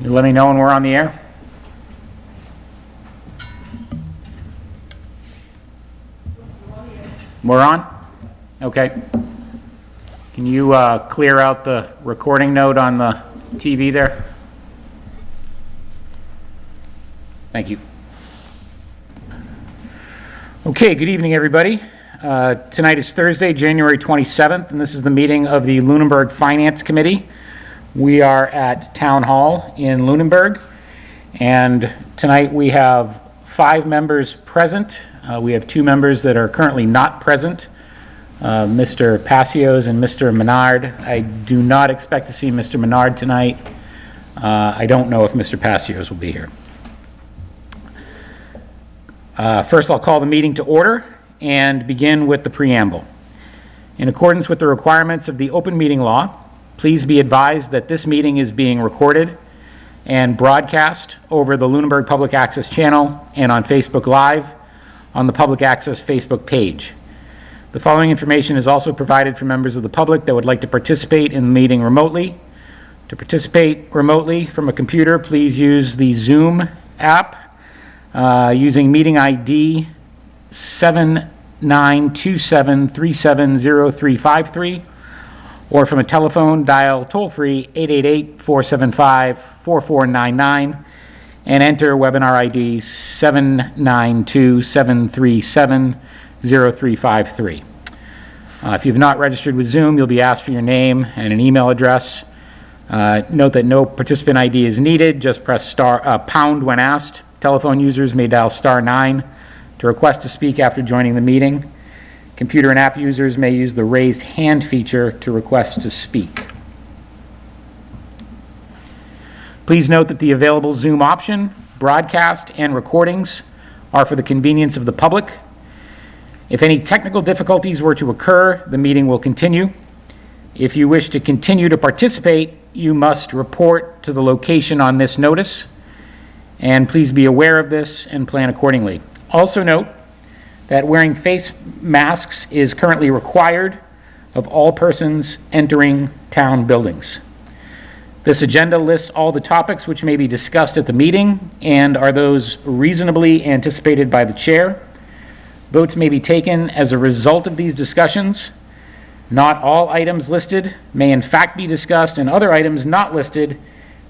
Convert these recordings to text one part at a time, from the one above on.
You let me know when we're on the air. We're on? Okay. Can you clear out the recording note on the TV there? Thank you. Okay, good evening, everybody. Tonight is Thursday, January 27th, and this is the meeting of the Lunenburg Finance Committee. We are at Town Hall in Lunenburg, and tonight we have 5 members present. We have 2 members that are currently not present, Mr. Passios and Mr. Menard. I do not expect to see Mr. Menard tonight. I don't know if Mr. Passios will be here. First, I'll call the meeting to order and begin with the preamble. In accordance with the requirements of the open meeting law, please be advised that this meeting is being recorded and broadcast over the Lunenburg Public Access channel and on Facebook Live on the Public Access Facebook page. The following information is also provided for members of the public that would like to participate in the meeting remotely. To participate remotely from a computer, please use the Zoom app using meeting ID 7927370353, or from a telephone, dial toll-free 888-475-4499 and enter webinar ID 7927370353. If you have not registered with Zoom, you'll be asked for your name and an email address. Note that no participant ID is needed. Just press pound when asked. Telephone users may dial *9 to request to speak after joining the meeting. Computer and app users may use the raised hand feature to request to speak. Please note that the available Zoom option, broadcast, and recordings are for the convenience of the public. If any technical difficulties were to occur, the meeting will continue. If you wish to continue to participate, you must report to the location on this notice, and please be aware of this and plan accordingly. Also note that wearing face masks is currently required of all persons entering town buildings. This agenda lists all the topics which may be discussed at the meeting and are those reasonably anticipated by the chair. Votes may be taken as a result of these discussions. Not all items listed may in fact be discussed, and other items not listed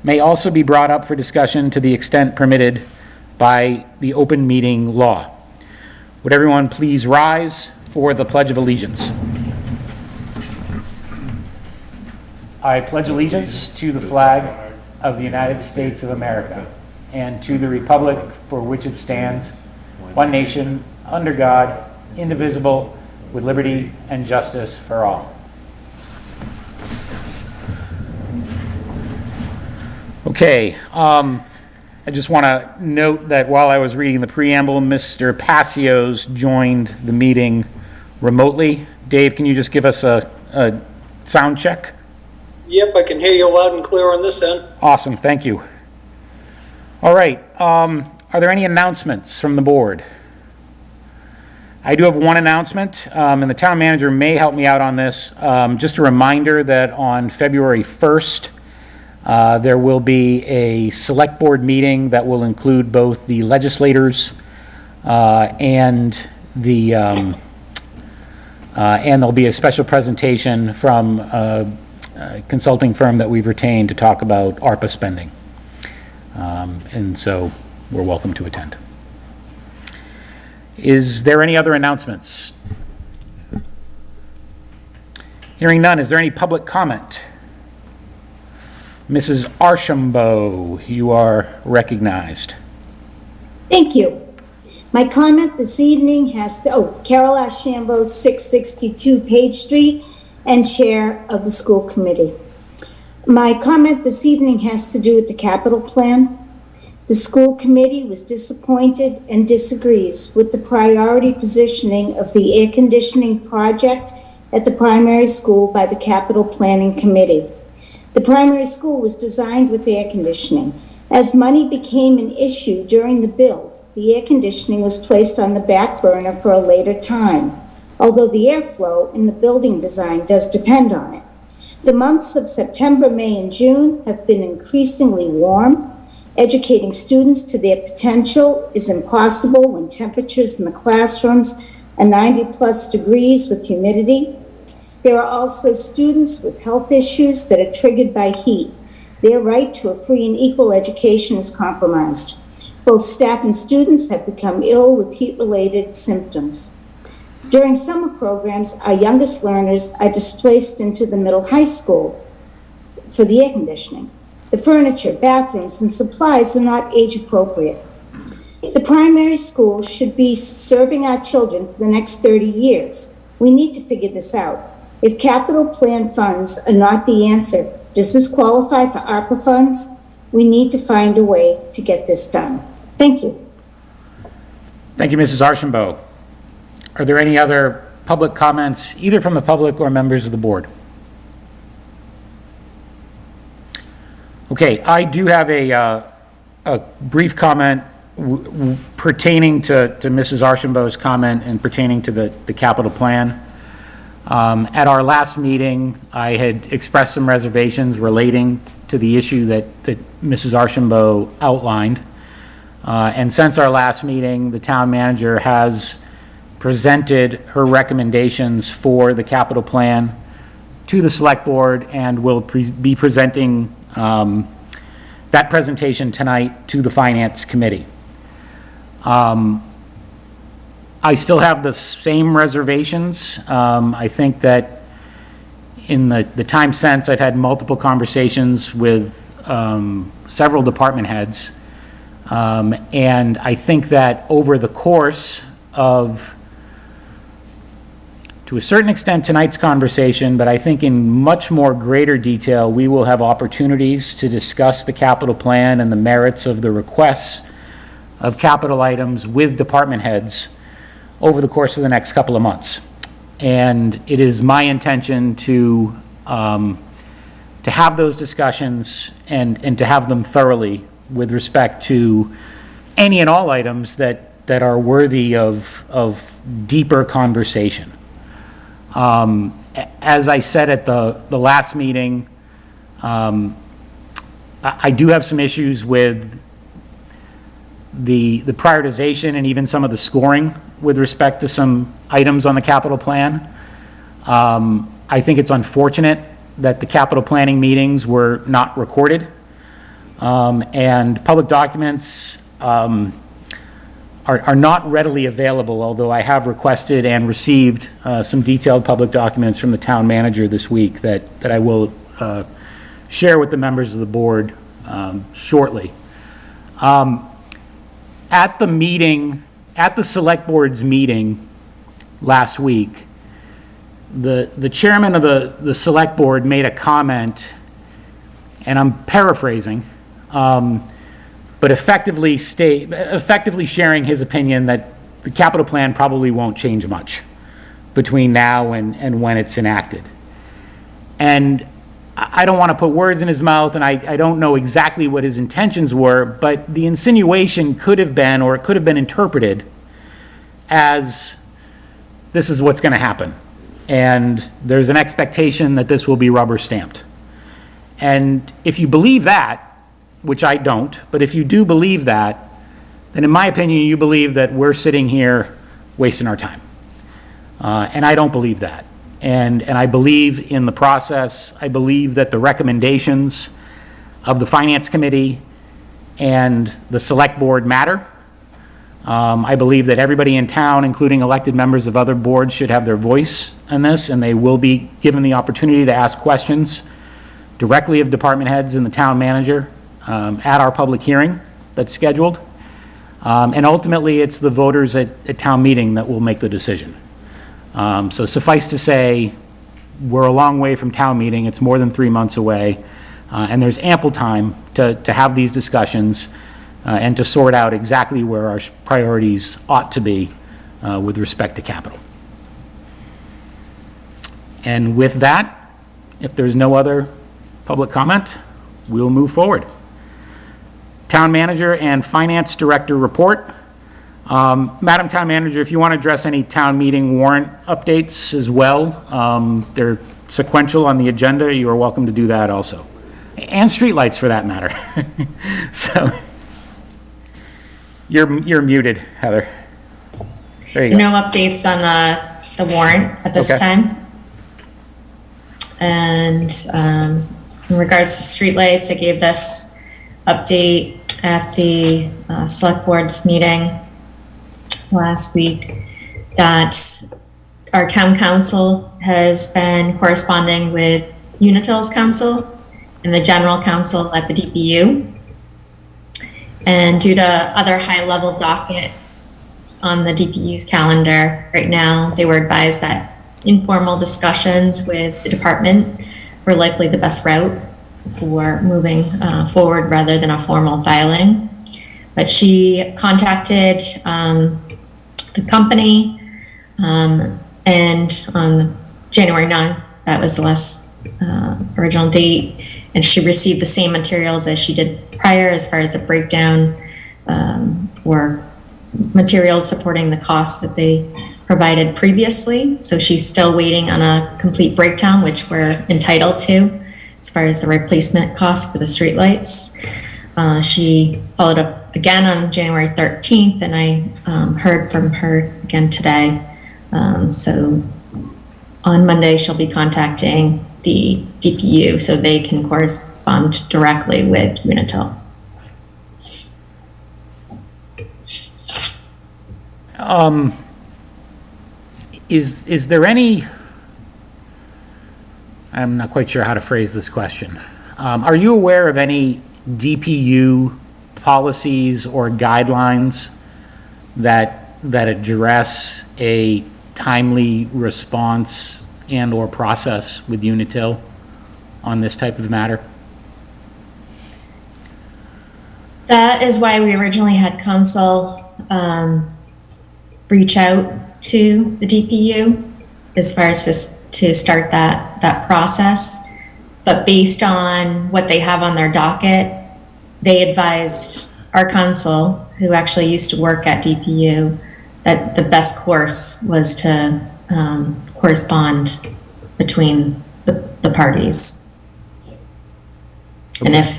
may also be brought up for discussion to the extent permitted by the open meeting law. Would everyone please rise for the Pledge of Allegiance? I pledge allegiance to the flag of the United States of America and to the republic for which it stands, one nation, under God, indivisible, with liberty and justice for all. Okay, I just want to note that while I was reading the preamble, Mr. Passios joined the meeting remotely. Dave, can you just give us a sound check? Yep, I can hear you loud and clear on this end. Awesome, thank you. All right, are there any announcements from the board? I do have one announcement, and the town manager may help me out on this. Just a reminder that on February 1st, there will be a select board meeting that will include both the legislators and there'll be a special presentation from a consulting firm that we've retained to talk about ARPA spending. And so we're welcome to attend. Is there any other announcements? Hearing none, is there any public comment? Mrs. Archambault, you are recognized. Thank you. My comment this evening has to, Carol Archambault, 662 Page Street, and Chair of the School Committee. My comment this evening has to do with the capital plan. The school committee was disappointed and disagrees with the priority positioning of the air conditioning project at the primary school by the capital planning committee. The primary school was designed with air conditioning. As money became an issue during the build, the air conditioning was placed on the back burner for a later time, although the airflow in the building design does depend on it. The months of September, May, and June have been increasingly warm. Educating students to their potential is impossible when temperatures in the classrooms are 90+ degrees with humidity. There are also students with health issues that are triggered by heat. Their right to a free and equal education is compromised. Both staff and students have become ill with heat-related symptoms. During summer programs, our youngest learners are displaced into the middle high school for the air conditioning. The furniture, bathrooms, and supplies are not age-appropriate. The primary school should be serving our children for the next 30 years. We need to figure this out. If capital plan funds are not the answer, does this qualify for ARPA funds? We need to find a way to get this done. Thank you. Thank you, Mrs. Archambault. Are there any other public comments, either from the public or members of the board? Okay, I do have a brief comment pertaining to Mrs. Archambault's comment and pertaining to the capital plan. At our last meeting, I had expressed some reservations relating to the issue that Mrs. Archambault outlined. And since our last meeting, the town manager has presented her recommendations for the capital plan to the select board and will be presenting that presentation tonight to the finance committee. I still have the same reservations. I think that in the time since, I've had multiple conversations with several department heads. And I think that over the course of, to a certain extent, tonight's conversation, but I think in much more greater detail, we will have opportunities to discuss the capital plan and the merits of the requests of capital items with department heads over the course of the next couple of months. And it is my intention to have those discussions and to have them thoroughly with respect to any and all items that are worthy of deeper conversation. As I said at the last meeting, I do have some issues with the prioritization and even some of the scoring with respect to some items on the capital plan. I think it's unfortunate that the capital planning meetings were not recorded, and public documents are not readily available, although I have requested and received some detailed public documents from the town manager this week that I will share with the members of the board shortly. At the select board's meeting last week, the chairman of the select board made a comment, and I'm paraphrasing, but effectively sharing his opinion that the capital plan probably won't change much between now and when it's enacted. And I don't want to put words in his mouth, and I don't know exactly what his intentions were, but the insinuation could have been, or it could have been interpreted as this is what's going to happen. And there's an expectation that this will be rubber stamped. And if you believe that, which I don't, but if you do believe that, then in my opinion, you believe that we're sitting here wasting our time. And I don't believe that. And I believe in the process. I believe that the recommendations of the Finance Committee and the Select Board matter. I believe that everybody in town, including elected members of other boards, should have their voice in this, and they will be given the opportunity to ask questions directly of department heads and the town manager at our public hearing that's scheduled. And ultimately, it's the voters at town meeting that will make the decision. So suffice to say, we're a long way from town meeting. It's more than 3 months away, and there's ample time to have these discussions and to sort out exactly where our priorities ought to be with respect to capital. And with that, if there's no other public comment, we'll move forward. Town Manager and Finance Director report. Madam Town Manager, if you want to address any town meeting warrant updates as well, they're sequential on the agenda, you are welcome to do that also. And streetlights, for that matter. So, you're muted, Heather. There you go. No updates on the warrant at this Okay. time. And in regards to streetlights, I gave this update at the select board's meeting last week, that our town council has been corresponding with Unitil's council and the general counsel at the DPU. And due to other high-level docket on the DPU's calendar right now, they were advised that informal discussions with the department were likely the best route for moving forward rather than a formal filing. But she contacted the company, and on January 9th, that was the last original date, and she received the same materials as she did prior as far as a breakdown or materials supporting the costs that they provided previously. So she's still waiting on a complete breakdown, which we're entitled to as far as the replacement cost for the streetlights. She followed up again on January 13th, and I heard from her again today. So on Monday, she'll be contacting the DPU so they can correspond directly with Unitil. Is there any, I'm not quite sure how to phrase this question. Are you aware of any DPU policies or guidelines that address a timely response and or process with Unitil on this type of matter? That is why we originally had council reach out to the DPU as far as to start that process. But based on what they have on their docket, they advised our council, who actually used to work at DPU, that the best course was to correspond between the parties. And if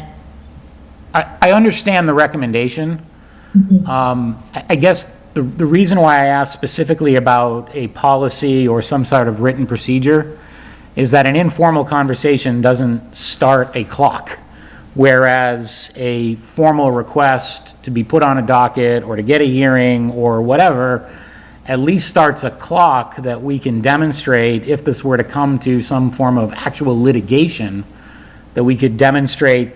I understand the recommendation. I guess the reason why I asked specifically about a policy or some sort of written procedure is that an informal conversation doesn't start a clock, whereas a formal request to be put on a docket or to get a hearing or whatever at least starts a clock that we can demonstrate, if this were to come to some form of actual litigation, that we could demonstrate,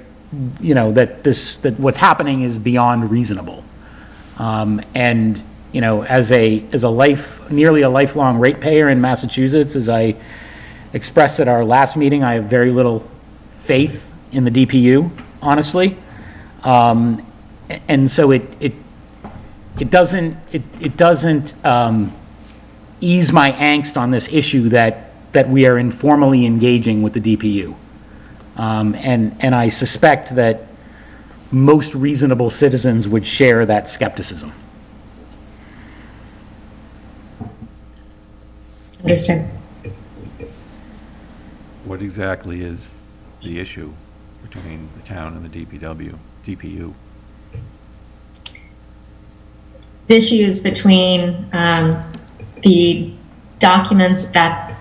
you know, that what's happening is beyond reasonable. And, you know, as nearly a lifelong ratepayer in Massachusetts, as I expressed at our last meeting, I have very little faith in the DPU, honestly. And so it doesn't ease my angst on this issue that we are informally engaging with the DPU. And I suspect that most reasonable citizens would share that skepticism. understood. What exactly is the issue between the town and the DPU? The issues between the documents that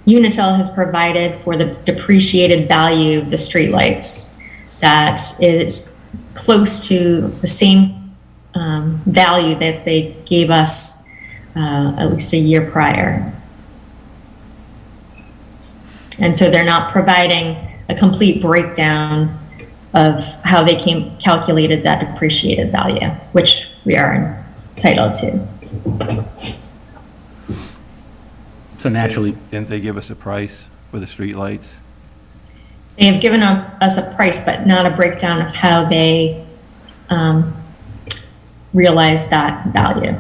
Unitil has provided for the depreciated value of the streetlights, that is close to the same value that they gave us at least a year prior. And so they're not providing a complete breakdown of how they calculated that depreciated value, which we are entitled to. So naturally, Didn't they give us a price for the streetlights? They have given us a price, but not a breakdown of how they realized that value.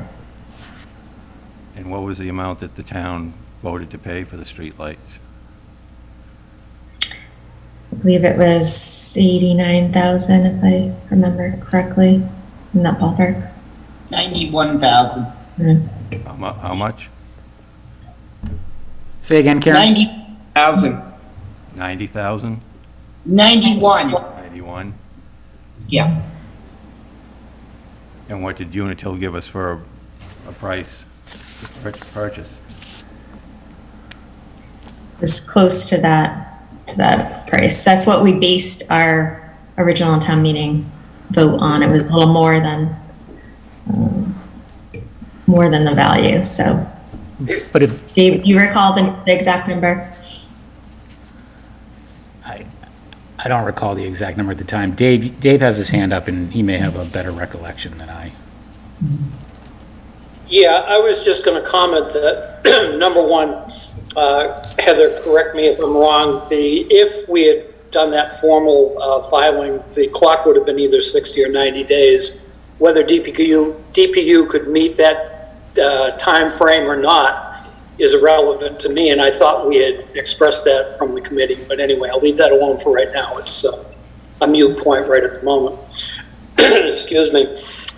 And what was the amount that the town voted to pay for the streetlights? I believe it was 89,000, if I remember correctly, in that ballpark. 91,000. Mm. How much? say again, Karen? Thousand. 90,000, 91. 91? Yeah. And what did Unitil give us for a price to purchase? It was close to that price. That's what we based our original town meeting vote on. It was a little more than the value, so. But if, Dave, do you recall the exact number? I don't recall the exact number at the time. Dave has his hand up, and he may have a better recollection than I. Yeah, I was just going to comment that, number one, Heather, correct me if I'm wrong, if we had done that formal filing, the clock would have been either 60 or 90 days. Whether DPU could meet that time frame or not is irrelevant to me, and I thought we had expressed that from the committee. But anyway, I'll leave that alone for right now. It's a mute point right at the moment. Excuse me.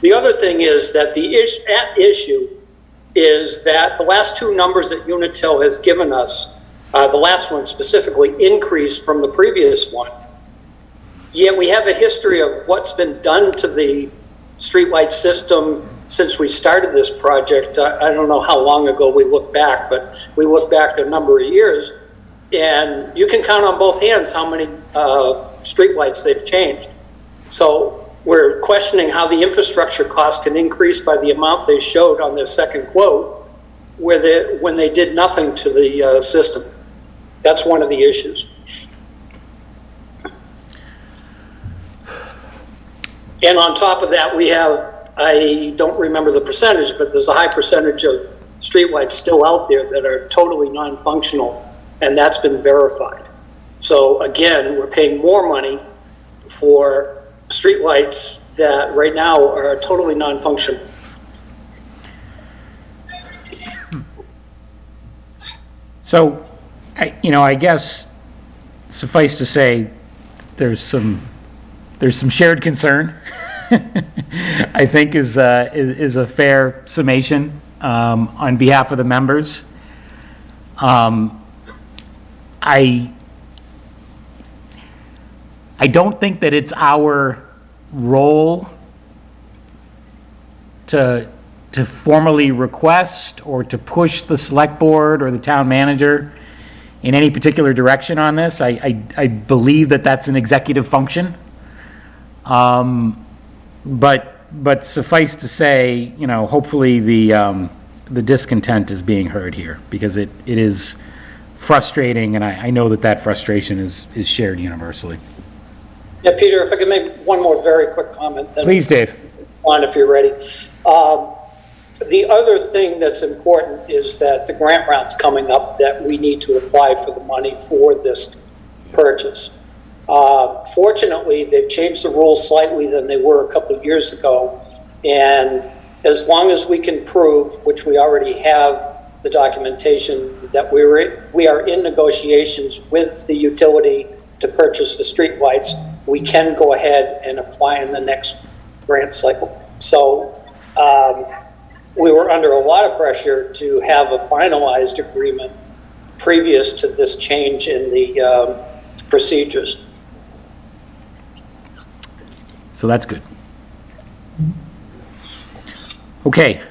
The other thing is that the issue is that the last two numbers that Unitil has given us, the last one specifically, increased from the previous one. Yet we have a history of what's been done to the streetlight system since we started this project. I don't know how long ago we look back, but we look back a number of years, and you can count on both hands how many streetlights they've changed. So we're questioning how the infrastructure costs can increase by the amount they showed on their second quote, when they did nothing to the system. That's one of the issues. And on top of that, we have, I don't remember the percentage, but there's a high percentage of streetlights still out there that are totally non-functional, and that's been verified. So again, we're paying more money for streetlights that right now are totally non-functional. So, I guess suffice to say, there's some shared concern. I think is a fair summation on behalf of the members. I don't think that it's our role to formally request or to push the select board or the town manager in any particular direction on this. I believe that that's an executive function. But suffice to say, hopefully the discontent is being heard here, because it is frustrating, and I know that frustration is shared universally. Yeah, Peter, if I could make one more very quick comment. Then Please, Dave. on if you're ready. The other thing that's important is that the grant round's coming up, that we need to apply for the money for this purchase. Fortunately, they've changed the rules slightly than they were a couple of years ago, and as long as we can prove, which we already have the documentation, that we are in negotiations with the utility to purchase the streetlights, we can go ahead and apply in the next grant cycle. So we were under a lot of pressure to have a finalized agreement previous to this change in the procedures. So that's good. Okay.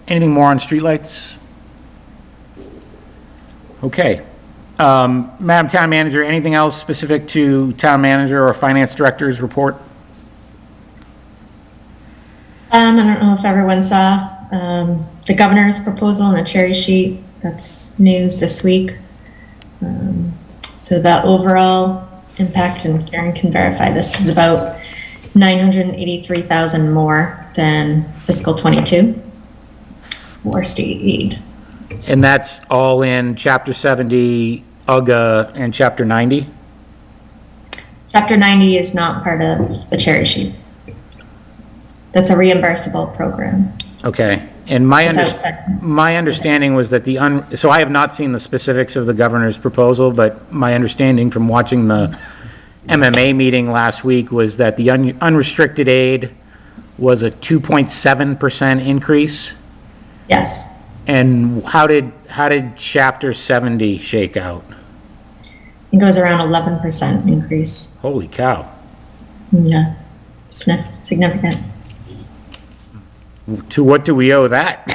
Anything more on streetlights? Okay. Madam Town Manager, anything else specific to Town Manager or Finance Director's report? I don't know if everyone saw the governor's proposal on the cherry sheet. That's news this week. So the overall impact, and Karen can verify this, is about $983,000 more than fiscal 22 for state aid. And that's all in Chapter 70, UGA, and Chapter 90? Chapter 90 is not part of the cherry sheet. That's a reimbursable program. Okay. And my It's outside. my understanding was that so I have not seen the specifics of the governor's proposal, but my understanding from watching the MMA meeting last week was that the unrestricted aid was a 2.7% increase. Yes. And how did Chapter 70 shake out? It goes around 11% increase. Holy cow. Yeah, significant. To what do we owe that?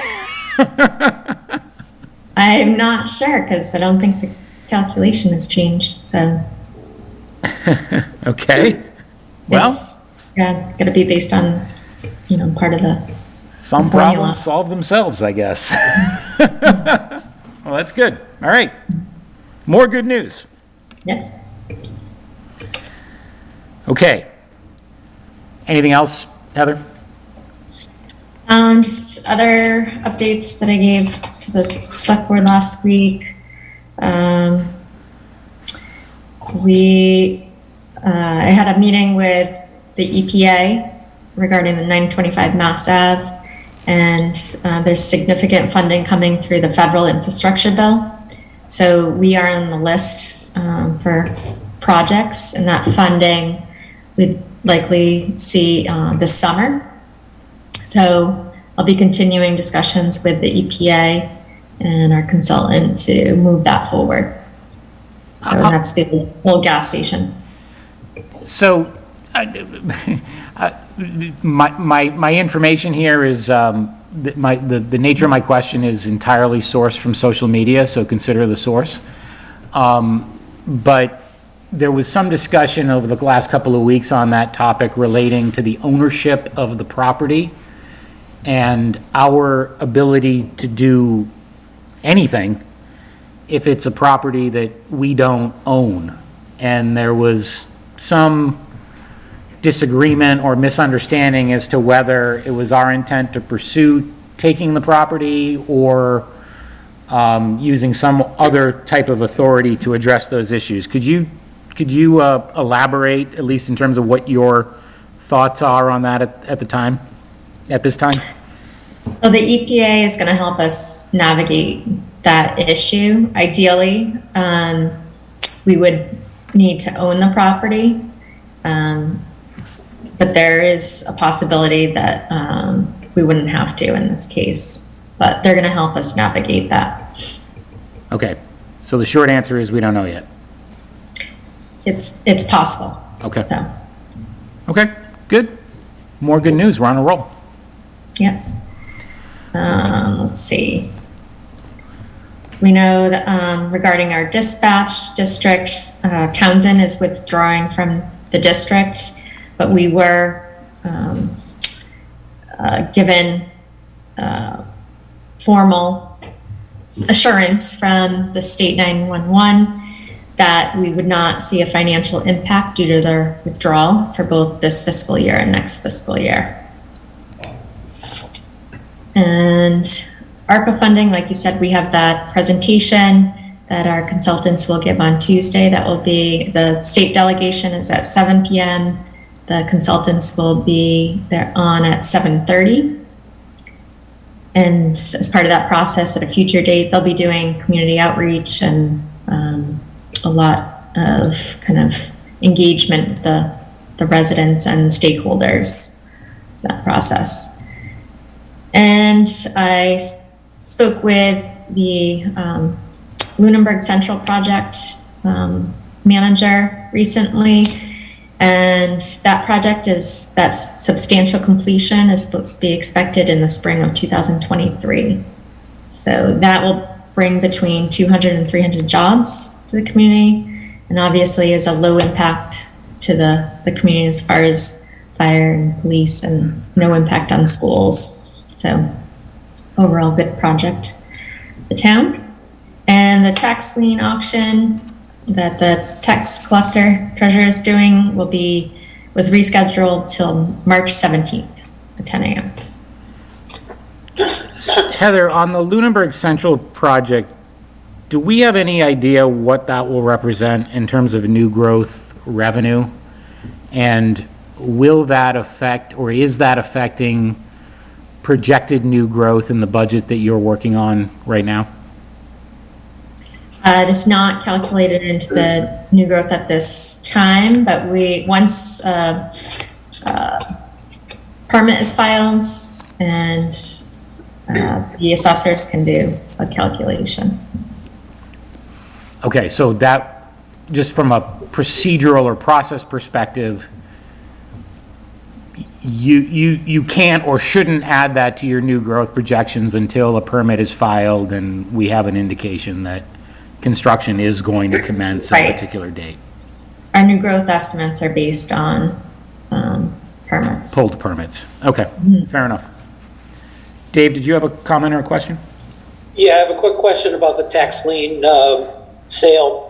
I'm not sure because I don't think the calculation has changed. So Okay. Well, it's going to be based on, part of the some formula. problems solve themselves, I guess. Well, that's good. All right. More good news. Yes. Okay. Anything else, Heather? Just other updates that I gave to the select board last week. I had a meeting with the EPA regarding the 925 Mass Ave, and there's significant funding coming through the federal infrastructure bill. So we are on the list for projects, and that funding we'd likely see this summer. So I'll be continuing discussions with the EPA and our consultant to move that forward. So that's the old gas station. So, my information here is, the nature of my question is entirely sourced from social media, so consider the source. But there was some discussion over the last couple of weeks on that topic relating to the ownership of the property and our ability to do anything if it's a property that we don't own. And there was some disagreement or misunderstanding as to whether it was our intent to pursue taking the property or using some other type of authority to address those issues. Could you elaborate, at least in terms of what your thoughts are on that at this time? Well, the EPA is going to help us navigate that issue. Ideally, we would need to own the property, but there is a possibility that we wouldn't have to in this case. But they're going to help us navigate that. Okay, so the short answer is we don't know yet. It's possible. Okay. So, Okay, good. More good news. We're on a roll. yes. Let's see. We know that regarding our dispatch district, Townsend is withdrawing from the district, but we were given formal assurance from the state 911 that we would not see a financial impact due to their withdrawal for both this fiscal year and next fiscal year. And ARPA funding, like you said, we have that presentation that our consultants will give on Tuesday. That will be, the state delegation is at 7 p.m. The consultants will be there on at 7:30. And as part of that process, at a future date, they'll be doing community outreach and a lot of kind of engagement with the residents and stakeholders, that process. And I spoke with the Lunenburg Central project manager recently, and that project that's substantial completion is supposed to be expected in the spring of 2023. So that will bring between 200 and 300 jobs to the community, and obviously is a low impact to the community as far as fire and police, and no impact on schools. So overall good project, the town. And the tax lien auction that the tax collector treasurer is doing was rescheduled till March 17th at 10 a.m. Heather, on the Lunenburg Central project, do we have any idea what that will represent in terms of new growth revenue? And will that affect, or is that affecting projected new growth in the budget that you're working on right now? It is not calculated into the new growth at this time, but once permit is filed and the assessors can do a calculation. Okay, so that, just from a procedural or process perspective, you can't or shouldn't add that to your new growth projections until a permit is filed and we have an indication that construction is going to commence at a Right. particular date. Our new growth estimates are based on permits. Pulled permits. Okay, fair enough. Dave, did you have a comment or a question? Yeah, I have a quick question about the tax lien sale.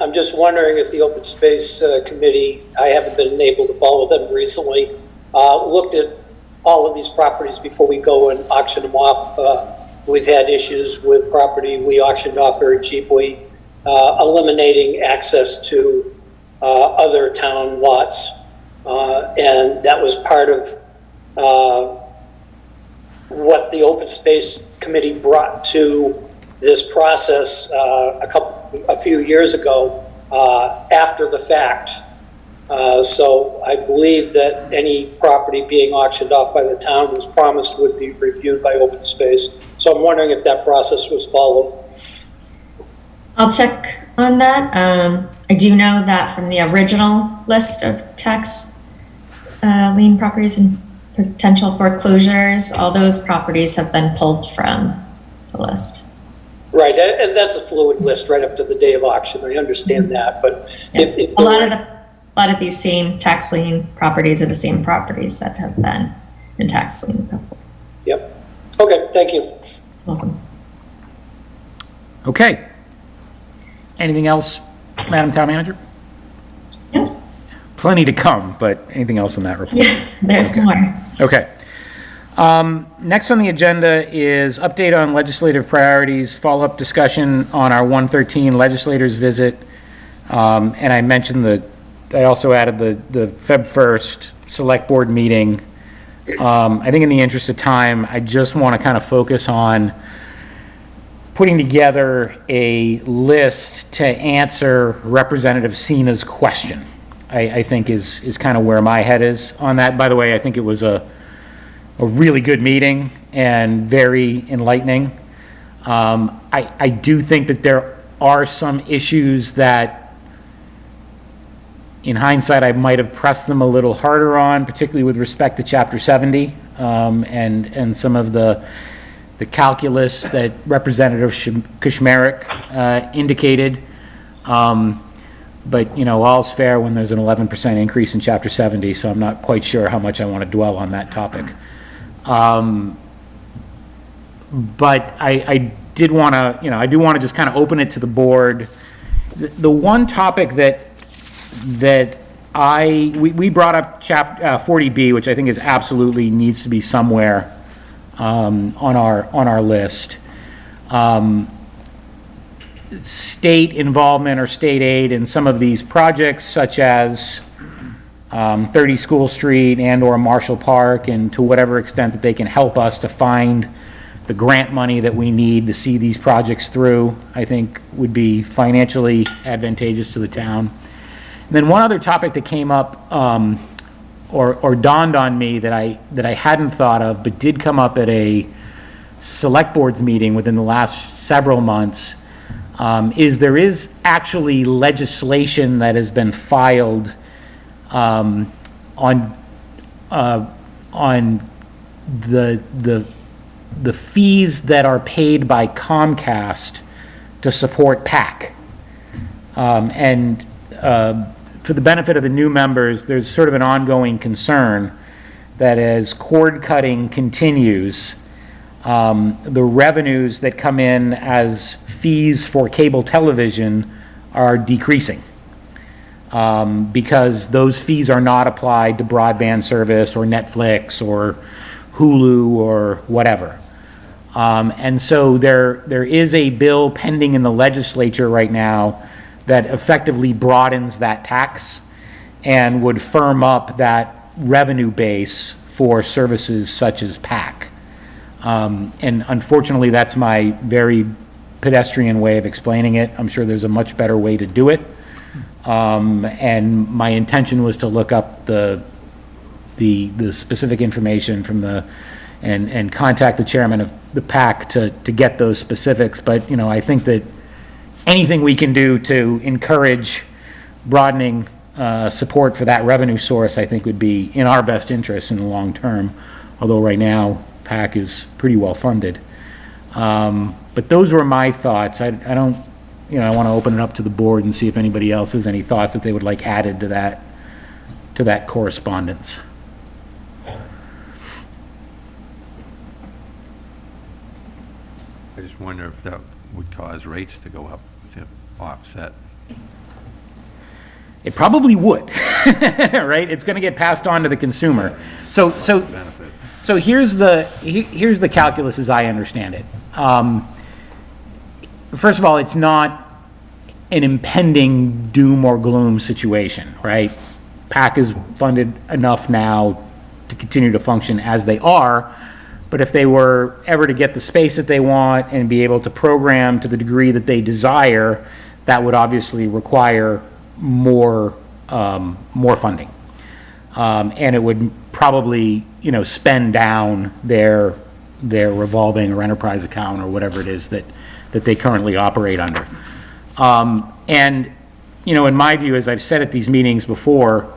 I'm just wondering if the Open Space Committee, I haven't been able to follow them recently, looked at all of these properties before we go and auction them off. We've had issues with property we auctioned off very cheaply, eliminating access to other town lots. And that was part of what the Open Space Committee brought to this process a few years ago after the fact. So I believe that any property being auctioned off by the town was promised would be reviewed by Open Space. So I'm wondering if that process was followed. I'll check on that. I do know that from the original list of tax lien properties and potential foreclosures, all those properties have been pulled from the list. Right, and that's a fluid list right up to the day of auction. I understand that, but Yeah. if A lot of these same tax lien properties are the same properties that have been in tax lien before. Yep. Okay, thank you. Welcome. Okay. Anything else, Madam Town Manager? Yeah. Plenty to come, but anything else in that report? Yes, there's more. Okay. Next on the agenda is update on legislative priorities, follow-up discussion on our 113 legislators visit. And I mentioned I also added the Feb 1st Select Board meeting. I think in the interest of time, I just want to kind of focus on putting together a list to answer Representative Cena's question. I think is kind of where my head is on that. By the way, I think it was a really good meeting and very enlightening. I do think that there are some issues that, in hindsight, I might have pressed them a little harder on, particularly with respect to Chapter 70 and some of the calculus that Representative Kushmarek indicated. But, all's fair when there's an 11% increase in Chapter 70, so I'm not quite sure how much I want to dwell on that topic. But I did want to, I do want to just kind of open it to the board. The one topic that we brought up 40B, which I think is absolutely needs to be somewhere on our list. State involvement or state aid in some of these projects, such as 30 School Street and or Marshall Park, and to whatever extent that they can help us to find the grant money that we need to see these projects through, I think would be financially advantageous to the town. And then one other topic that came up or dawned on me that I hadn't thought of, but did come up at a select boards meeting within the last several months, is there is actually legislation that has been filed on the fees that are paid by Comcast to support PAC. And for the benefit of the new members, there's sort of an ongoing concern that as cord cutting continues, the revenues that come in as fees for cable television are decreasing. Because those fees are not applied to broadband service or Netflix or Hulu or whatever. And so there is a bill pending in the legislature right now that effectively broadens that tax and would firm up that revenue base for services such as PAC. And unfortunately, that's my very pedestrian way of explaining it. I'm sure there's a much better way to do it. And my intention was to look up the specific information from the and contact the chairman of the PAC to get those specifics. But, I think that anything we can do to encourage broadening support for that revenue source, I think would be in our best interest in the long term, although right now PAC is pretty well funded. But those were my thoughts. I don't, I want to open it up to the board and see if anybody else has any thoughts that they would like added to that correspondence. I just wonder if that would cause rates to go up to offset. It probably would, right? It's going to get passed on to the consumer. So Benefit. here's the calculus as I understand it. First of all, it's not an impending doom or gloom situation, right? PAC is funded enough now to continue to function as they are, but if they were ever to get the space that they want and be able to program to the degree that they desire, that would obviously require more funding. And it would probably, spend down their revolving or enterprise account or whatever it is that they currently operate under. And, in my view, as I've said at these meetings before,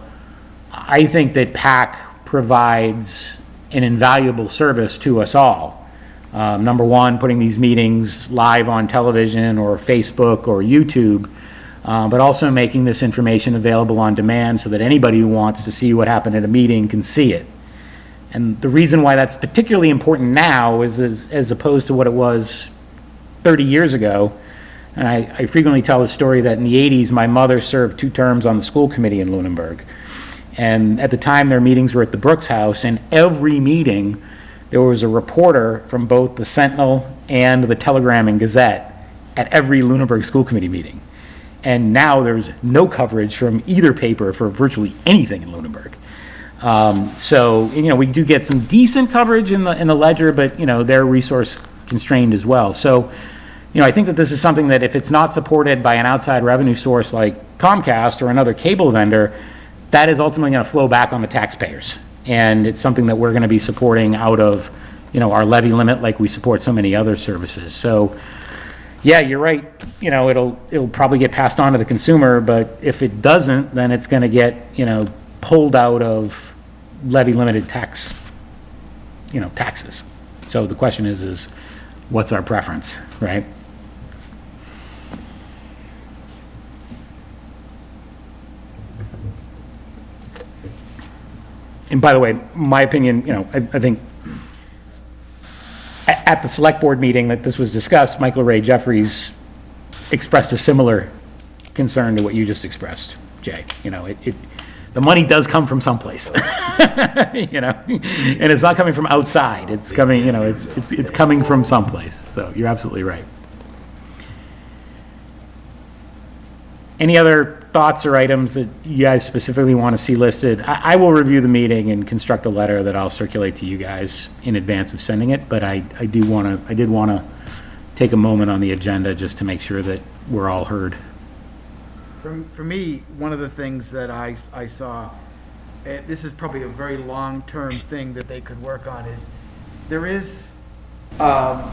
I think that PAC provides an invaluable service to us all. Number one, putting these meetings live on television or Facebook or YouTube, but also making this information available on demand so that anybody who wants to see what happened at a meeting can see it. And the reason why that's particularly important now is as opposed to what it was 30 years ago, and I frequently tell the story that in the 80s, my mother served 2 terms on the school committee in Lunenburg. And at the time, their meetings were at the Brooks House, and every meeting, there was a reporter from both the Sentinel and the Telegram and Gazette at every Lunenburg school committee meeting. And now there's no coverage from either paper for virtually anything in Lunenburg. So, we do get some decent coverage in the Ledger, but, they're resource constrained as well. So, I think that this is something that if it's not supported by an outside revenue source like Comcast or another cable vendor, that is ultimately going to flow back on the taxpayers. And it's something that we're going to be supporting out of, our levy limit like we support so many other services. So, yeah, you're right. It'll probably get passed on to the consumer, but if it doesn't, then it's going to get, pulled out of levy limited taxes. So the question is what's our preference, right? And by the way, my opinion, I think at the select board meeting that this was discussed, Michael Ray Jeffries expressed a similar concern to what you just expressed, Jay. The money does come from someplace, and it's not coming from outside. It's coming, it's coming from someplace. So you're absolutely right. Any other thoughts or items that you guys specifically want to see listed? I will review the meeting and construct a letter that I'll circulate to you guys in advance of sending it, but I did want to take a moment on the agenda just to make sure that we're all heard. For me, one of the things that I saw, this is probably a very long-term thing that they could work on, is there is, at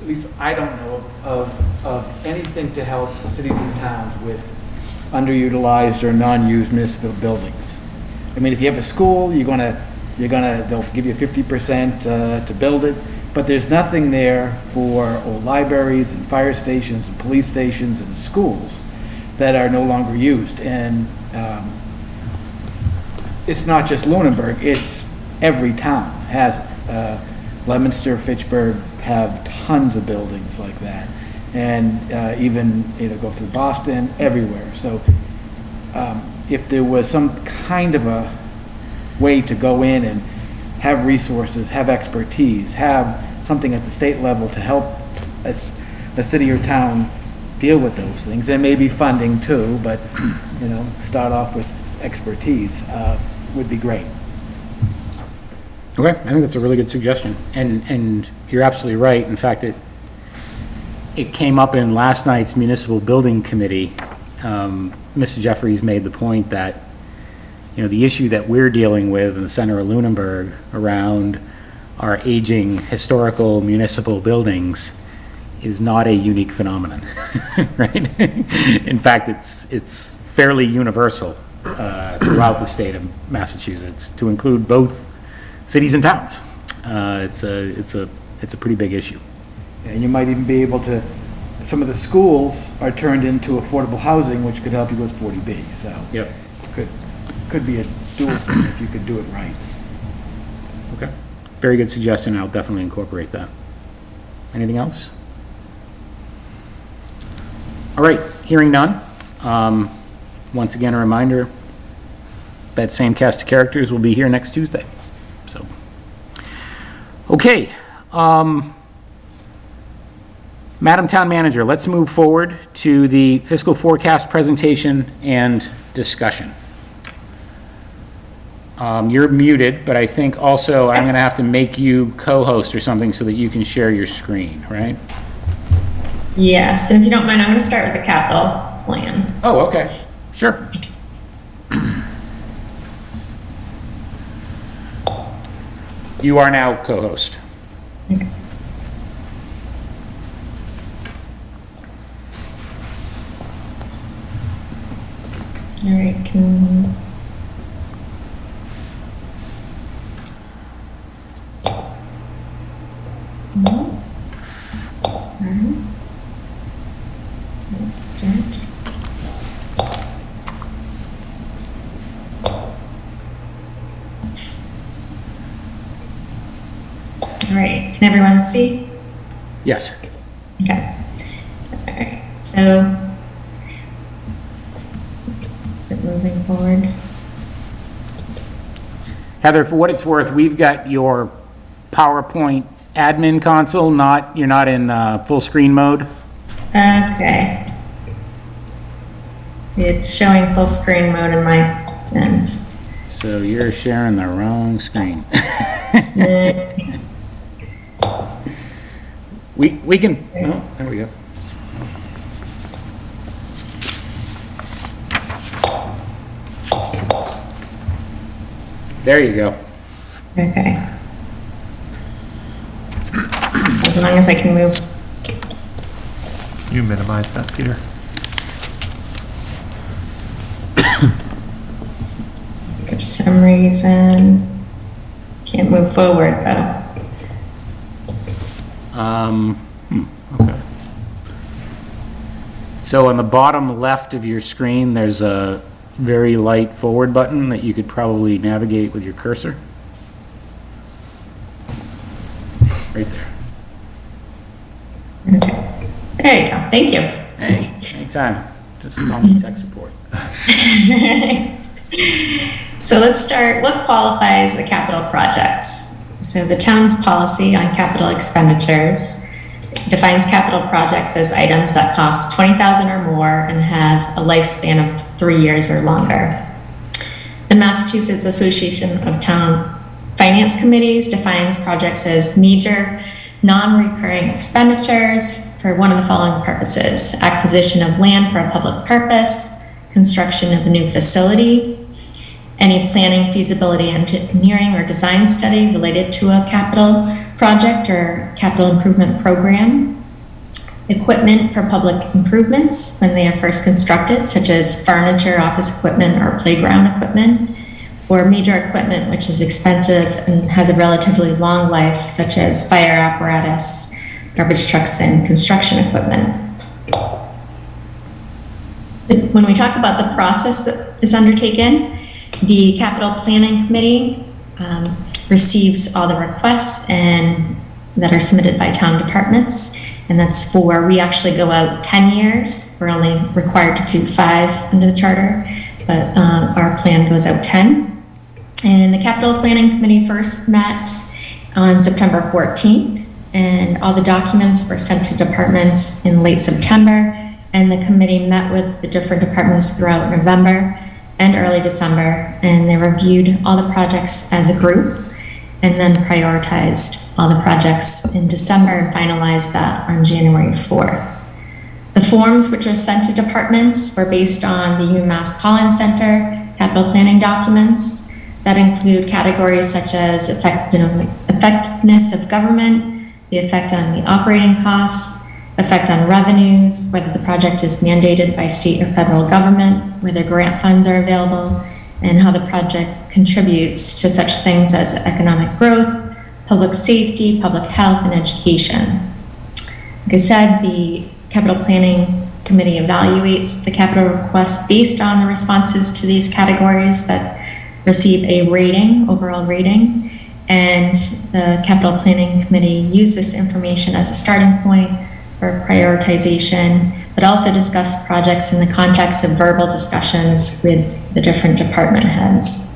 least I don't know of anything to help cities and towns with underutilized or non-used municipal buildings. I mean, if you have a school, they'll give you 50% to build it, but there's nothing there for old libraries and fire stations and police stations and schools that are no longer used. And it's not just Lunenburg, it's every town has it. Leominster, Fitchburg have tons of buildings like that. And even, go through Boston, everywhere. So if there was some kind of a way to go in and have resources, have expertise, have something at the state level to help a city or town deal with those things, and maybe funding too, but, start off with expertise would be great. Okay, I think that's a really good suggestion, and you're absolutely right. In fact, it came up in last night's municipal building committee. Mr. Jeffries made the point that, the issue that we're dealing with in the center of Lunenburg around our aging historical municipal buildings is not a unique phenomenon, right? In fact, it's fairly universal throughout the state of Massachusetts, to include both cities and towns. It's a pretty big issue. And you might even be able to, some of the schools are turned into affordable housing, which could help you with 40B, so. Yep. Could be a dual thing if you could do it right. Okay. Very good suggestion. I'll definitely incorporate that. Anything else? All right, hearing none. Once again, a reminder, that same cast of characters will be here next Tuesday. So, okay. Madam Town Manager, let's move forward to the fiscal forecast presentation and discussion. You're muted, but I think also I'm going to have to make you co-host or something so that you can share your screen, right? Yes, and if you don't mind, I'm going to start with the capital plan. Oh, okay. Sure. You are now co-host. Okay. All right, can... No. Sorry. Let's start. All right, can everyone see? Yes. Okay. All right, so moving forward. Heather, for what it's worth, we've got your PowerPoint admin console, you're not in full screen mode. Okay. It's showing full screen mode in my end. So you're sharing the wrong screen. We can, oh, there we go. There you go. Okay. As long as I can move. You minimize that, Peter. For some reason, can't move forward though. Okay. So on the bottom left of your screen, there's a very light forward button that you could probably navigate with your cursor. Right there. Okay. There you go. Thank you. Hey, anytime. Just call me tech support. So let's start. What qualifies a capital project? So the town's policy on capital expenditures defines capital projects as items that cost $20,000 or more and have a lifespan of 3 years or longer. The Massachusetts Association of Town Finance Committees defines projects as major non-recurring expenditures for one of the following purposes: acquisition of land for a public purpose, construction of a new facility, any planning, feasibility, engineering, or design study related to a capital project or capital improvement program, equipment for public improvements when they are first constructed, such as furniture, office equipment, or playground equipment, or major equipment which is expensive and has a relatively long life, such as fire apparatus, garbage trucks, and construction equipment. When we talk about the process that is undertaken, the Capital Planning Committee receives all the requests and that are submitted by town departments, and that's for, we actually go out 10 years. We're only required to do 5 under the charter, but our plan goes out 10. And the Capital Planning Committee first met on September 14th, and all the documents were sent to departments in late September, and the committee met with the different departments throughout November and early December, and they reviewed all the projects as a group and then prioritized all the projects in December and finalized that on January 4th. The forms which are sent to departments were based on the UMass Collins Center capital planning documents that include categories such as effective effectiveness of government, the effect on the operating costs, effect on revenues, whether the project is mandated by state or federal government, whether grant funds are available, and how the project contributes to such things as economic growth, public safety, public health, and education. Like I said, the Capital Planning Committee evaluates the capital requests based on the responses to these categories that receive a rating, overall rating, and the Capital Planning Committee uses this information as a starting point for prioritization, but also discuss projects in the context of verbal discussions with the different department heads.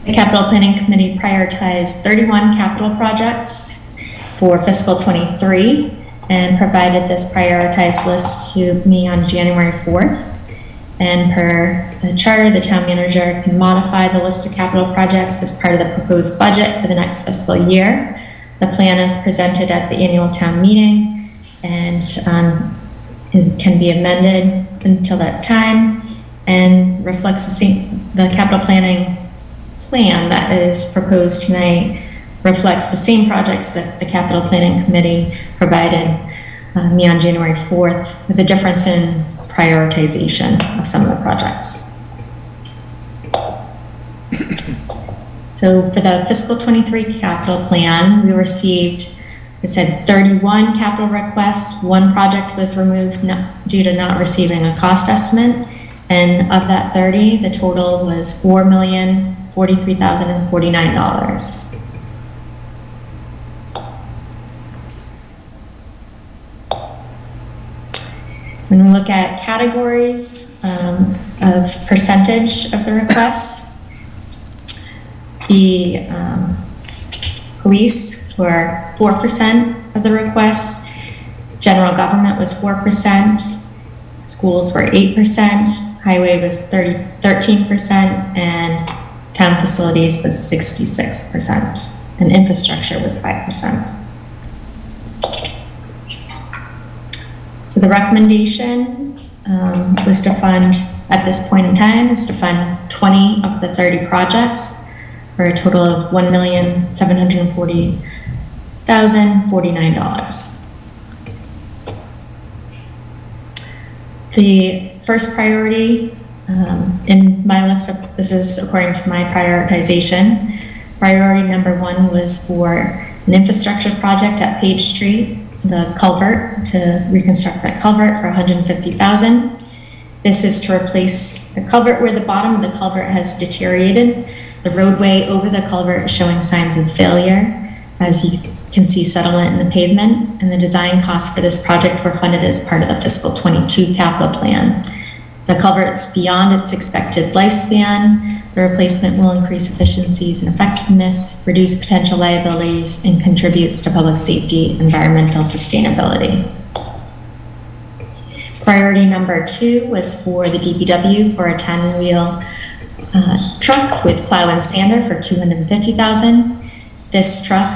The Capital Planning Committee prioritized 31 capital projects for fiscal 23 and provided this prioritized list to me on January 4th. And per the charter, the town manager can modify the list of capital projects as part of the proposed budget for the next fiscal year. The plan is presented at the annual town meeting and it can be amended until that time and reflects the capital planning plan that is proposed tonight reflects the same projects that the Capital Planning Committee provided me on January 4th, with a difference in prioritization of some of the projects. So for the fiscal 23 capital plan, we received, I said, 31 capital requests. One project was removed due to not receiving a cost estimate. And of that 30, the total was $4,043,049. When we look at categories of percentage of the requests, the police were 4% of the requests, general government was 4%, schools were 8%, highway was 13%, and town facilities was 66%, and infrastructure was 5%. So the recommendation was to fund, at this point in time, is to fund 20 of the 30 projects for a total of $1,740,049. The first priority in my list of, this is according to my prioritization, priority number 1 was for an infrastructure project at Page Street, the culvert, to reconstruct that culvert for $150,000. This is to replace the culvert where the bottom of the culvert has deteriorated. The roadway over the culvert is showing signs of failure, as you can see settlement in the pavement, and the design costs for this project were funded as part of the fiscal 22 capital plan. The culvert's beyond its expected lifespan. The replacement will increase efficiencies and effectiveness, reduce potential liabilities, and contributes to public safety, environmental sustainability. Priority number 2 was for the DPW for a 10-wheel truck with plow and sander for $250,000. This truck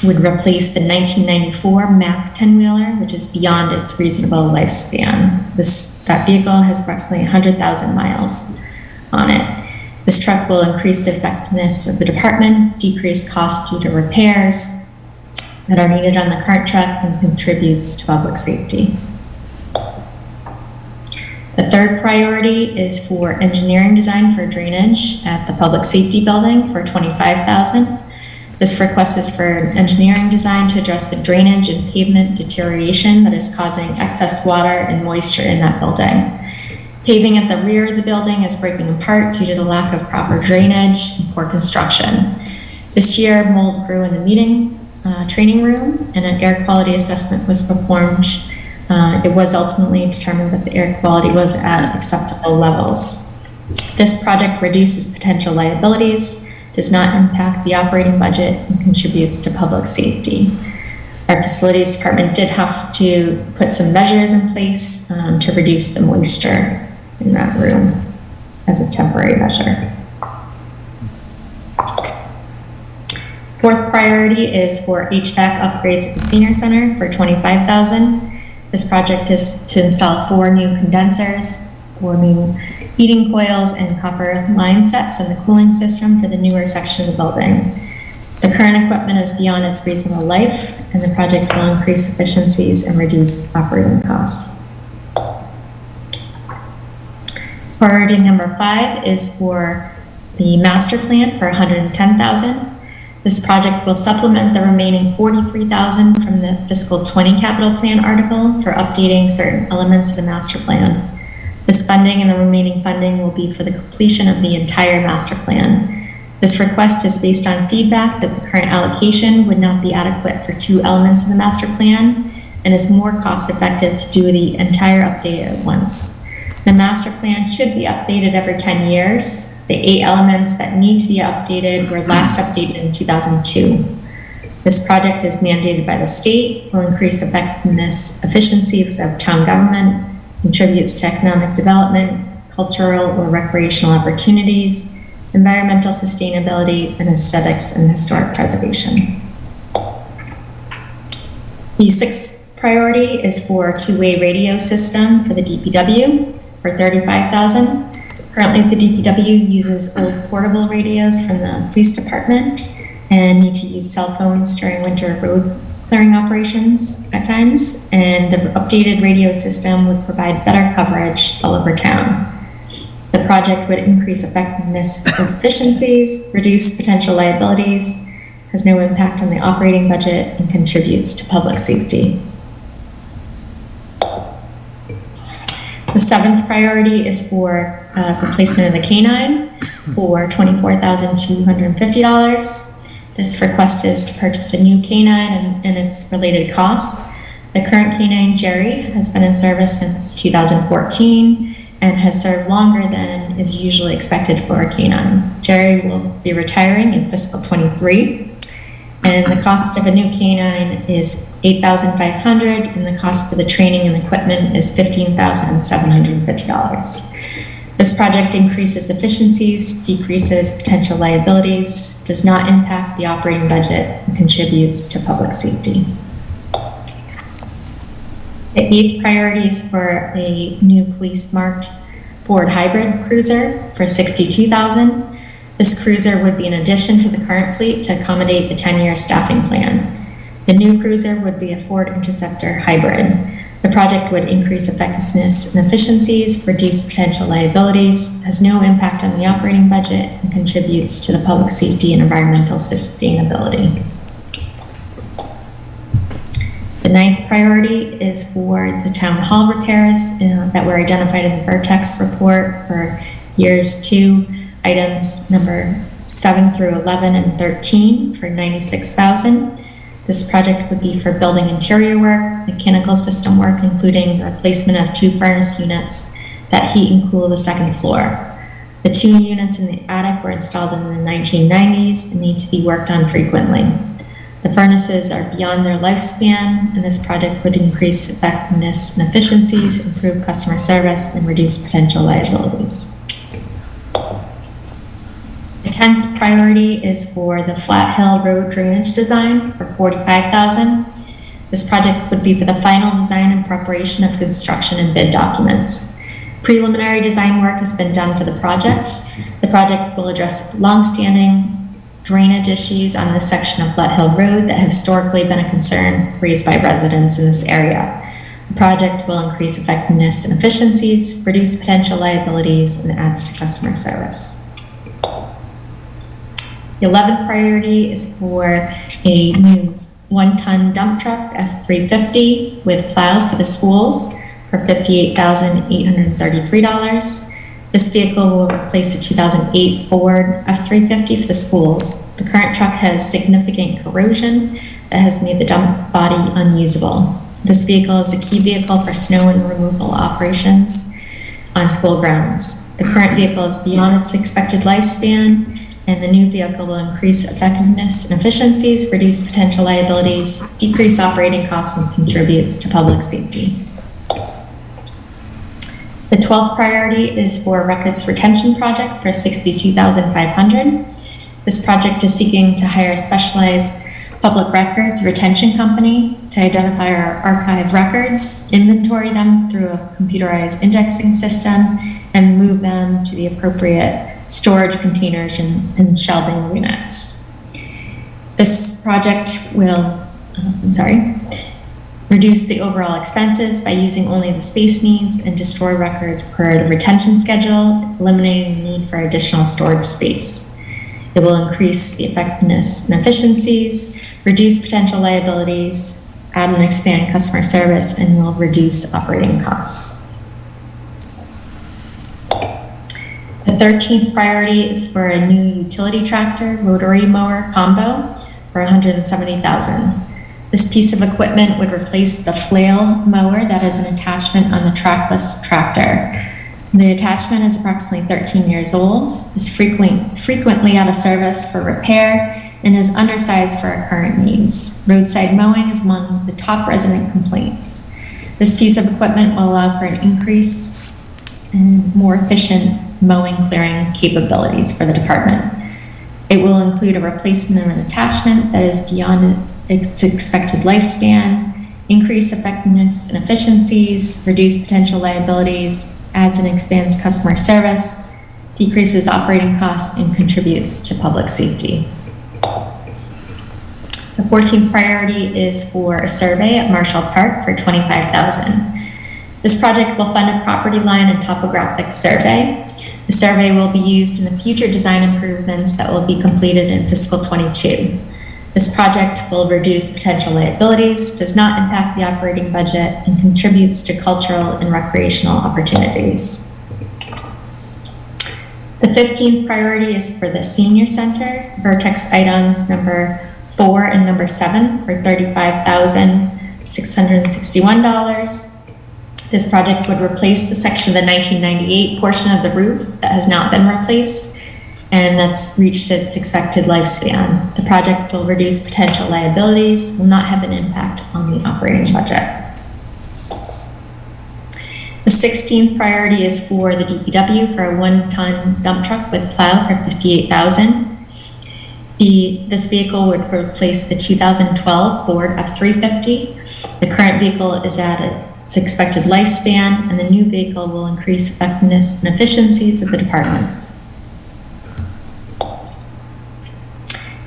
would replace the 1994 Mack 10-wheeler, which is beyond its reasonable lifespan. That vehicle has approximately 100,000 miles on it. This truck will increase the effectiveness of the department, decrease costs due to repairs that are needed on the current truck, and contributes to public safety. The third priority is for engineering design for drainage at the public safety building for $25,000. This request is for engineering design to address the drainage and pavement deterioration that is causing excess water and moisture in that building. Paving at the rear of the building is breaking apart due to the lack of proper drainage and poor construction. This year, mold grew in the training room, and an air quality assessment was performed. It was ultimately determined that the air quality was at acceptable levels. This project reduces potential liabilities, does not impact the operating budget, and contributes to public safety. Our facilities department did have to put some measures in place to reduce the moisture in that room as a temporary measure. Fourth priority is for HVAC upgrades at the senior center for $25,000. This project is to install 4 new condensers, 4 new heating coils and copper line sets in the cooling system for the newer section of the building. The current equipment is beyond its reasonable life, and the project will increase efficiencies and reduce operating costs. Priority number 5 is for the master plan for $110,000. This project will supplement the remaining $43,000 from the fiscal 20 capital plan article for updating certain elements of the master plan. This funding and the remaining funding will be for the completion of the entire master plan. This request is based on feedback that the current allocation would not be adequate for 2 elements of the master plan and is more cost effective to do the entire update at once. The master plan should be updated every 10 years. The 8 elements that need to be updated were last updated in 2002. This project is mandated by the state, will increase effectiveness, efficiencies of town government, contributes to economic development, cultural or recreational opportunities, environmental sustainability, and aesthetics and historic preservation. The 6th priority is for a 2-way radio system for the DPW for $35,000. Currently, the DPW uses old portable radios from the police department and need to use cell phones during winter road clearing operations at times, and the updated radio system would provide better coverage all over town. The project would increase effectiveness and efficiencies, reduce potential liabilities, has no impact on the operating budget, and contributes to public safety. The 7th priority is for replacement of the canine for $24,250. This request is to purchase a new canine and its related costs. The current canine, Jerry, has been in service since 2014 and has served longer than is usually expected for a canine. Jerry will be retiring in fiscal 23, and the cost of a new canine is $8,500, and the cost for the training and equipment is $15,750. This project increases efficiencies, decreases potential liabilities, does not impact the operating budget, and contributes to public safety. The 8th priority is for a new police marked Ford hybrid cruiser for $62,000. This cruiser would be an addition to the current fleet to accommodate the 10-year staffing plan. The new cruiser would be a Ford Interceptor hybrid. The project would increase effectiveness and efficiencies, reduce potential liabilities, has no impact on the operating budget, and contributes to the public safety and environmental sustainability. The 9th priority is for the town hall repairs that were identified in the Vertex report for years 2, items number 7 through 11 and 13 for $96,000. This project would be for building interior work, mechanical system work, including the replacement of 2 furnace units that heat and cool the 2nd floor. The 2 units in the attic were installed in the 1990s and need to be worked on frequently. The furnaces are beyond their lifespan, and this project would increase effectiveness and efficiencies, improve customer service, and reduce potential liabilities. The 10th priority is for the Flat Hill Road drainage design for $45,000. This project would be for the final design and preparation of construction and bid documents. Preliminary design work has been done for the project. The project will address longstanding drainage issues on this section of Flat Hill Road that have historically been a concern raised by residents in this area. The project will increase effectiveness and efficiencies, reduce potential liabilities, and adds to customer service. The 11th priority is for a new 1-ton dump truck, F350, with plow for the schools for $58,833. This vehicle will replace a 2008 Ford F350 for the schools. The current truck has significant corrosion that has made the dump body unusable. This vehicle is a key vehicle for snow and removal operations on school grounds. The current vehicle is beyond its expected lifespan, and the new vehicle will increase effectiveness and efficiencies, reduce potential liabilities, decrease operating costs, and contributes to public safety. The 12th priority is for a records retention project for $62,500. This project is seeking to hire specialized Public Records Retention Company to identify our archive records, inventory them through a computerized indexing system, and move them to the appropriate storage containers and shelving units. This project will, reduce the overall expenses by using only the space needs and to store records per the retention schedule, eliminating the need for additional storage space. It will increase the effectiveness and efficiencies, reduce potential liabilities, add and expand customer service, and will reduce operating costs. The 13th priority is for a new utility tractor rotary mower combo for $170,000. This piece of equipment would replace the flail mower that is an attachment on the trackless tractor. The attachment is approximately 13 years old, is frequently out of service for repair, and is undersized for our current needs. Roadside mowing is among the top resident complaints. This piece of equipment will allow for an increase in more efficient mowing clearing capabilities for the department. It will include a replacement of an attachment that is beyond its expected lifespan, increase effectiveness and efficiencies, reduce potential liabilities, adds and expands customer service, decreases operating costs, and contributes to public safety. The 14th priority is for a survey at Marshall Park for $25,000. This project will fund a property line and topographic survey. The survey will be used in the future design improvements that will be completed in fiscal 22. This project will reduce potential liabilities, does not impact the operating budget, and contributes to cultural and recreational opportunities. The 15th priority is for the senior center, vertex items number 4 and number 7 for $35,661. This project would replace the section of the 1998 portion of the roof that has not been replaced, and that's reached its expected lifespan. The project will reduce potential liabilities, will not have an impact on the operating budget. The 16th priority is for the DPW for a 1-ton dump truck with plow for $58,000. This vehicle would replace the 2012 Ford F-350. The current vehicle is at its expected lifespan, and the new vehicle will increase effectiveness and efficiencies of the department.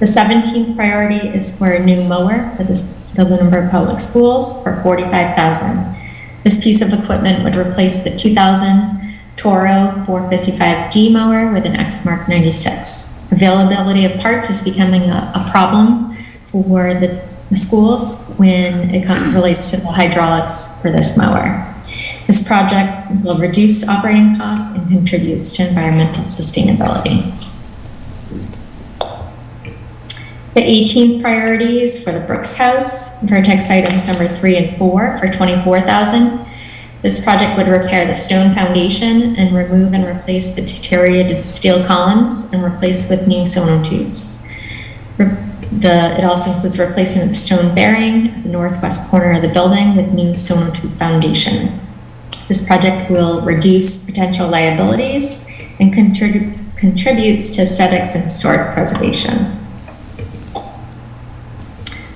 The 17th priority is for a new mower for the Lunenburg Public Schools for $45,000. This piece of equipment would replace the 2000 Toro 455D mower with an Exmark 96. Availability of parts is becoming a problem for the schools when it relates to the hydraulics for this mower. This project will reduce operating costs and contributes to environmental sustainability. The 18th priority is for the Brooks House, vertex items number 3 and 4 for $24,000. This project would repair the stone foundation and remove and replace the deteriorated steel columns and replace with new sonotubes. It also includes replacement of the stone bearing at the northwest corner of the building with new sonotube foundation. This project will reduce potential liabilities and contributes to aesthetics and historic preservation.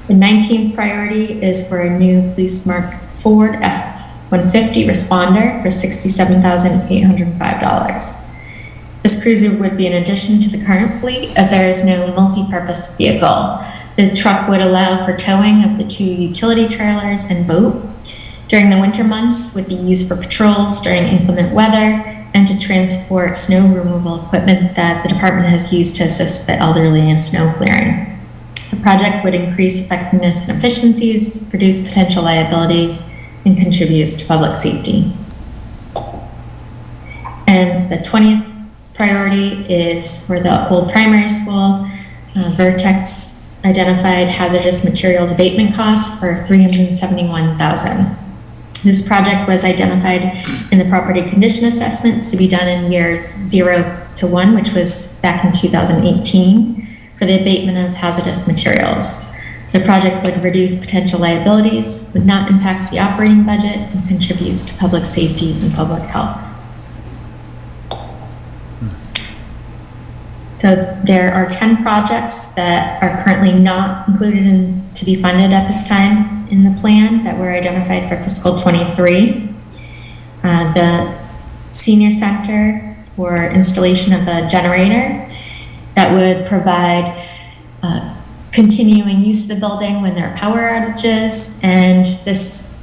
The 19th priority is for a new police marked Ford F-150 responder for $67,805. This cruiser would be an addition to the current fleet as there is no multi-purpose vehicle. The truck would allow for towing of the 2 utility trailers and boat. During the winter months, would be used for patrols during inclement weather and to transport snow removal equipment that the department has used to assist the elderly in snow clearing. The project would increase effectiveness and efficiencies, reduce potential liabilities, and contributes to public safety. And the 20th priority is for the old primary school. Vertex identified hazardous materials abatement costs for $371,000. This project was identified in the property condition assessments to be done in years 0 to 1, which was back in 2018. For the abatement of hazardous materials. The project would reduce potential liabilities, would not impact the operating budget, and contributes to public safety and public health. The There are 10 projects that are currently not included in, to be funded at this time in the plan that were identified for fiscal 23. The senior center for installation of a generator that would provide continuing use of the building when there are power outages, and this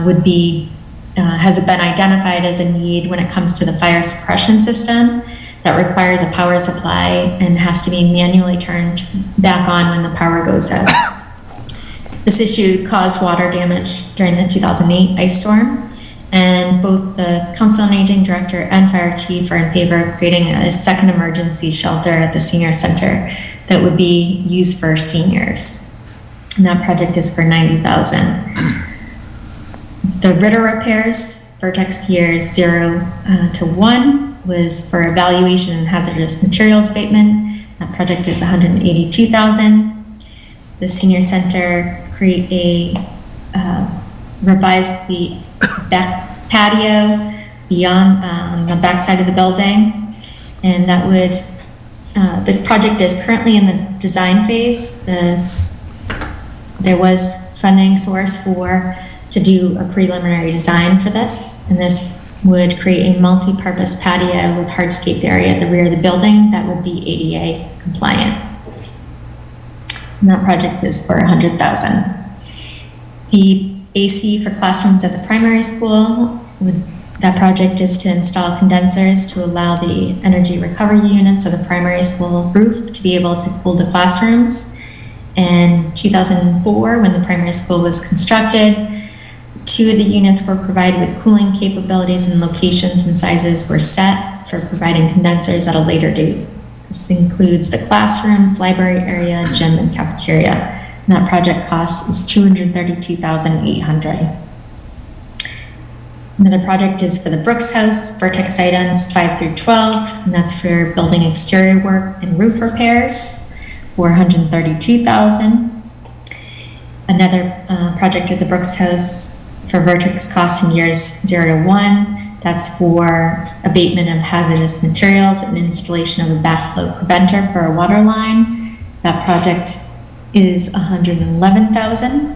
would be has been identified as a need when it comes to the fire suppression system that requires a power supply and has to be manually turned back on when the power goes out. This issue caused water damage during the 2008 ice storm, and both the Council on Aging Director and Fire Chief are in favor of creating a second emergency shelter at the senior center that would be used for seniors. And that project is for $90,000. The Ritter repairs, vertex years 0 to 1, was for evaluation and hazardous materials abatement. That project is $182,000. The senior center revised the back patio beyond on the back side of the building, and that would the project is currently in the design phase. There was funding source to do a preliminary design for this, and this would create a multi-purpose patio with hardscape area at the rear of the building that would be ADA compliant. And that project is for $100,000. The AC for classrooms at the primary school, that project is to install condensers to allow the energy recovery units of the primary school roof to be able to cool the classrooms. In 2004, when the primary school was constructed, 2 of the units were provided with cooling capabilities, and locations and sizes were set for providing condensers at a later date. This includes the classrooms, library area, gym, and cafeteria. And that project cost is $232,800. Another project is for the Brooks House, vertex items 5 through 12, and that's for building exterior work and roof repairs for $132,000. Another project at the Brooks House for vertex costs in years 0 to 1. That's for abatement of hazardous materials and installation of a backflow preventer for a water line. That project is $111,000.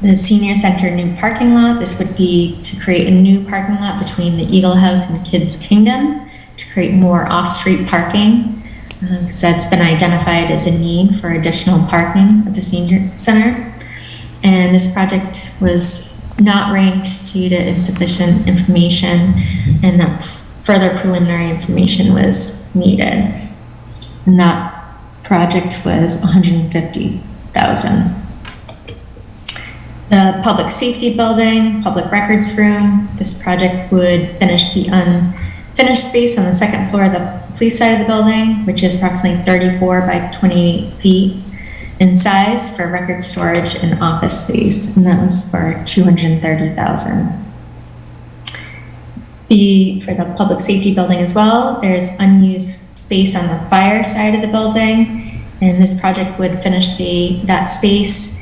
The senior center new parking lot. This would be to create a new parking lot between the Eagle House and the Kids Kingdom to create more off-street parking, because that's been identified as a need for additional parking at the senior center. And this project was not ranked due to insufficient information, and that further preliminary information was needed. And that project was $150,000. The public safety building, public records room, this project would finish the unfinished space on the second floor of the police side of the building, which is approximately 34 by 28 feet in size for record storage and office space, and that was for $230,000. For the public safety building as well, there's unused space on the fire side of the building, and this project would finish that space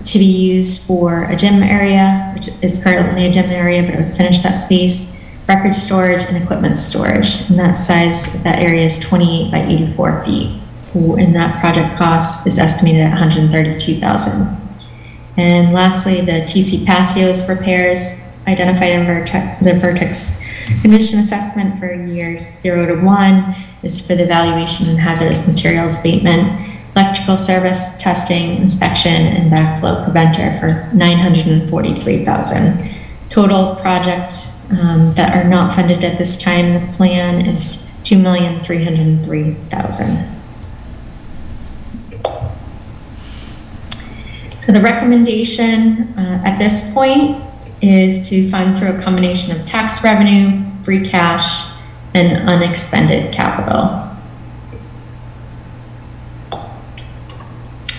to be used for a gym area, which is currently a gym area, but it would finish that space, record storage and equipment storage, and that size, that area is 28 by 84 feet. And that project cost is estimated at $132,000. And lastly, the TC Passios repairs identified in the vertex condition assessment for years 0 to 1 is for the evaluation and hazardous materials abatement, electrical service, testing, inspection, and backflow preventer for $943,000. Total project that are not funded at this time in the plan is $2,303,000. So the recommendation at this point is to fund through a combination of tax revenue, free cash, and unexpended capital.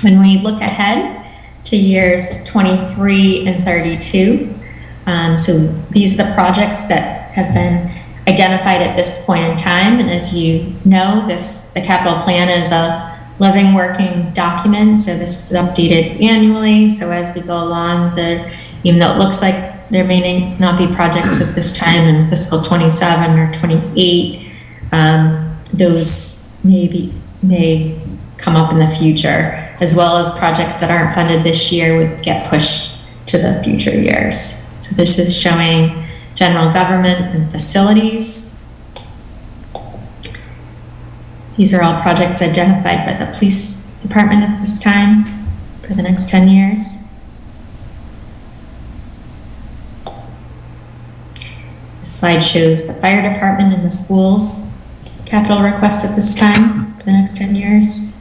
When we look ahead to years 23 and 32, so these are the projects that have been identified at this point in time. And as you know, the capital plan is a living, working document. So this is updated annually. So as we go along, even though it looks like there may not be projects at this time in fiscal 27 or 28, those may come up in the future, as well as projects that aren't funded this year would get pushed to the future years. So this is showing general government and facilities. These are all projects identified by the police department at this time for the next 10 years. This slide shows the fire department and the schools capital requests at this time for the next 10 years.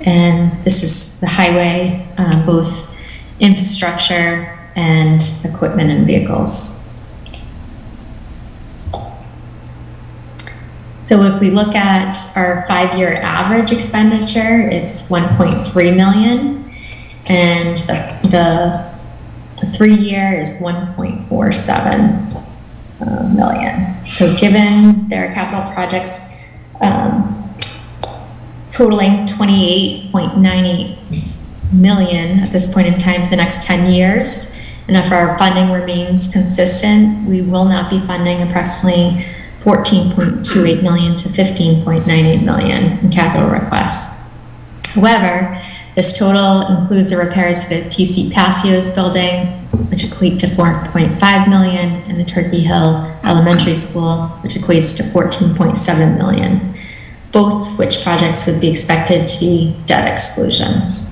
And this is the highway, both infrastructure and equipment and vehicles. So if we look at our 5-year average expenditure, it's 1.3 million, and the 3-year is 1.47 million. So given their capital projects totaling 28.98 million at this point in time for the next 10 years, and if our funding remains consistent, we will not be funding approximately 14.28 million to 15.98 million in capital requests. However, this total includes the repairs to the TC Passios building, which equate to 4.5 million, and the Turkey Hill Elementary School, which equates to 14.7 million, both which projects would be expected to be debt exclusions.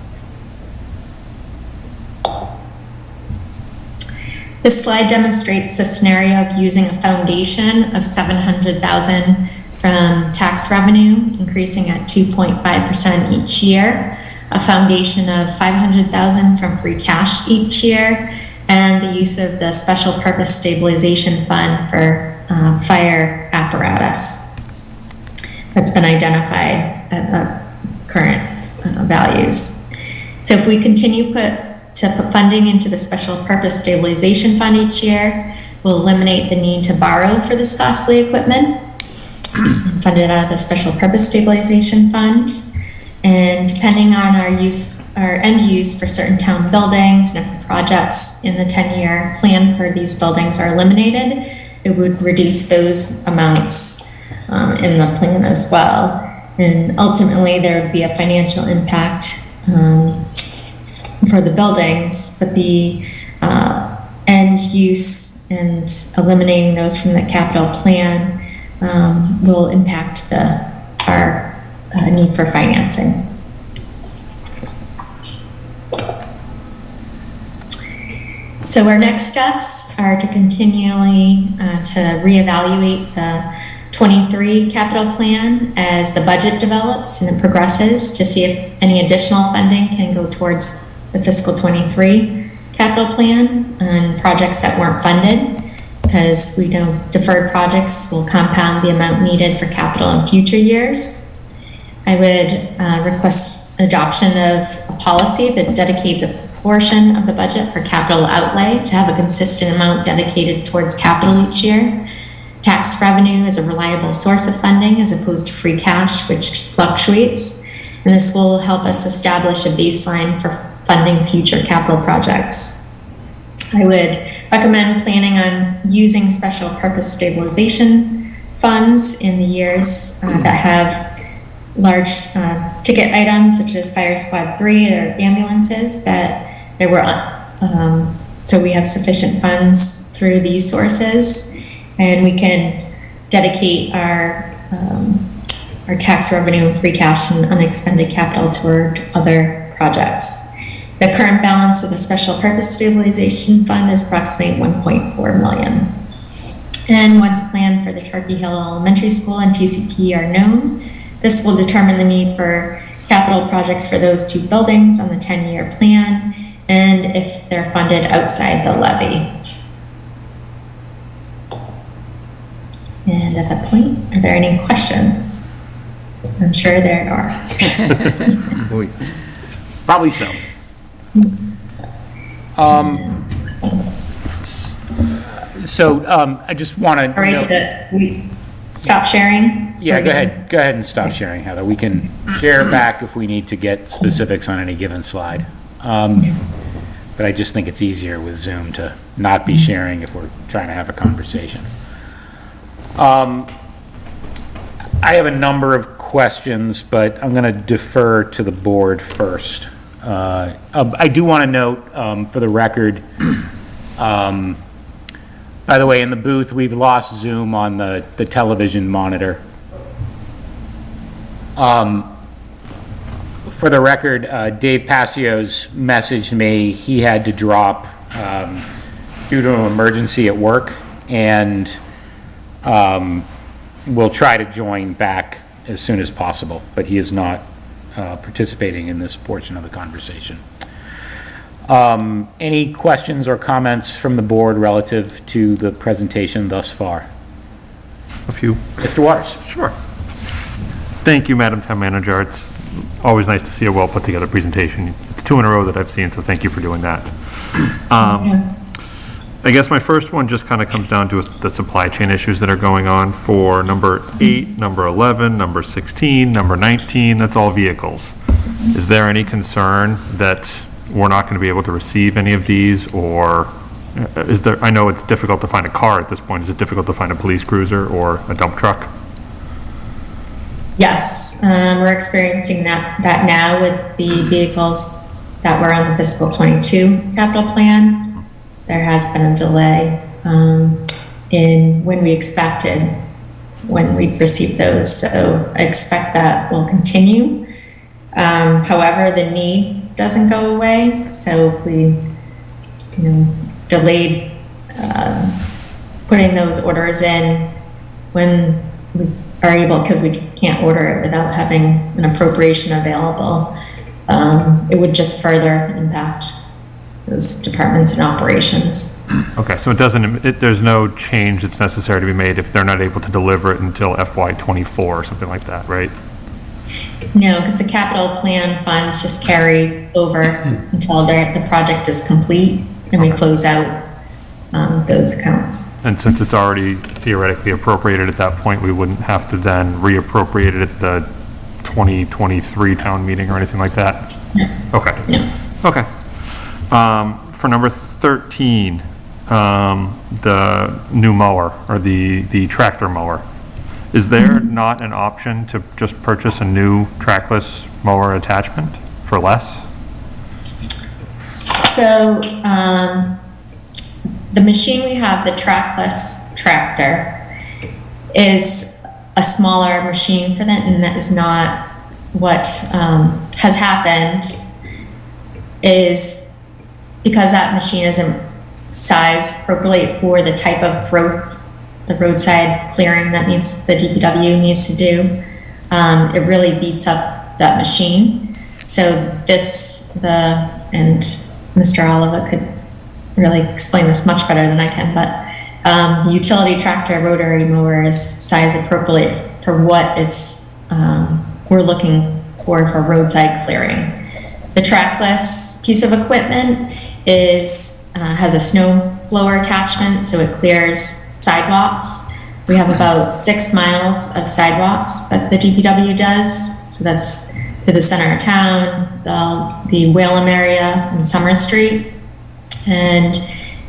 This slide demonstrates a scenario of using a foundation of 700,000 from tax revenue, increasing at 2.5% each year, a foundation of 500,000 from free cash each year, and the use of the Special Purpose Stabilization Fund for fire apparatus that's been identified at current values. So if we continue to put funding into the Special Purpose Stabilization Fund each year, we'll eliminate the need to borrow for this costly equipment, fund it out of the Special Purpose Stabilization Fund. And depending on our end use for certain town buildings, and if the projects in the 10-year plan for these buildings are eliminated, it would reduce those amounts in the plan as well. And ultimately, there would be a financial impact for the buildings, but the end use and eliminating those from the capital plan will impact our need for financing. So our next steps are to continually to reevaluate the 23 capital plan as the budget develops and it progresses, to see if any additional funding can go towards the fiscal 23 capital plan and projects that weren't funded, because we know deferred projects will compound the amount needed for capital in future years. I would request adoption of a policy that dedicates a portion of the budget for capital outlay to have a consistent amount dedicated towards capital each year. Tax revenue is a reliable source of funding as opposed to free cash, which fluctuates. And this will help us establish a baseline for funding future capital projects. I would recommend planning on using special purpose stabilization funds in the years that have large ticket items such as Fire Squad 3 or ambulances, that there were, so we have sufficient funds through these sources, and we can dedicate our tax revenue and free cash and unexpended capital toward other projects. The current balance of the Special Purpose Stabilization Fund is approximately 1.4 million. And once a plan for the Turkey Hill Elementary School and TCP are known, this will determine the need for capital projects for those two buildings on the 10-year plan, and if they're funded outside the levy. And at that point, are there any questions? I'm sure there are. Probably so. I just want to. All right, we stop sharing? Yeah, go ahead and stop sharing, Heather. We can share back if we need to get specifics on any given slide. But I just think it's easier with Zoom to not be sharing if we're trying to have a conversation. I have a number of questions, but I'm going to defer to the board first. I do want to note, for the record, by the way, in the booth, we've lost Zoom on the television monitor. For the record, Dave Passios messaged me. He had to drop due to an emergency at work, and will try to join back as soon as possible, but he is not participating in this portion of the conversation. Any questions or comments from the board relative to the presentation thus far? A few. Mr. Waters? Sure. Thank you, Madam Town Manager. It's always nice to see a well-put-together presentation. It's 2 in a row that I've seen, so thank you for doing that. I guess my first one just kind of comes down to the supply chain issues that are going on for number 8, number 11, number 16, number 19, that's all vehicles. Is there any concern that we're not going to be able to receive any of these, or is there, I know it's difficult to find a car at this point, is it difficult to find a police cruiser or a dump truck? Yes, we're experiencing that now with the vehicles that were on the fiscal 22 capital plan. There has been a delay in when we expected when we received those. So I expect that will continue. However, the need doesn't go away. So if we, delayed putting those orders in when we are able, because we can't order it without having an appropriation available, it would just further impact those departments and operations. Okay, so there's no change that's necessary to be made if they're not able to deliver it until FY24 or something like that, right? No, because the capital plan funds just carry over until the project is complete and we close out those accounts. And since it's already theoretically appropriated at that point, we wouldn't have to then reappropriate it at the 2023 town meeting or anything like that? No. Okay. No. Okay. For number 13, the new mower, or the tractor mower, is there not an option to just purchase a new trackless mower attachment for less? So, the machine we have, the trackless tractor, is a smaller machine for that, and that is not what has happened. Is because that machine isn't sized appropriately for the type of growth, the roadside clearing that the DPW needs to do. It really beats up that machine. So and Mr. Oliver could really explain this much better than I can, but the utility tractor rotary mower is sized appropriately for what we're looking for roadside clearing. The trackless piece of equipment has a snow blower attachment, so it clears sidewalks. We have about 6 miles of sidewalks that the DPW does. So that's to the center of town, the Whalum area and Summer Street. And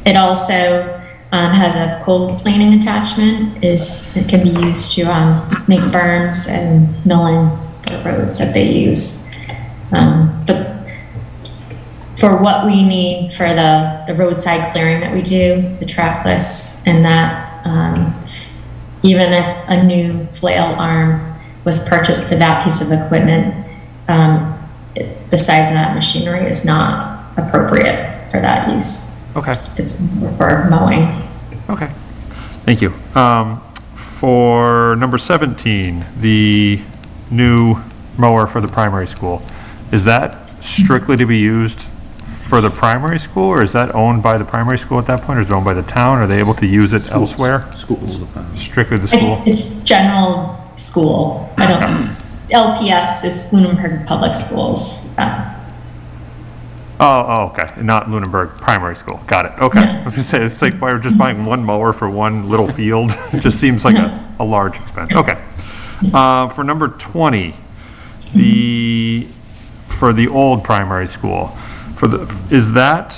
it also has a cold planing attachment. It can be used to make berms and milling for roads that they use. But for what we need for the roadside clearing that we do, the trackless, and that even if a new flail arm was purchased for that piece of equipment, the size of that machinery is not appropriate for that use. Okay. It's more for mowing. Okay. Thank you. For number 17, the new mower for the primary school, is that strictly to be used for the primary school, or is that owned by the primary school at that point, or is it owned by the town? Are they able to use it elsewhere? Schools. Strictly the school? It's general school. LPS is Lunenburg Public Schools. Okay. Not Lunenburg Primary School. Got it. Okay. Yeah. I was going to say, it's like we're just buying one mower for one little field. It just seems like a large expense. Okay. For number 20, for the old primary school, is that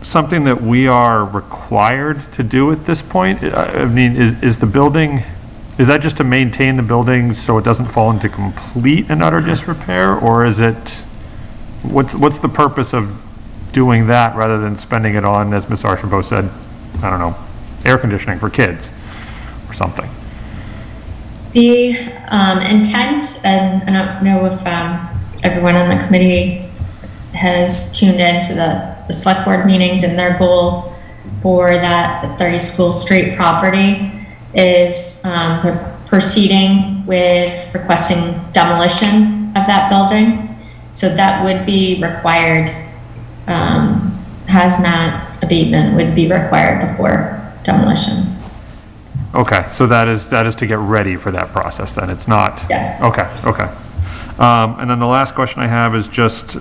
something that we are required to do at this point? I mean, is the building, is that just to maintain the building so it doesn't fall into complete and utter disrepair? Or is it, what's the purpose of doing that rather than spending it on, as Ms. Archambault said, I don't know, air conditioning for kids or something? The intent, and I don't know if everyone on the committee has tuned into the select board meetings, and their goal for that 30 School Street property is they're proceeding with requesting demolition of that building. So that would be required, hazmat abatement would be required before demolition. Okay, so that is to get ready for that process then, it's not? Yeah. Okay. And then the last question I have is just,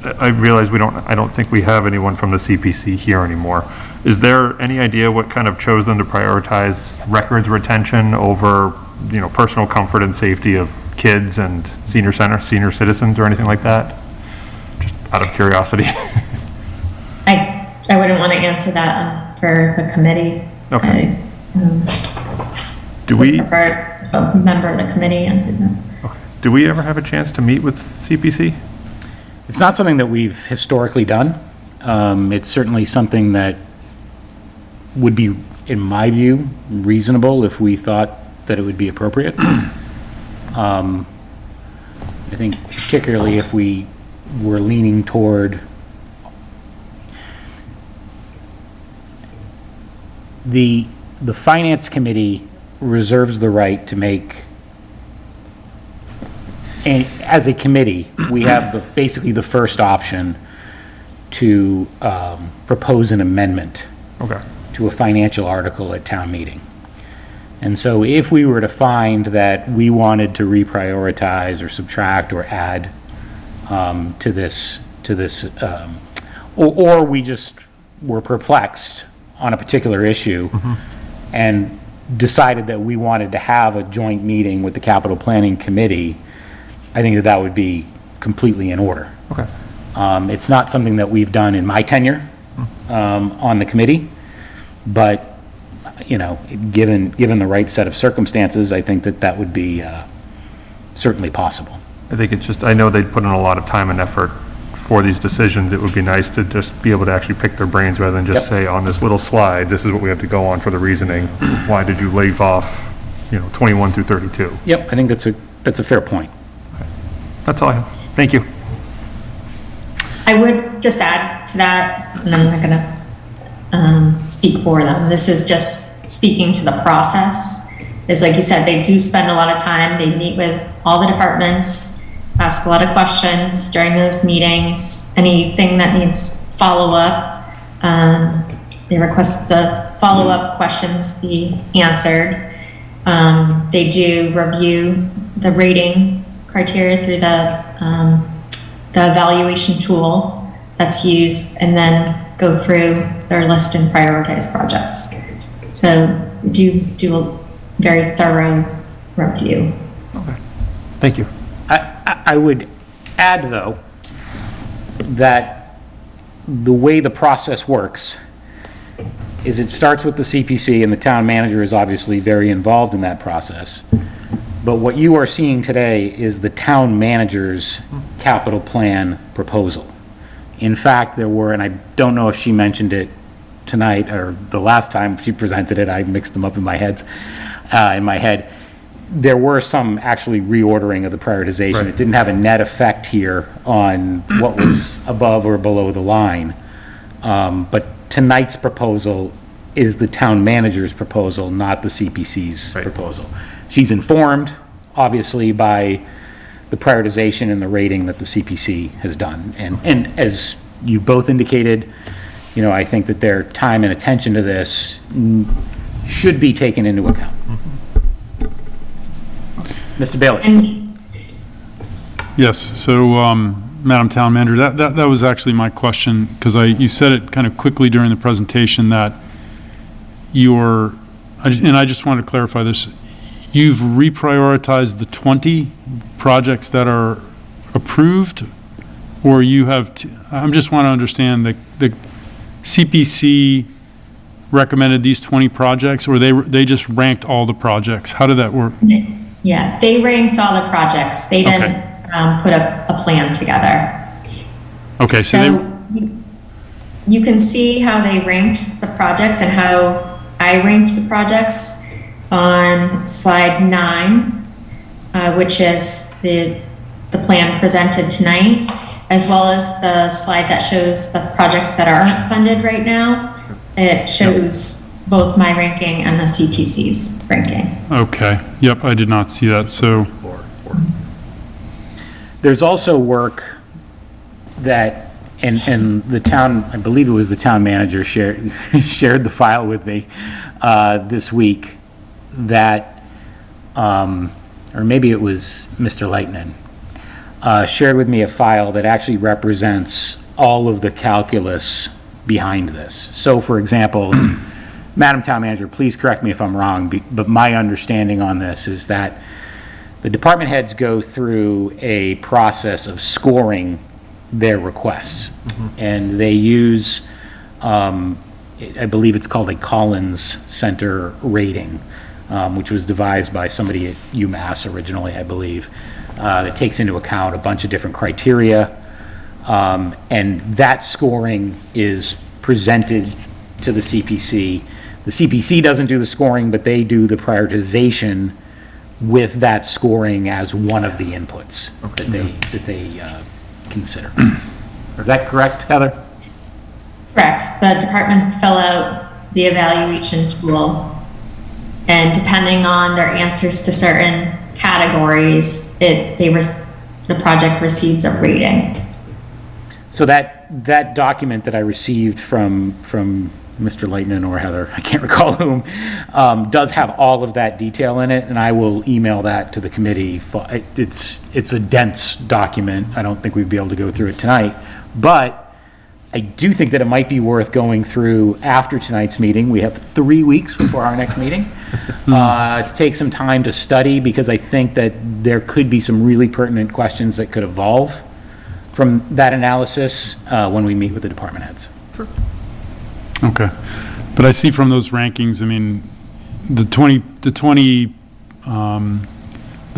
I realize I don't think we have anyone from the CPC here anymore. Is there any idea what kind of chose them to prioritize records retention over, personal comfort and safety of kids and senior citizens or anything like that? Just out of curiosity. I wouldn't want to answer that for the committee. Okay. Do we prefer a member of the committee answer that? Okay. Do we ever have a chance to meet with CPC? It's not something that we've historically done. It's certainly something that would be, in my view, reasonable if we thought that it would be appropriate. I think particularly if we were leaning toward the Finance Committee reserves the right to make, and as a committee, we have basically the first option to propose an amendment to a financial article at town meeting. And so if we were to find that we wanted to reprioritize or subtract or add to this, or we just were perplexed on a particular issue and decided that we wanted to have a joint meeting with the Capital Planning Committee, I think that would be completely in order. Okay. It's not something that we've done in my tenure on the committee, but given the right set of circumstances, I think that would be certainly possible. I think it's just, I know they'd put in a lot of time and effort for these decisions. It would be nice to just be able to actually pick their brains rather than just say on this little slide, this is what we have to go on for the reasoning. Why did you leave off, 21 through 32? Yep, I think that's a fair point. That's all I have. Thank you. I would just add to that, and I'm not going to speak for them. This is just speaking to the process. Is like you said, they do spend a lot of time. They meet with all the departments, ask a lot of questions during those meetings. Anything that needs follow-up, they request the follow-up questions be answered. They do review the rating criteria through the evaluation tool that's used, and then go through their list and prioritize projects. So do a very thorough review. Okay. Thank you. I would add, though, that the way the process works is it starts with the CPC, and the town manager is obviously very involved in that process. But what you are seeing today is the town manager's capital plan proposal. In fact, there were, and I don't know if she mentioned it tonight or the last time she presented it, I mixed them up in my head. There were some actually reordering of the prioritization. Right. It didn't have a net effect here on what was above or below the line. But tonight's proposal is the town manager's proposal, not the CPC's proposal. She's informed, obviously, by the prioritization and the rating that the CPC has done. And as you both indicated, I think that their time and attention to this should be taken into account. Mr. Bailish. Yes, so, Madam Town Manager, that was actually my question, because you said it kind of quickly during the presentation that and I just wanted to clarify this, you've reprioritized the 20 projects that are approved, or you have, I just want to understand the CPC recommended these 20 projects, or they just ranked all the projects? How did that work? Yeah, they ranked all the projects. They didn't put a plan together. Okay, So you can see how they ranked the projects and how I ranked the projects on slide 9, which is the plan presented tonight, as well as the slide that shows the projects that aren't funded right now. It shows both my ranking and the CTC's ranking. Okay, yep, I did not see that, so. There's also work that, and the town, I believe it was the town manager shared the file with me this week, that, or maybe it was Mr. Lightnin, shared with me a file that actually represents all of the calculus behind this. So, for example, Madam Town Manager, please correct me if I'm wrong, but my understanding on this is that the department heads go through a process of scoring their requests. And they use, I believe it's called a Collins Center rating, which was devised by somebody at UMass originally, I believe, that takes into account a bunch of different criteria. And that scoring is presented to the CPC. The CPC doesn't do the scoring, but they do the prioritization with that scoring as one of the inputs that they consider. Is that correct, Heather? Correct. The departments fill out the evaluation tool, and depending on their answers to certain categories, the project receives a rating. So that document that I received from Mr. Lightnin or Heather, I can't recall whom, does have all of that detail in it, and I will email that to the committee. It's a dense document. I don't think we'd be able to go through it tonight, but I do think that it might be worth going through after tonight's meeting. We have 3 weeks before our next meeting to take some time to study, because I think that there could be some really pertinent questions that could evolve from that analysis when we meet with the department heads. Sure. Okay, but I see from those rankings, I mean, the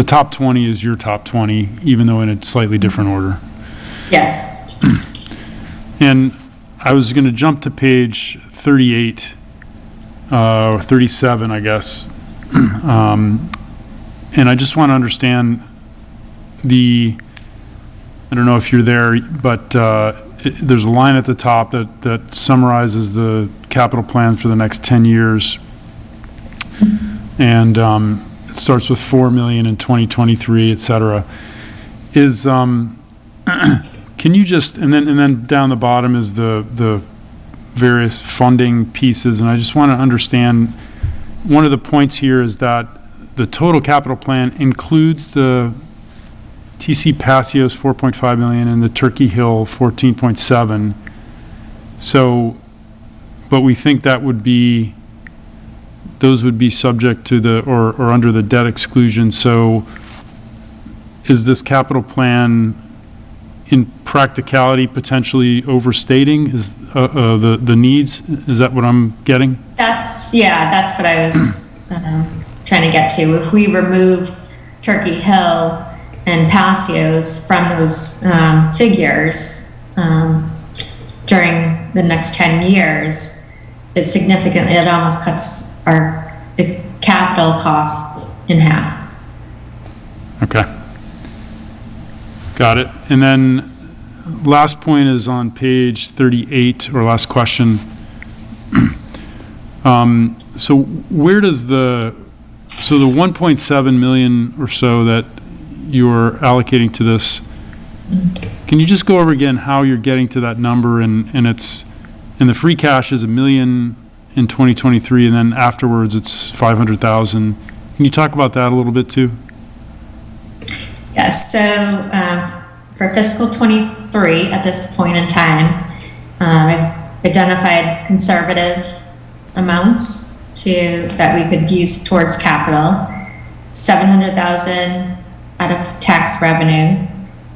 top 20 is your top 20, even though in a slightly different order. Yes. And I was going to jump to page 38, or 37, I guess. And I just want to understand I don't know if you're there, but there's a line at the top that summarizes the capital plan for the next 10 years. And it starts with 4 million in 2023, et cetera. Can you just, and then down the bottom is the various funding pieces, and I just want to understand, one of the points here is that the total capital plan includes the TC Passios 4.5 million and the Turkey Hill 14.7. So, but we think that those would be subject to or under the debt exclusion. So is this capital plan in practicality potentially overstating the needs? Is that what I'm getting? That's what I was trying to get to. If we remove Turkey Hill and Passios from those figures during the next 10 years, it almost cuts our capital costs in half. Okay. Got it. And then last point is on page 38, or last question. So where does the 1.7 million or so that you're allocating to this, can you just go over again how you're getting to that number? And the free cash is $1 million in 2023, and then afterwards it's 500,000. Can you talk about that a little bit too? Yes, so for fiscal 23 at this point in time, I've identified conservative amounts that we could use towards capital, 700,000 out of tax revenue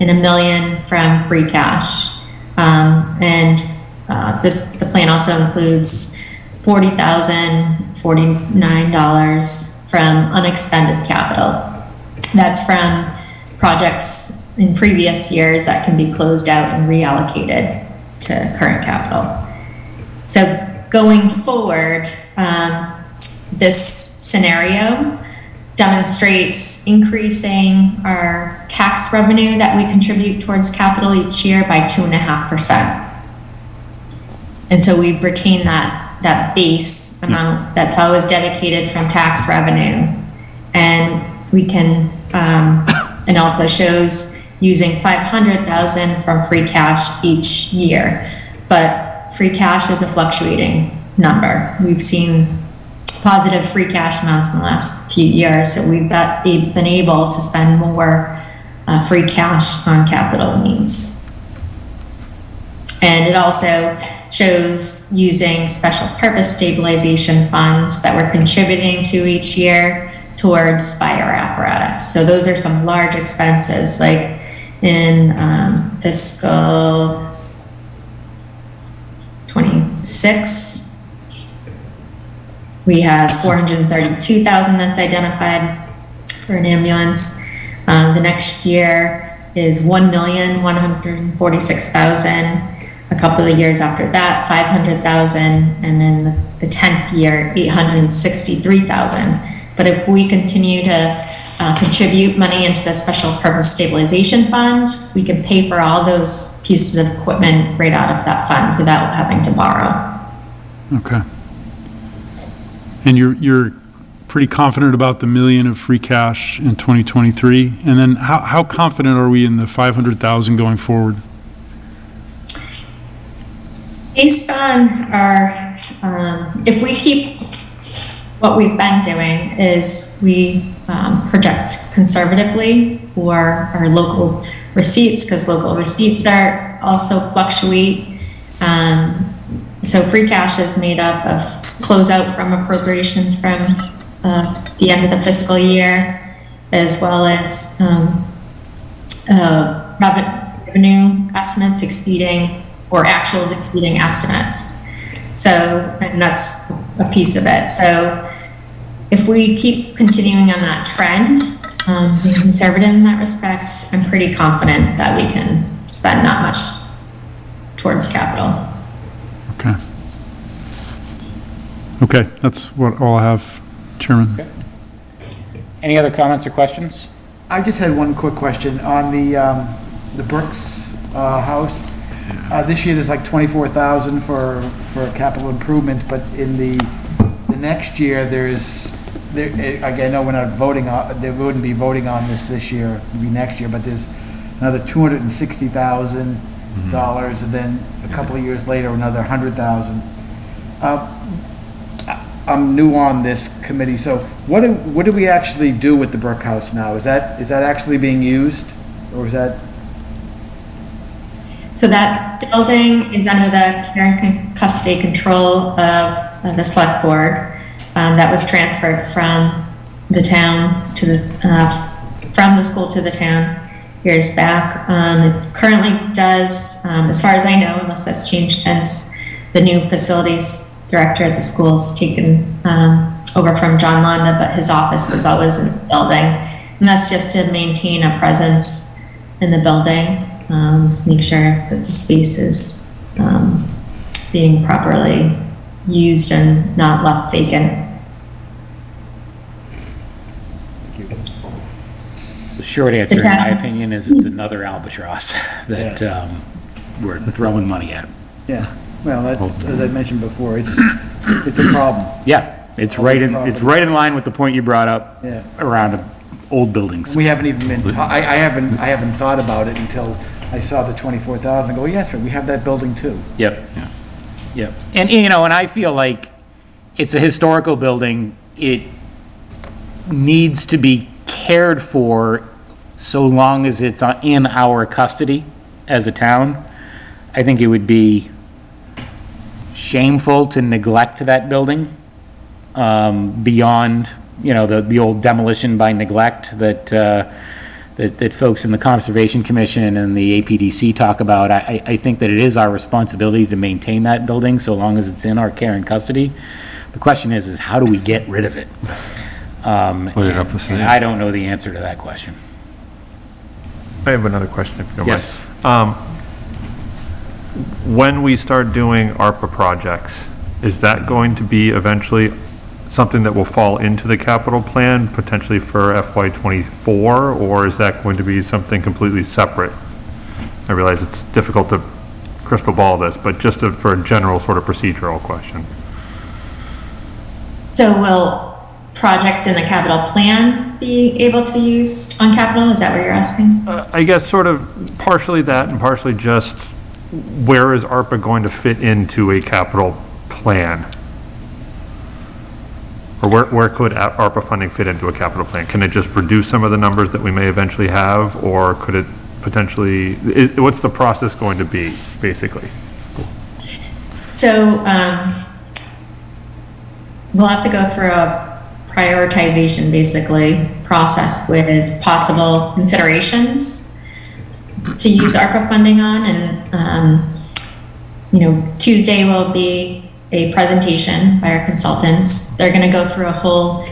and $1 million from free cash. And the plan also includes $40,049 from unexpended capital. That's from projects in previous years that can be closed out and reallocated to current capital. So going forward, this scenario demonstrates increasing our tax revenue that we contribute towards capital each year by 2.5%. And so we've retained that base amount that's always dedicated from tax revenue. And we can, and also shows using 500,000 from free cash each year. But free cash is a fluctuating number. We've seen positive free cash amounts in the last few years, so we've been able to spend more free cash on capital needs. And it also shows using special purpose stabilization funds that we're contributing to each year towards fire apparatus. So those are some large expenses, like in fiscal 26, we have 432,000 that's identified for an ambulance. The next year is 1,146,000. A couple of years after that, 500,000, and then the 10th year, 863,000. But if we continue to contribute money into the Special Purpose Stabilization Fund, we can pay for all those pieces of equipment right out of that fund without having to borrow. Okay. And you're pretty confident about the $1 million of free cash in 2023? And then how confident are we in the 500,000 going forward? Based on our, if we keep what we've been doing, is we project conservatively for our local receipts, because local receipts are also fluctuate. So free cash is made up of closeout from appropriations from the end of the fiscal year, as well as revenue estimates exceeding, or actuals exceeding estimates. So, and that's a piece of it. So if we keep continuing on that trend, being conservative in that respect, I'm pretty confident that we can spend that much towards capital. Okay. Okay, that's all I have, Chairman. Okay. Any other comments or questions? I just had one quick question on the Brooks house. This year there's like 24,000 for capital improvement, but in the next year again, I know we're not voting on, they wouldn't be voting on this year, it'd be next year, but there's another $260,000, and then a couple of years later another 100,000. I'm new on this committee, so what do we actually do with the Brook House now? Is that actually being used, or is that? So that building is under the care and custody control of the select board. That was transferred from the town to from the school to the town years back. It currently does, as far as I know, unless that's changed since the new facilities director at the school's taken over from John Londa, but his office was always in the building. And that's just to maintain a presence in the building, make sure that the space is being properly used and not left vacant. The short answer, in my opinion, is it's another albatross that we're throwing money at. Yeah, well, that's, as I mentioned before, it's a problem. Yeah, it's right in line with the point you brought up around old buildings. We haven't even been, I haven't thought about it until I saw the 24,000, go, yes, sir, we have that building too. Yep. Yep. And, and I feel like it's a historical building. It needs to be cared for so long as it's in our custody as a town. I think it would be shameful to neglect that building beyond, the old demolition by neglect that that folks in the Conservation Commission and the APDC talk about. I think that it is our responsibility to maintain that building so long as it's in our care and custody. The question is how do we get rid of it? Put it up for sale. And I don't know the answer to that question. I have another question, if you don't mind. Yes. When we start doing ARPA projects, is that going to be eventually something that will fall into the capital plan, potentially for FY24, or is that going to be something completely separate? I realize it's difficult to crystal ball this, but just for a general sort of procedural question. So will projects in the capital plan be able to be used on capital? Is that what you're asking? I guess sort of partially that and partially just where is ARPA going to fit into a capital plan? Or where could ARPA funding fit into a capital plan? Can it just produce some of the numbers that we may eventually have, or could it potentially, what's the process going to be, basically? So we'll have to go through a prioritization, basically, process with possible considerations to use ARPA funding on. And, Tuesday will be a presentation by our consultants. They're going to go through a whole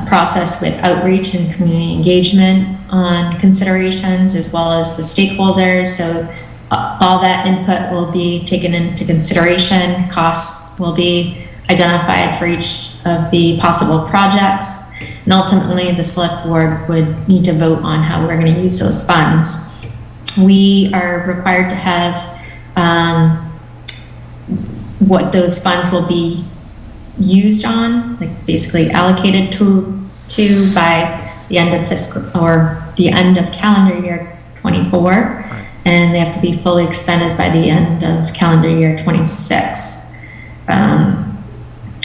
process with outreach and community engagement on considerations, as well as the stakeholders. So all that input will be taken into consideration. Costs will be identified for each of the possible projects. And ultimately, the select board would need to vote on how we're going to use those funds. We are required to have what those funds will be used on, like basically allocated to by the end of fiscal or the end of calendar year 24, right. And they have to be fully expended by the end of calendar year 26.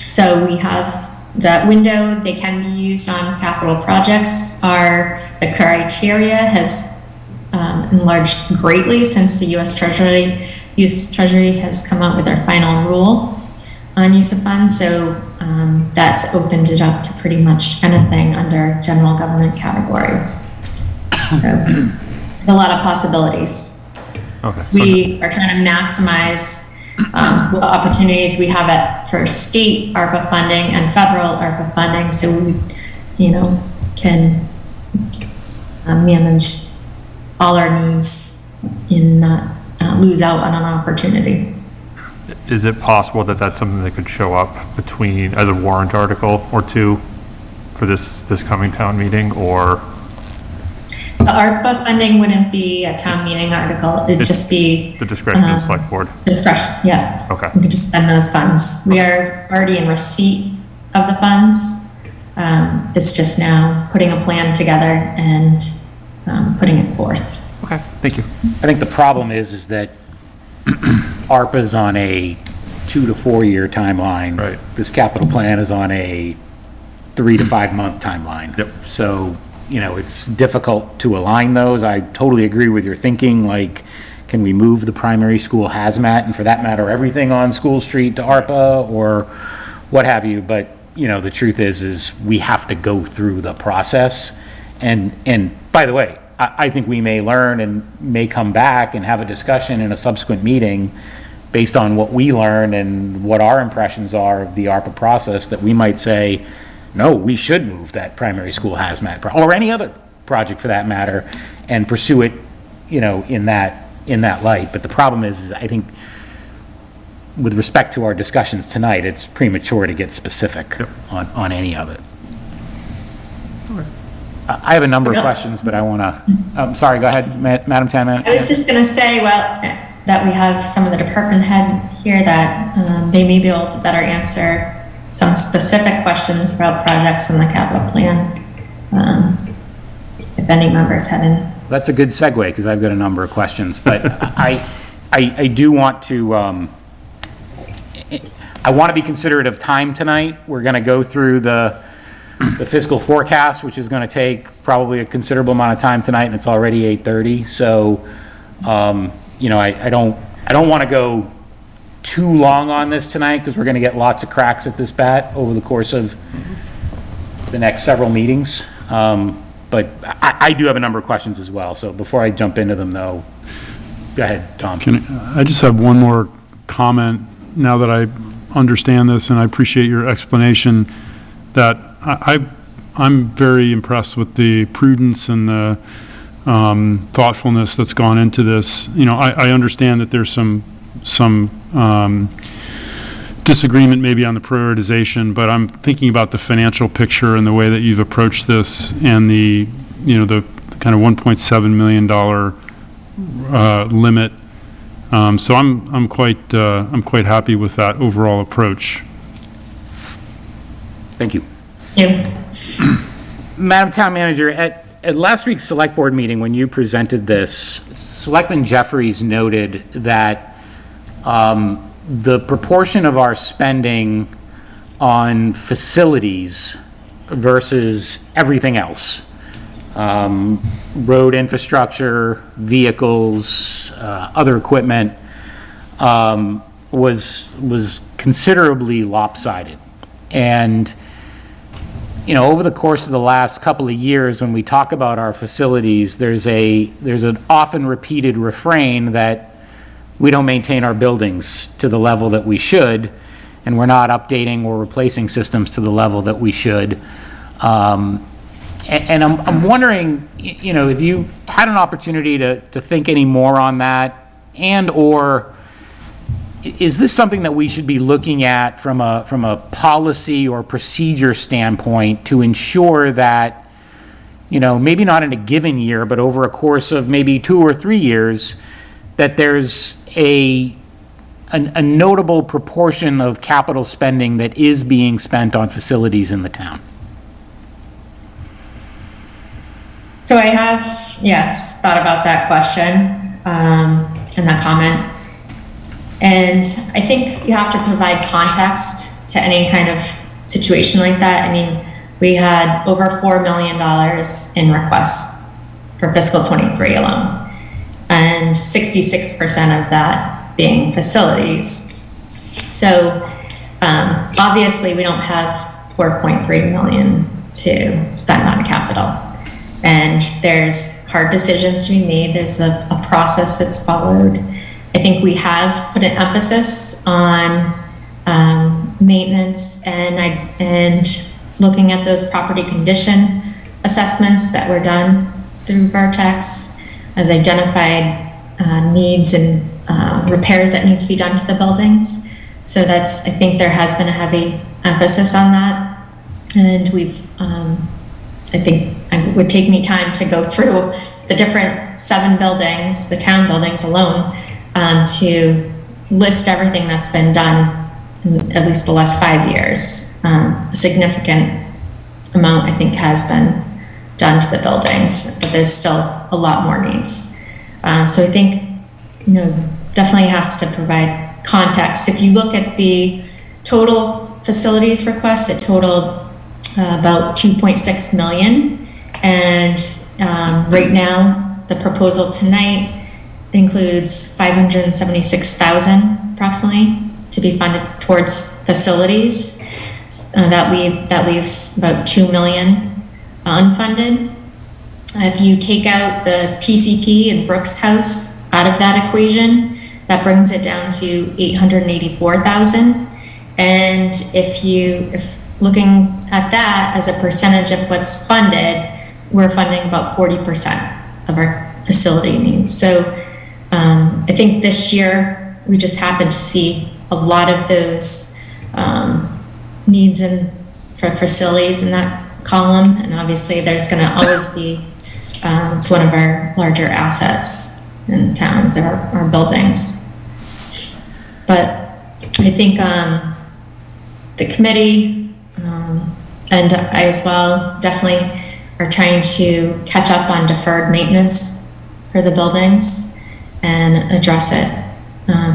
So we have that window. They can be used on capital projects. The criteria has enlarged greatly since the U.S. Treasury has come out with their final rule on use of funds. So that's opened it up to pretty much anything under general government category. So a lot of possibilities. Okay. We are trying to maximize what opportunities we have for state ARPA funding and federal ARPA funding, so we, can manage all our needs and not lose out on an opportunity. Is it possible that that's something that could show up as a warrant article or two for this coming town meeting, or? The ARPA funding wouldn't be a town meeting article. It'd just be the discretion of the select board. Discretion, yeah. Okay. We could just spend those funds. We are already in receipt of the funds. It's just now putting a plan together and putting it forth. Okay, thank you. I think the problem is that ARPA's on a 2 to 4 year timeline. Right. This capital plan is on a 3 to 5 month timeline. Yep. So, it's difficult to align those. I totally agree with your thinking, like, can we move the primary school hazmat, and for that matter, everything on School Street to ARPA or what have you, but, the truth is we have to go through the process. And by the way, I think we may learn and may come back and have a discussion in a subsequent meeting based on what we learn and what our impressions are of the ARPA process, that we might say, no, we should move that primary school hazmat, or any other project for that matter, and pursue it, in that light. But the problem is I think, with respect to our discussions tonight, it's premature to get specific on any of it. I have a number of questions, but I want to, sorry, go ahead, Madam Town Manager. I was just going to say, that we have some of the department head here that they may be able to better answer some specific questions about projects in the capital plan, if any members have any. That's a good segue, because I've got a number of questions, but I do want to, I want to be considerate of time tonight. We're going to go through the fiscal forecast, which is going to take probably a considerable amount of time tonight, and it's already 8:30. So, I don't want to go too long on this tonight, because we're going to get lots of cracks at this bat over the course of the next several meetings. But I do have a number of questions as well, so before I jump into them, though, go ahead, Tom. I just have one more comment now that I understand this, and I appreciate your explanation, that I'm very impressed with the prudence and the thoughtfulness that's gone into this. You know, I understand that there's some disagreement maybe on the prioritization, but I'm thinking about the financial picture and the way that you've approached this, and the kind of $1.7 million limit. So I'm quite happy with that overall approach. Thank you. Yeah. Madam Town Manager, at last week's Select Board meeting, when you presented this, Selectman Jeffries noted that the proportion of our spending on facilities versus everything else, road infrastructure, vehicles, other equipment, was considerably lopsided. And over the course of the last couple of years, when we talk about our facilities, there's an often repeated refrain that we don't maintain our buildings to the level that we should, and we're not updating or replacing systems to the level that we should. And I'm wondering, if you had an opportunity to think any more on that, and or is this something that we should be looking at from a policy or procedure standpoint to ensure that, maybe not in a given year, but over a course of maybe 2 or 3 years, that there's a notable proportion of capital spending that is being spent on facilities in the town? So I have, yes, thought about that question and that comment. And I think you have to provide context to any kind of situation like that. I mean, we had over $4 million in requests for fiscal 23 alone, and 66% of that being facilities. So obviously we don't have 4.3 million to spend on capital. And there's hard decisions to be made. There's a process that's followed. I think we have put an emphasis on maintenance and looking at those property condition assessments that were done through Vertex, as identified needs and repairs that need to be done to the buildings. So I think there has been a heavy emphasis on that. And we've, I think it would take me time to go through the different 7 buildings, the town buildings alone, to list everything that's been done in at least the last 5 years. A significant amount, I think, has been done to the buildings, but there's still a lot more needs. So I think, definitely has to provide context. If you look at the total facilities requests, it totaled about 2.6 million. And right now, the proposal tonight includes 576,000 approximately to be funded towards facilities. That leaves about 2 million unfunded. If you take out the TCP and Brooks House out of that equation, that brings it down to 884,000. And if looking at that as a percentage of what's funded, we're funding about 40% of our facility needs. So I think this year we just happened to see a lot of those needs for facilities in that column. And obviously there's going to always be, it's one of our larger assets in towns, our buildings. But I think the committee and I as well definitely are trying to catch up on deferred maintenance for the buildings and address it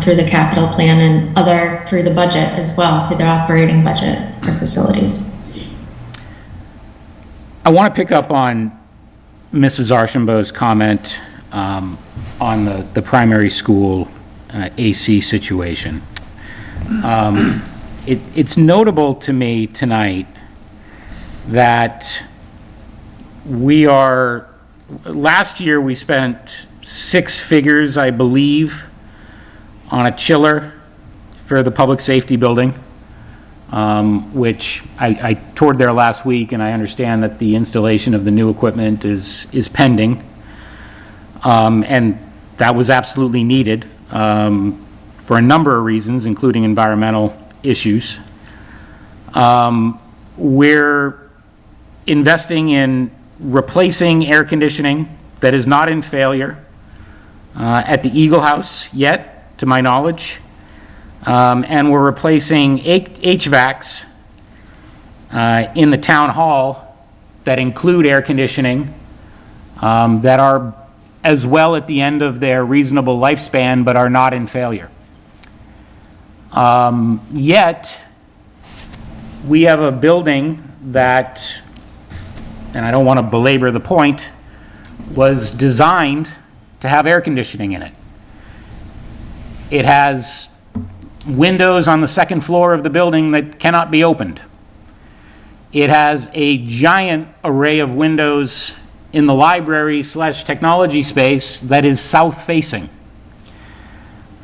through the capital plan and through the budget as well, through the operating budget for facilities. I want to pick up on Mrs. Archambault's comment on the primary school AC situation. It's notable to me tonight that last year we spent 6 figures, I believe, on a chiller for the public safety building, which I toured there last week, and I understand that the installation of the new equipment is pending. And that was absolutely needed for a number of reasons, including environmental issues. We're investing in replacing air conditioning that is not in failure at the Eagle House yet, to my knowledge. And we're replacing HVACs in the town hall that include air conditioning that are as well at the end of their reasonable lifespan but are not in failure. Yet, we have a building that, and I don't want to belabor the point, was designed to have air conditioning in it. It has windows on the second floor of the building that cannot be opened. It has a giant array of windows in the library/technology space that is south-facing.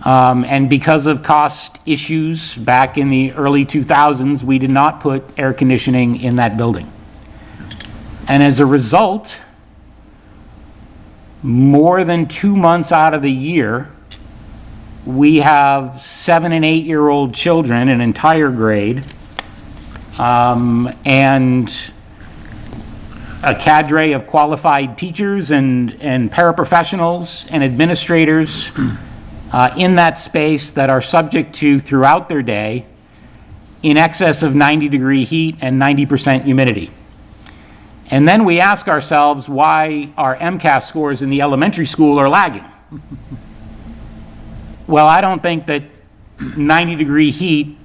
And because of cost issues back in the early 2000s, we did not put air conditioning in that building. And as a result, more than 2 months out of the year, we have 7 and 8-year-old children, an entire grade, and a cadre of qualified teachers and paraprofessionals and administrators in that space that are subject to, throughout their day, in excess of 90-degree heat and 90% humidity. And then we ask ourselves why our MCAS scores in the elementary school are lagging. Well, I don't think that 90-degree heat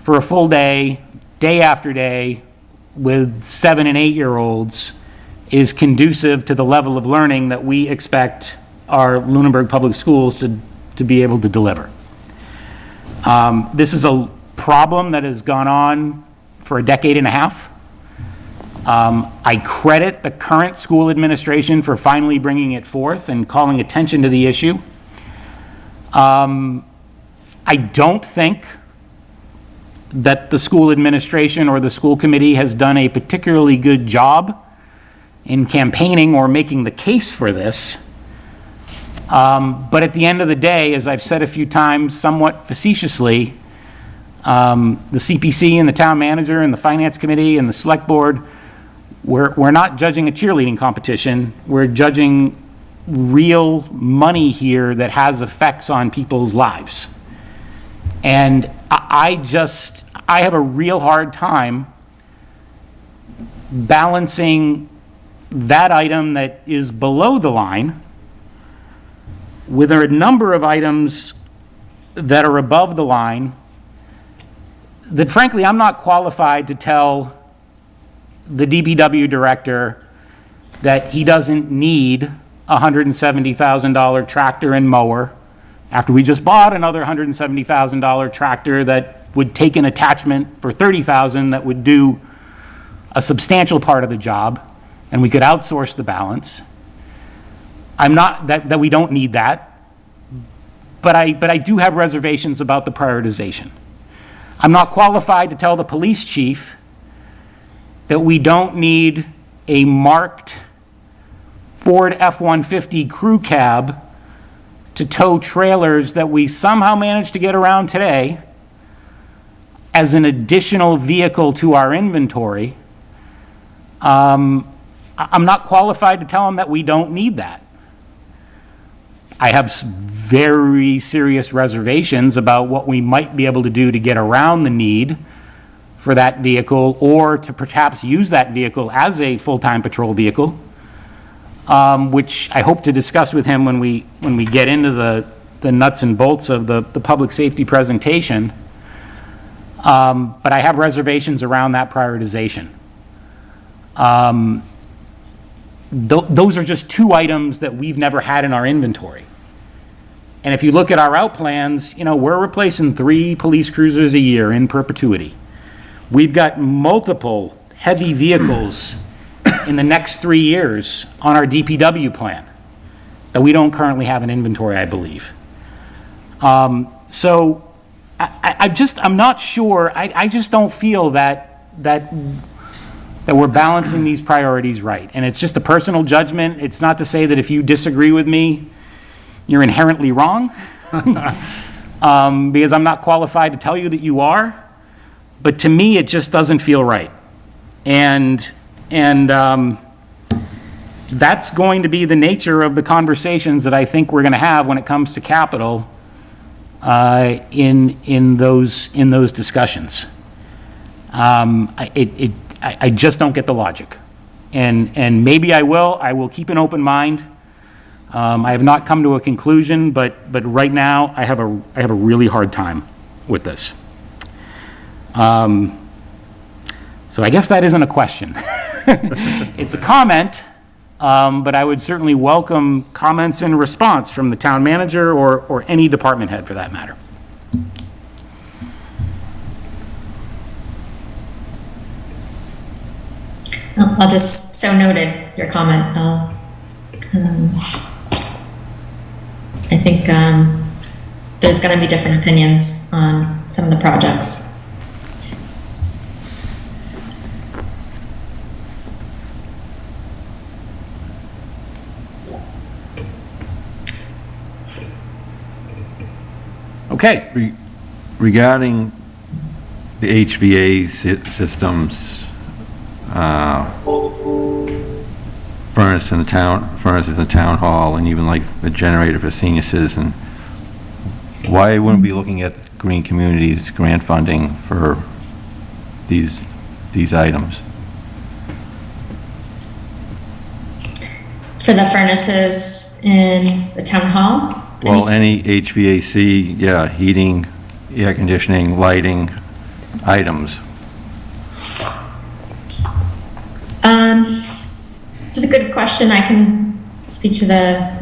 for a full day, day after day, with 7 and 8-year-olds is conducive to the level of learning that we expect our Lunenburg Public Schools to be able to deliver. This is a problem that has gone on for a decade and a half. I credit the current school administration for finally bringing it forth and calling attention to the issue. I don't think that the school administration or the school committee has done a particularly good job in campaigning or making the case for this. But at the end of the day, as I've said a few times, somewhat facetiously, the CPC and the town manager and the finance committee and the select board, we're not judging a cheerleading competition. We're judging real money here that has effects on people's lives. And I have a real hard time balancing that item that is below the line with a number of items that are above the line that, frankly, I'm not qualified to tell the DPW director that he doesn't need a $170,000 tractor and mower after we just bought another $170,000 tractor that would take an attachment for $30,000 that would do a substantial part of the job, and we could outsource the balance. I'm not that we don't need that, but I do have reservations about the prioritization. I'm not qualified to tell the police chief that we don't need a marked Ford F-150 crew cab to tow trailers that we somehow managed to get around today as an additional vehicle to our inventory. I'm not qualified to tell him that we don't need that. I have very serious reservations about what we might be able to do to get around the need for that vehicle, or to perhaps use that vehicle as a full-time patrol vehicle, which I hope to discuss with him when we get into the nuts and bolts of the public safety presentation. But I have reservations around that prioritization. Those are just 2 items that we've never had in our inventory. And if you look at our out plans, we're replacing 3 police cruisers a year in perpetuity. We've got multiple heavy vehicles in the next 3 years on our DPW plan that we don't currently have in inventory, I believe. So I'm not sure, I just don't feel that we're balancing these priorities right. And it's just a personal judgment. It's not to say that if you disagree with me, you're inherently wrong, because I'm not qualified to tell you that you are. But to me, it just doesn't feel right. And that's going to be the nature of the conversations that I think we're going to have when it comes to capital in those discussions. I just don't get the logic. And maybe I will keep an open mind. I have not come to a conclusion, but right now I have a really hard time with this. So I guess that isn't a question. It's a comment, but I would certainly welcome comments in response from the town manager or any department head for that matter. I'll just, so noted your comment. I think there's going to be different opinions on some of the projects. Okay. Regarding the HVA systems, furnaces in the town hall, and even like the generator for senior citizen, why wouldn't we be looking at green communities grant funding for these items? For the furnaces in the town hall? Well, any HVAC, yeah, heating, air conditioning, lighting items. This is a good question. I can speak to the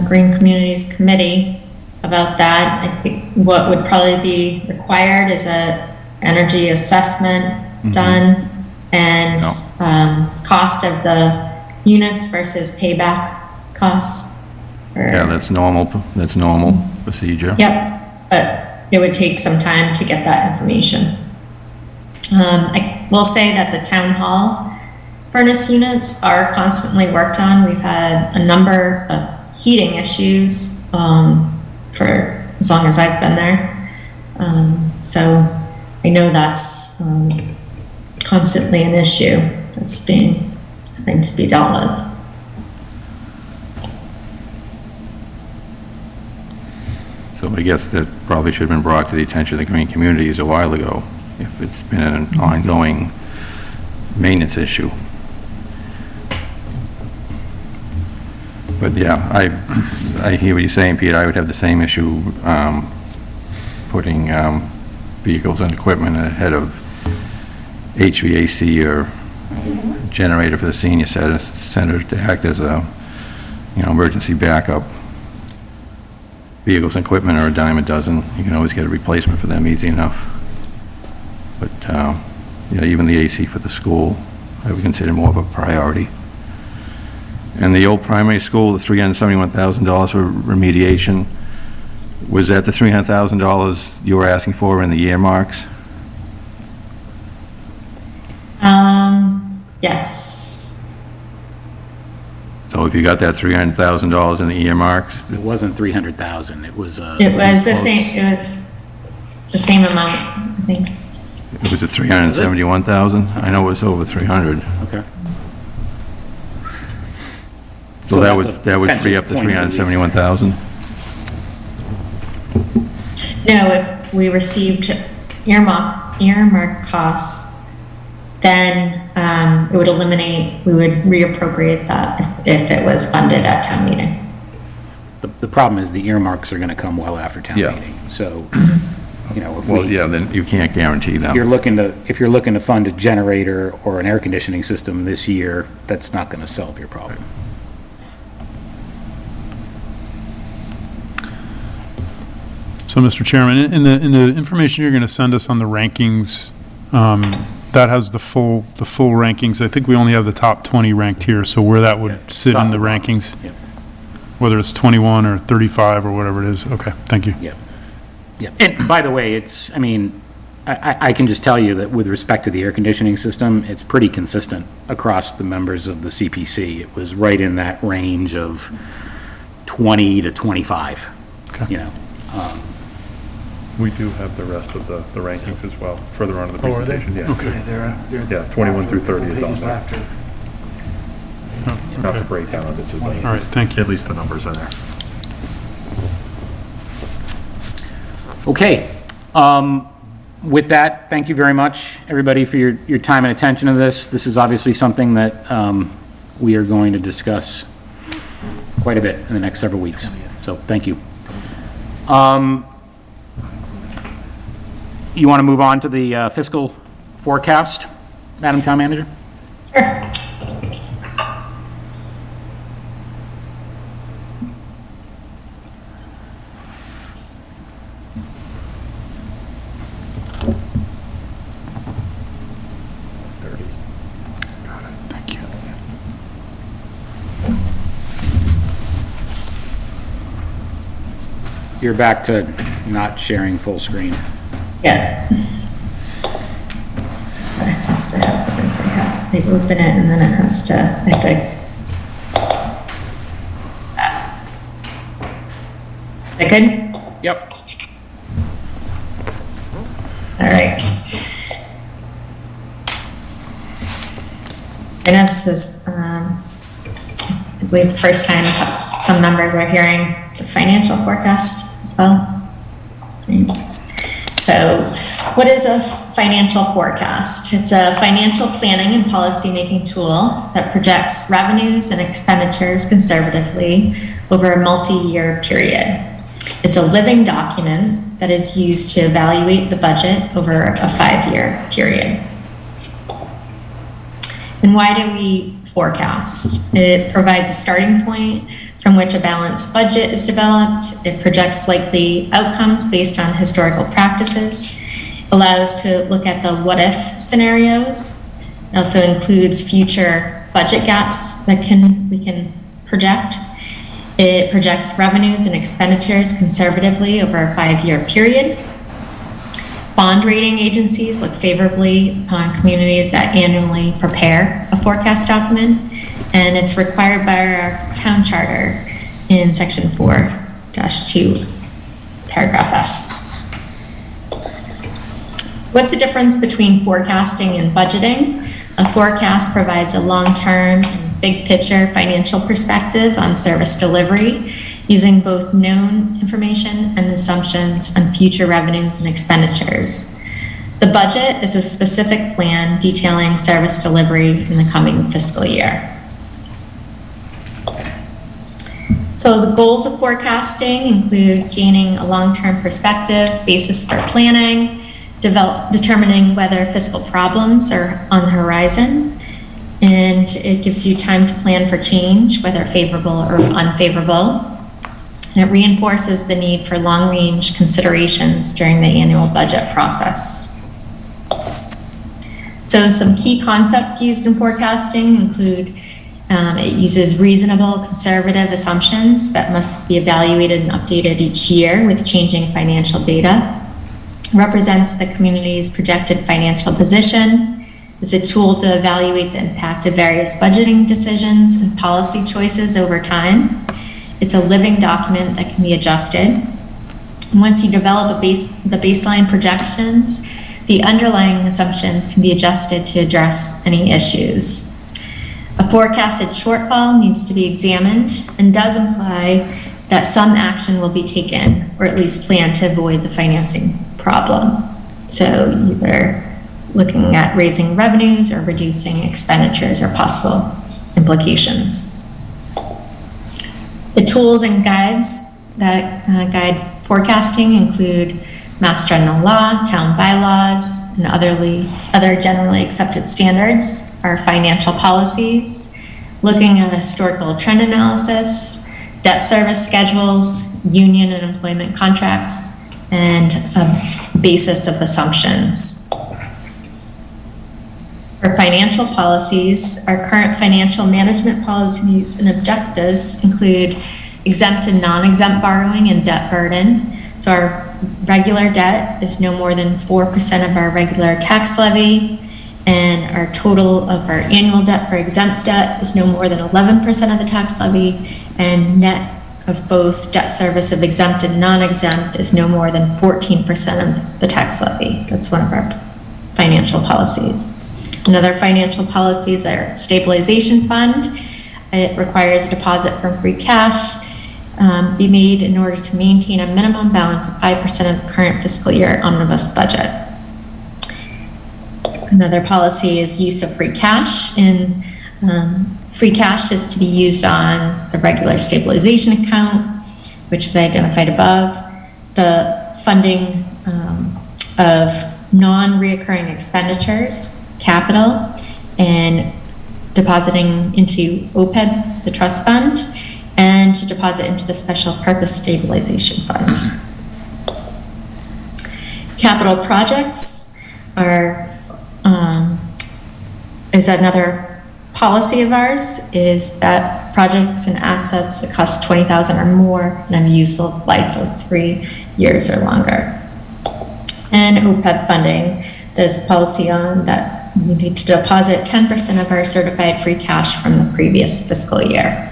Green Communities Committee about that. I think what would probably be required is a energy assessment done and cost of the units versus payback costs. Yeah, that's normal procedure. Yep, but it would take some time to get that information. I will say that the town hall furnace units are constantly worked on. We've had a number of heating issues for as long as I've been there. So I know that's constantly an issue that's having to be dealt with. So I guess that probably should have been brought to the attention of the green communities a while ago, if it's been an ongoing maintenance issue. But yeah, I hear what you're saying, Pete. I would have the same issue putting vehicles and equipment ahead of HVAC or generator for the senior center to act as a emergency backup. Vehicles and equipment are a dime a dozen. You can always get a replacement for them easy enough. But yeah, even the AC for the school, I would consider more of a priority. And the old primary school, the $371,000 for remediation, was that the $300,000 you were asking for in the earmarks? Yes. So if you got that $300,000 in the earmarks, It wasn't 300,000, it was... It was the same amount, I think. it was at 371,000? I know it was over 300. Okay. So that would that's a free up the potential point of relief. 371,000? No, if we received earmark costs, then it would eliminate, we would reappropriate that if it was funded at town meeting. The problem is the earmarks are going to come well after town Yeah. meeting. So, if Well, yeah, then you can't guarantee them. if you're looking to fund a generator or an air conditioning system this year, that's not going to solve your problem. So, Mr. Chairman, in the information you're going to send us on the rankings, that has the full rankings. I think we only have the top 20 ranked here, so where that would sit in the rankings, Yep. whether it's 21 or 35 or whatever it is. Okay, thank you. Yep. Yep. And by the way, it's, I mean, I can just tell you that with respect to the air conditioning system, it's pretty consistent across the members of the CPC. It was right in that range of 20 to 25, Okay. you know. We do have the rest of the rankings as well, further on in the Oh, are they? presentation, yeah. Okay. They're Yeah, 21 through 30 is on pages there. after. Not the breakdown of it, All right, thank you. at least the numbers are there. Okay. With that, thank you very much, everybody, for your time and attention to this. This is obviously something that we are going to discuss quite a bit in the next several weeks. So, thank you. You want to move on to the fiscal forecast, Madam Town Manager? Thank you. You're back to not sharing full screen. Yeah. So happens, I open it and then it has to, I have to. Is that good? Yep. All right. I know this is, I believe the first time some members are hearing the financial forecast as well. So what is a financial forecast? It's a financial planning and policy-making tool that projects revenues and expenditures conservatively over a multi-year period. It's a living document that is used to evaluate the budget over a 5-year period. And why do we forecast? It provides a starting point from which a balanced budget is developed. It projects likely outcomes based on historical practices, allows to look at the what-if scenarios. It also includes future budget gaps that we can project. It projects revenues and expenditures conservatively over a 5-year period. Bond rating agencies look favorably upon communities that annually prepare a forecast document, and it's required by our town charter in section 4-2, paragraph S. What's the difference between forecasting and budgeting? A forecast provides a long-term and big picture financial perspective on service delivery using both known information and assumptions on future revenues and expenditures. The budget is a specific plan detailing service delivery in the coming fiscal year. So the goals of forecasting include gaining a long-term perspective, basis for planning, determining whether fiscal problems are on the horizon, and it gives you time to plan for change, whether favorable or unfavorable. And it reinforces the need for long-range considerations during the annual budget process. So some key concepts used in forecasting include it uses reasonable, conservative assumptions that must be evaluated and updated each year with changing financial data. Represents the community's projected financial position. Is a tool to evaluate the impact of various budgeting decisions and policy choices over time. It's a living document that can be adjusted. And once you develop the baseline projections, the underlying assumptions can be adjusted to address any issues. A forecasted shortfall needs to be examined and does imply that some action will be taken, or at least plan to avoid the financing problem. So either looking at raising revenues or reducing expenditures or possible implications. The tools and guides that guide forecasting include Mass General Law, town bylaws, and other generally accepted standards, our financial policies, looking at historical trend analysis, debt service schedules, union and employment contracts, and a basis of assumptions. For financial policies, our current financial management policies and objectives include exempt and non-exempt borrowing and debt burden. So our regular debt is no more than 4% of our regular tax levy, and our total of our annual debt for exempt debt is no more than 11% of the tax levy, and net of both debt service of exempt and non-exempt is no more than 14% of the tax levy. That's one of our financial policies. Another financial policies are Stabilization Fund. It requires a deposit from free cash be made in order to maintain a minimum balance of 5% of the current fiscal year omnibus budget. Another policy is use of free cash, and free cash is to be used on the regular stabilization account, which is identified above, the funding of non-reoccurring expenditures, capital, and depositing into OPEB, the trust fund, and to deposit into the special purpose stabilization fund. Capital projects are is another policy of ours, is that projects and assets that cost $20,000 or more and have a useful life of 3 years or longer. And OPEB funding, there's a policy on that we need to deposit 10% of our certified free cash from the previous fiscal year.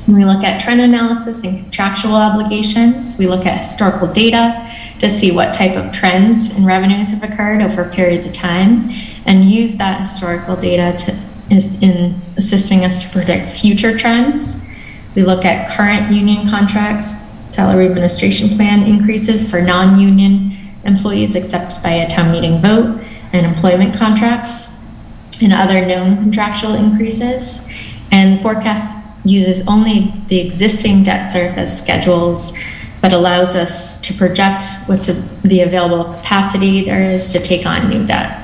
When we look at trend analysis and contractual obligations, we look at historical data to see what type of trends in revenues have occurred over periods of time, and use that historical data in assisting us to predict future trends. We look at current union contracts, salary administration plan increases for non-union employees accepted by a town meeting vote, and employment contracts, and other known contractual increases. And the forecast uses only the existing debt service schedules, but allows us to project what's the available capacity there is to take on new debt.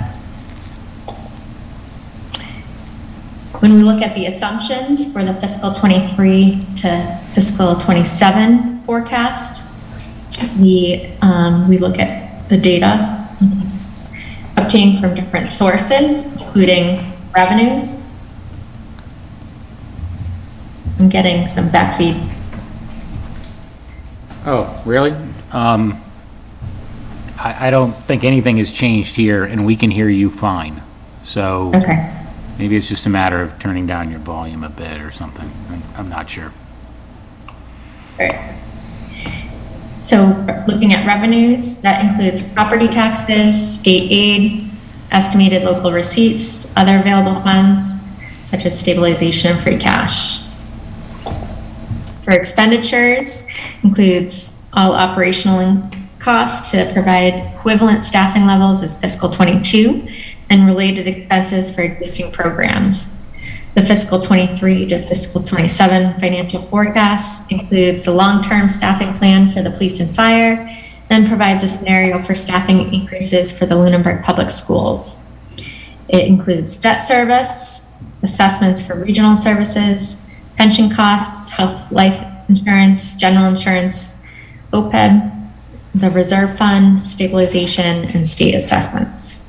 When we look at the assumptions for the fiscal 23 to fiscal 27 forecast, we look at the data obtained from different sources, including revenues. I'm getting some backfeed. Oh, really? I don't think anything has changed here, and we can hear you fine. So Okay. maybe it's just a matter of turning down your volume a bit or something. I'm not sure. Great. So looking at revenues, that includes property taxes, state aid, estimated local receipts, other available funds, such as stabilization and free cash. For expenditures, includes all operational costs to provide equivalent staffing levels as fiscal 22 and related expenses for existing programs. The fiscal 23 to fiscal 27 financial forecast includes the long-term staffing plan for the police and fire, and provides a scenario for staffing increases for the Lunenburg Public Schools. It includes debt service, assessments for regional services, pension costs, health, life insurance, general insurance, OPEB, the reserve fund, stabilization, and state assessments.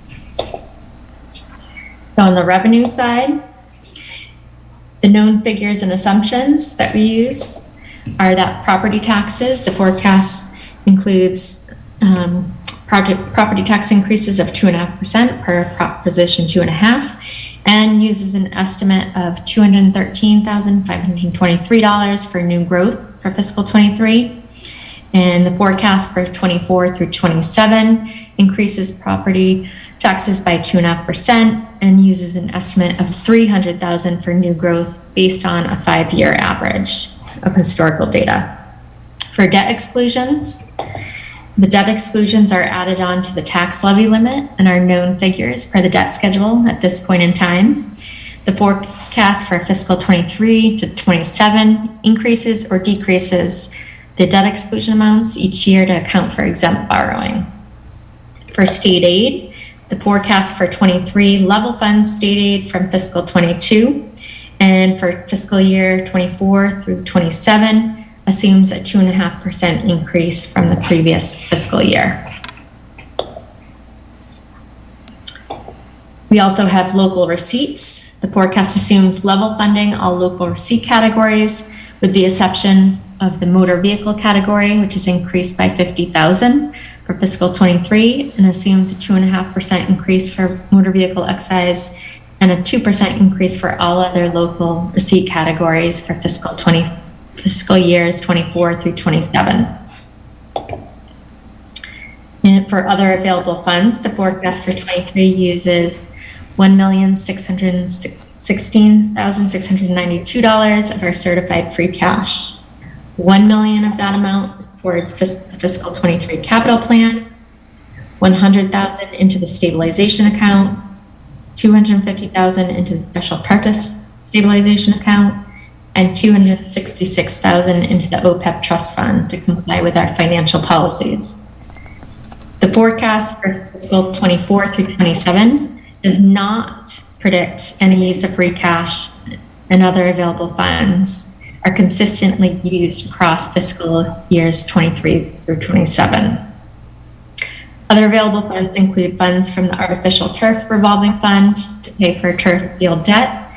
So on the revenue side, the known figures and assumptions that we use are that property taxes, the forecast includes property tax increases of 2.5% per Proposition 2.5, and uses an estimate of $213,523 for new growth for fiscal 23. And the forecast for 24 through 27 increases property taxes by 2.5% and uses an estimate of $300,000 for new growth based on a 5-year average of historical data. For debt exclusions, the debt exclusions are added on to the tax levy limit and are known figures per the debt schedule at this point in time. The forecast for fiscal 23 to 27 increases or decreases the debt exclusion amounts each year to account for exempt borrowing. For state aid, the forecast for 23 level funds state aid from fiscal 22, and for fiscal year 24 through 27 assumes a 2.5% increase from the previous fiscal year. We also have local receipts. The forecast assumes level funding all local receipt categories, with the exception of the motor vehicle category, which is increased by $50,000 for fiscal 23, and assumes a 2.5% increase for motor vehicle excise and a 2% increase for all other local receipt categories for fiscal years 24 through 27. And for other available funds, the forecast for 23 uses $1,616,692 of our certified free cash. $1 million of that amount is towards fiscal 23 capital plan, $100,000 into the stabilization account, $250,000 into the special purpose stabilization account, and $266,000 into the OPEB trust fund to comply with our financial policies. The forecast for fiscal 24 through 27 does not predict any use of free cash and other available funds are consistently used across fiscal years 23 through 27. Other available funds include funds from the Artificial Turf Revolving Fund to pay for turf field debt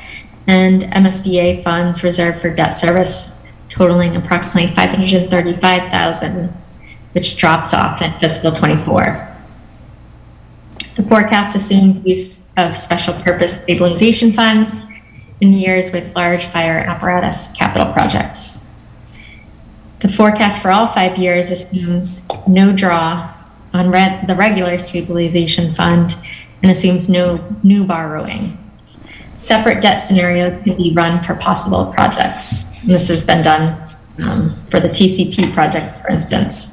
and MSBA funds reserved for debt service totaling approximately $535,000, which drops off in fiscal 24. The forecast assumes use of special purpose stabilization funds in years with large fire apparatus capital projects. The forecast for all 5 years assumes no draw on the regular stabilization fund and assumes no new borrowing. Separate debt scenarios can be run for possible projects. And this has been done for the PCP project, for instance.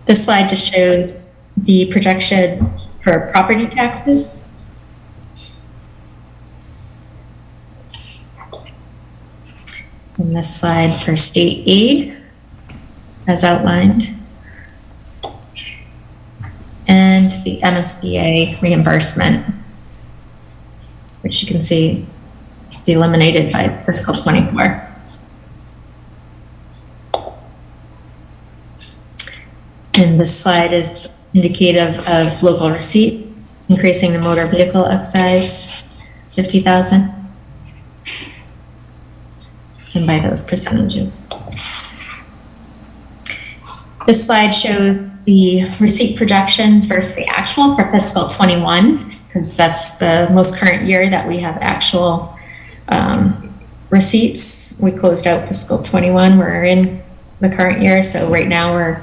This slide just shows the projection for property taxes. And this slide for state aid, as outlined. And the MSBA reimbursement, which you can see be eliminated by fiscal 24. And this slide is indicative of local receipt, increasing the motor vehicle excise, 50,000, and by those percentages. This slide shows the receipt projections versus the actual for fiscal 21, because that's the most current year that we have actual receipts. We closed out fiscal 21, we're in the current year, so right now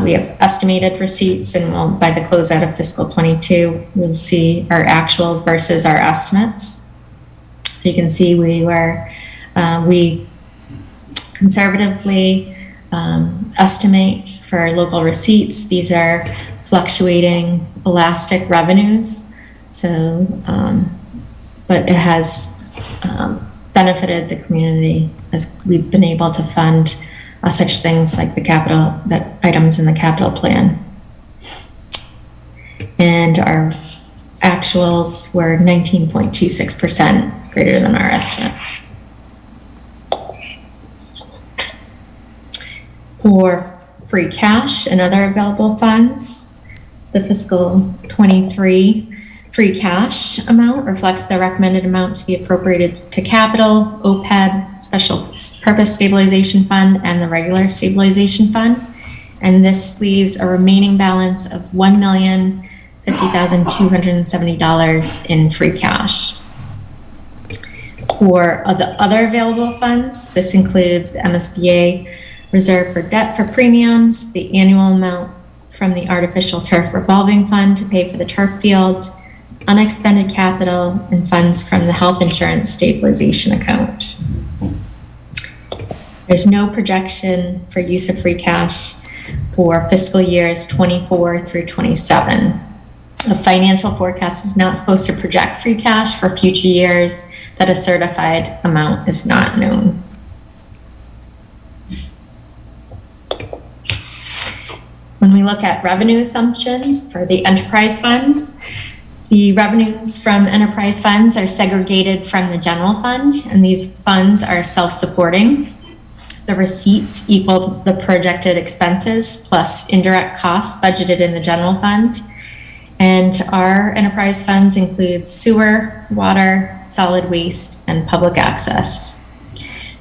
we have estimated receipts, and by the closeout of fiscal 22, we'll see our actuals versus our estimates. So you can see we conservatively estimate for local receipts. These are fluctuating elastic revenues. So, but it has benefited the community as we've been able to fund such things like items in the capital plan. And our actuals were 19.26% greater than our estimate. For free cash and other available funds, the fiscal 23 free cash amount reflects the recommended amount to be appropriated to capital, OPEB, special purpose stabilization fund, and the regular stabilization fund. And this leaves a remaining balance of $1,050,270 in free cash. For the other available funds, this includes the MSBA reserve for debt for premiums, the annual amount from the Artificial Turf Revolving Fund to pay for the turf fields, unexpended capital, and funds from the health insurance stabilization account. There's no projection for use of free cash for fiscal years 24 through 27. A financial forecast is not supposed to project free cash for future years that a certified amount is not known. When we look at revenue assumptions for the enterprise funds, the revenues from enterprise funds are segregated from the general fund, and these funds are self-supporting. the receipts equal the projected expenses plus indirect costs budgeted in the general fund. And our enterprise funds include sewer, water, solid waste, and public access.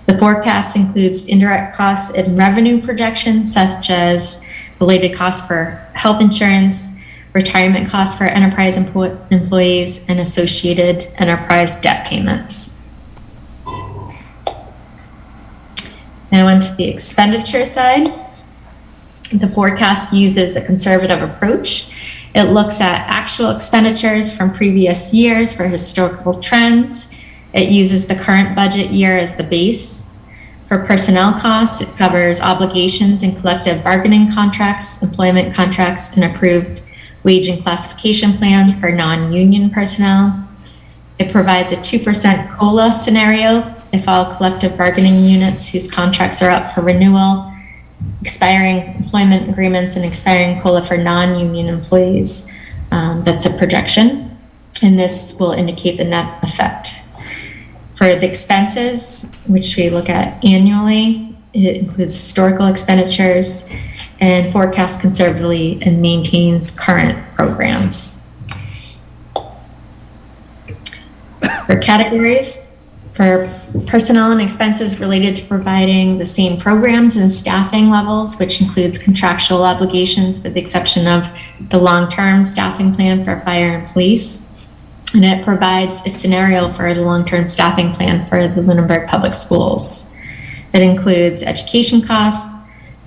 The forecast includes indirect costs and revenue projections, such as related costs for health insurance, retirement costs for enterprise employees, and associated enterprise debt payments. Now onto the expenditure side. The forecast uses a conservative approach. It looks at actual expenditures from previous years for historical trends. It uses the current budget year as the base. For personnel costs, it covers obligations and collective bargaining contracts, employment contracts, and approved wage and classification plans for non-union personnel. It provides a 2% COLA scenario if all collective bargaining units whose contracts are up for renewal, expiring employment agreements, and expiring COLA for non-union employees. That's a projection, and this will indicate the net effect. For the expenses, which we look at annually, it includes historical expenditures and forecasts conservatively and maintains current programs. For categories, for personnel and expenses related to providing the same programs and staffing levels, which includes contractual obligations with the exception of the long-term staffing plan for fire and police. And it provides a scenario for the long-term staffing plan for the Lunenburg Public Schools. That includes education costs,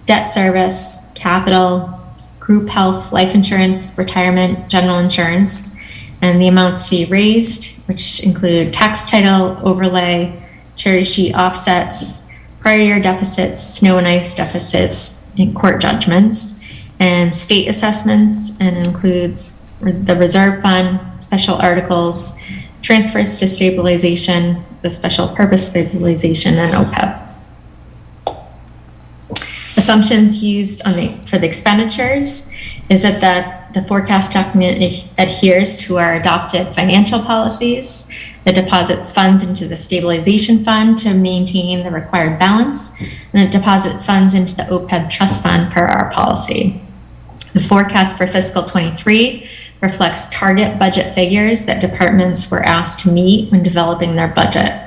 debt service, capital, group health, life insurance, retirement, general insurance, and the amounts to be raised, which include tax title, overlay, cherry sheet offsets, prior year deficits, snow and ice deficits, and court judgments, and state assessments, and includes the reserve fund, special articles, transfers to stabilization, the special purpose stabilization, and OPEB. Assumptions used for the expenditures is that the forecast document adheres to our adopted financial policies. It deposits funds into the Stabilization Fund to maintain the required balance, and it deposits funds into the OPEB trust fund per our policy. The forecast for fiscal 23 reflects target budget figures that departments were asked to meet when developing their budget.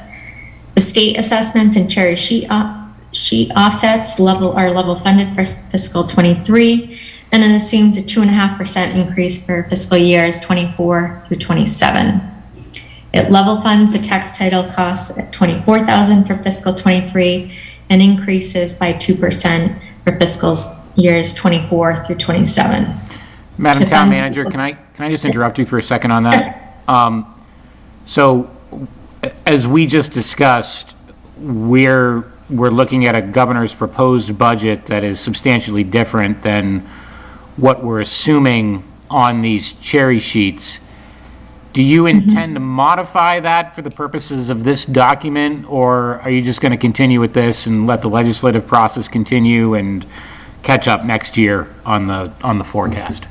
The state assessments and cherry sheet offsets are level funded for fiscal 23, and it assumes a 2.5% increase for fiscal years 24 through 27. It level funds the tax title costs at $24,000 for fiscal 23 and increases by 2% for fiscal years 24 through 27. Madam Town Manager, can I just interrupt you for a second on that? So, as we just discussed, we're looking at a governor's proposed budget that is substantially different than what we're assuming on these cherry sheets. Do you intend to modify that for the purposes of this document, or are you just going to continue with this and let the legislative process continue and catch up next year on the forecast?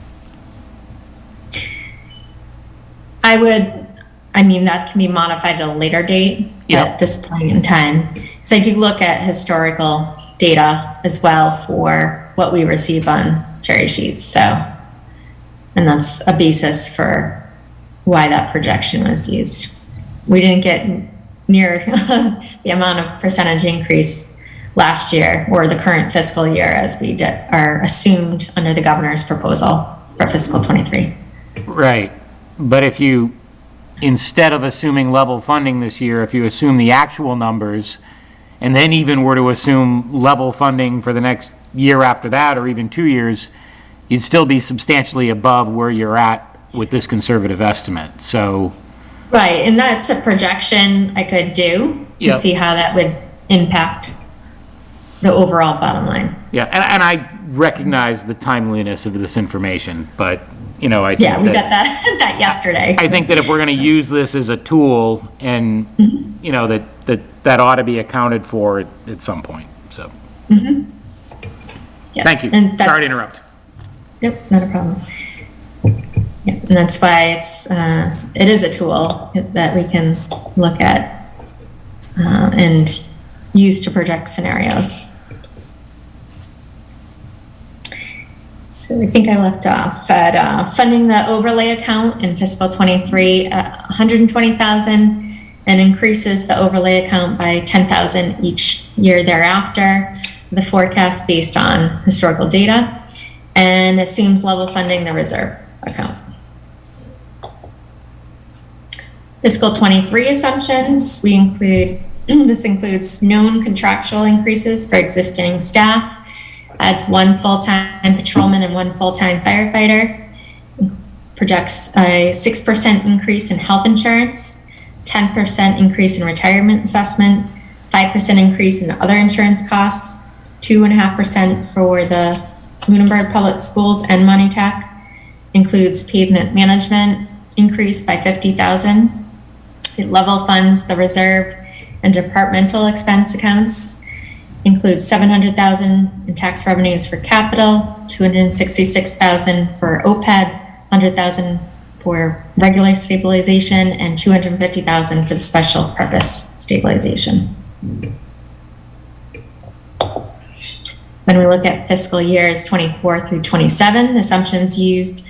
That can be modified at a later date. Yep. At this point in time. Because I do look at historical data as well for what we receive on cherry sheets. And that's a basis for why that projection was used. We didn't get near the amount of percentage increase last year or the current fiscal year as we are assumed under the governor's proposal for fiscal 23. Right. But if you, instead of assuming level funding this year, if you assume the actual numbers and then even were to assume level funding for the next year after that or even 2 years, you'd still be substantially above where you're at with this conservative estimate. So, right, and that's a projection I could do to see how that would impact the overall bottom line. Yeah, and I recognize the timeliness of this information, but I think we got that yesterday. I think that if we're going to use this as a tool, and that ought to be accounted for at some point. So, thank you. Sorry to interrupt. Nope, not a problem. Yeah, and that's why it is a tool that we can look at and use to project scenarios. So I think I left off at funding the overlay account in fiscal 23 at 120,000 and increases the overlay account by 10,000 each year thereafter. The forecast based on historical data and assumes level funding the reserve account. Fiscal 23 assumptions, we include, this includes known contractual increases for existing staff, adds 1 full-time patrolman and 1 full-time firefighter, projects a 6% increase in health insurance, 10% increase in retirement assessment, 5% increase in other insurance costs, 2.5% for the Lunenburg Public Schools and Monty Tech, includes pavement management increase by 50,000. It level funds the reserve and departmental expense accounts, includes 700,000 in tax revenues for capital, 266,000 for OPEB, 100,000 for regular stabilization, and 250,000 for the special purpose stabilization. When we look at fiscal years 24 through 27, assumptions used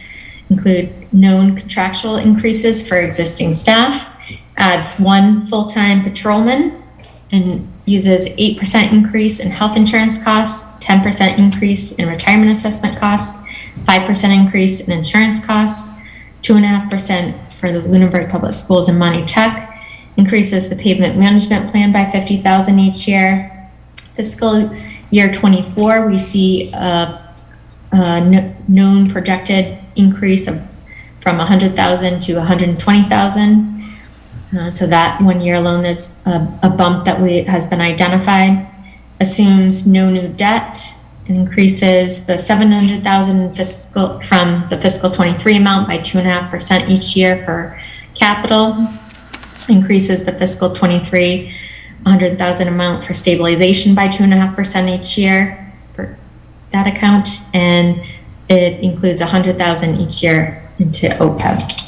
include known contractual increases for existing staff, adds 1 full-time patrolman, and uses 8% increase in health insurance costs, 10% increase in retirement assessment costs, 5% increase in insurance costs, 2.5% for the Lunenburg Public Schools and Monty Tech, increases the pavement management plan by 50,000 each year. Fiscal year 24, we see a known projected increase of from 100,000 to 120,000. So that 1 year alone is a bump that has been identified. Assumes no new debt, and increases the 700,000 from the fiscal 23 amount by 2.5% each year for capital. Increases the fiscal 23 100,000 amount for stabilization by 2.5% each year for that account, and it includes 100,000 each year into OPEB.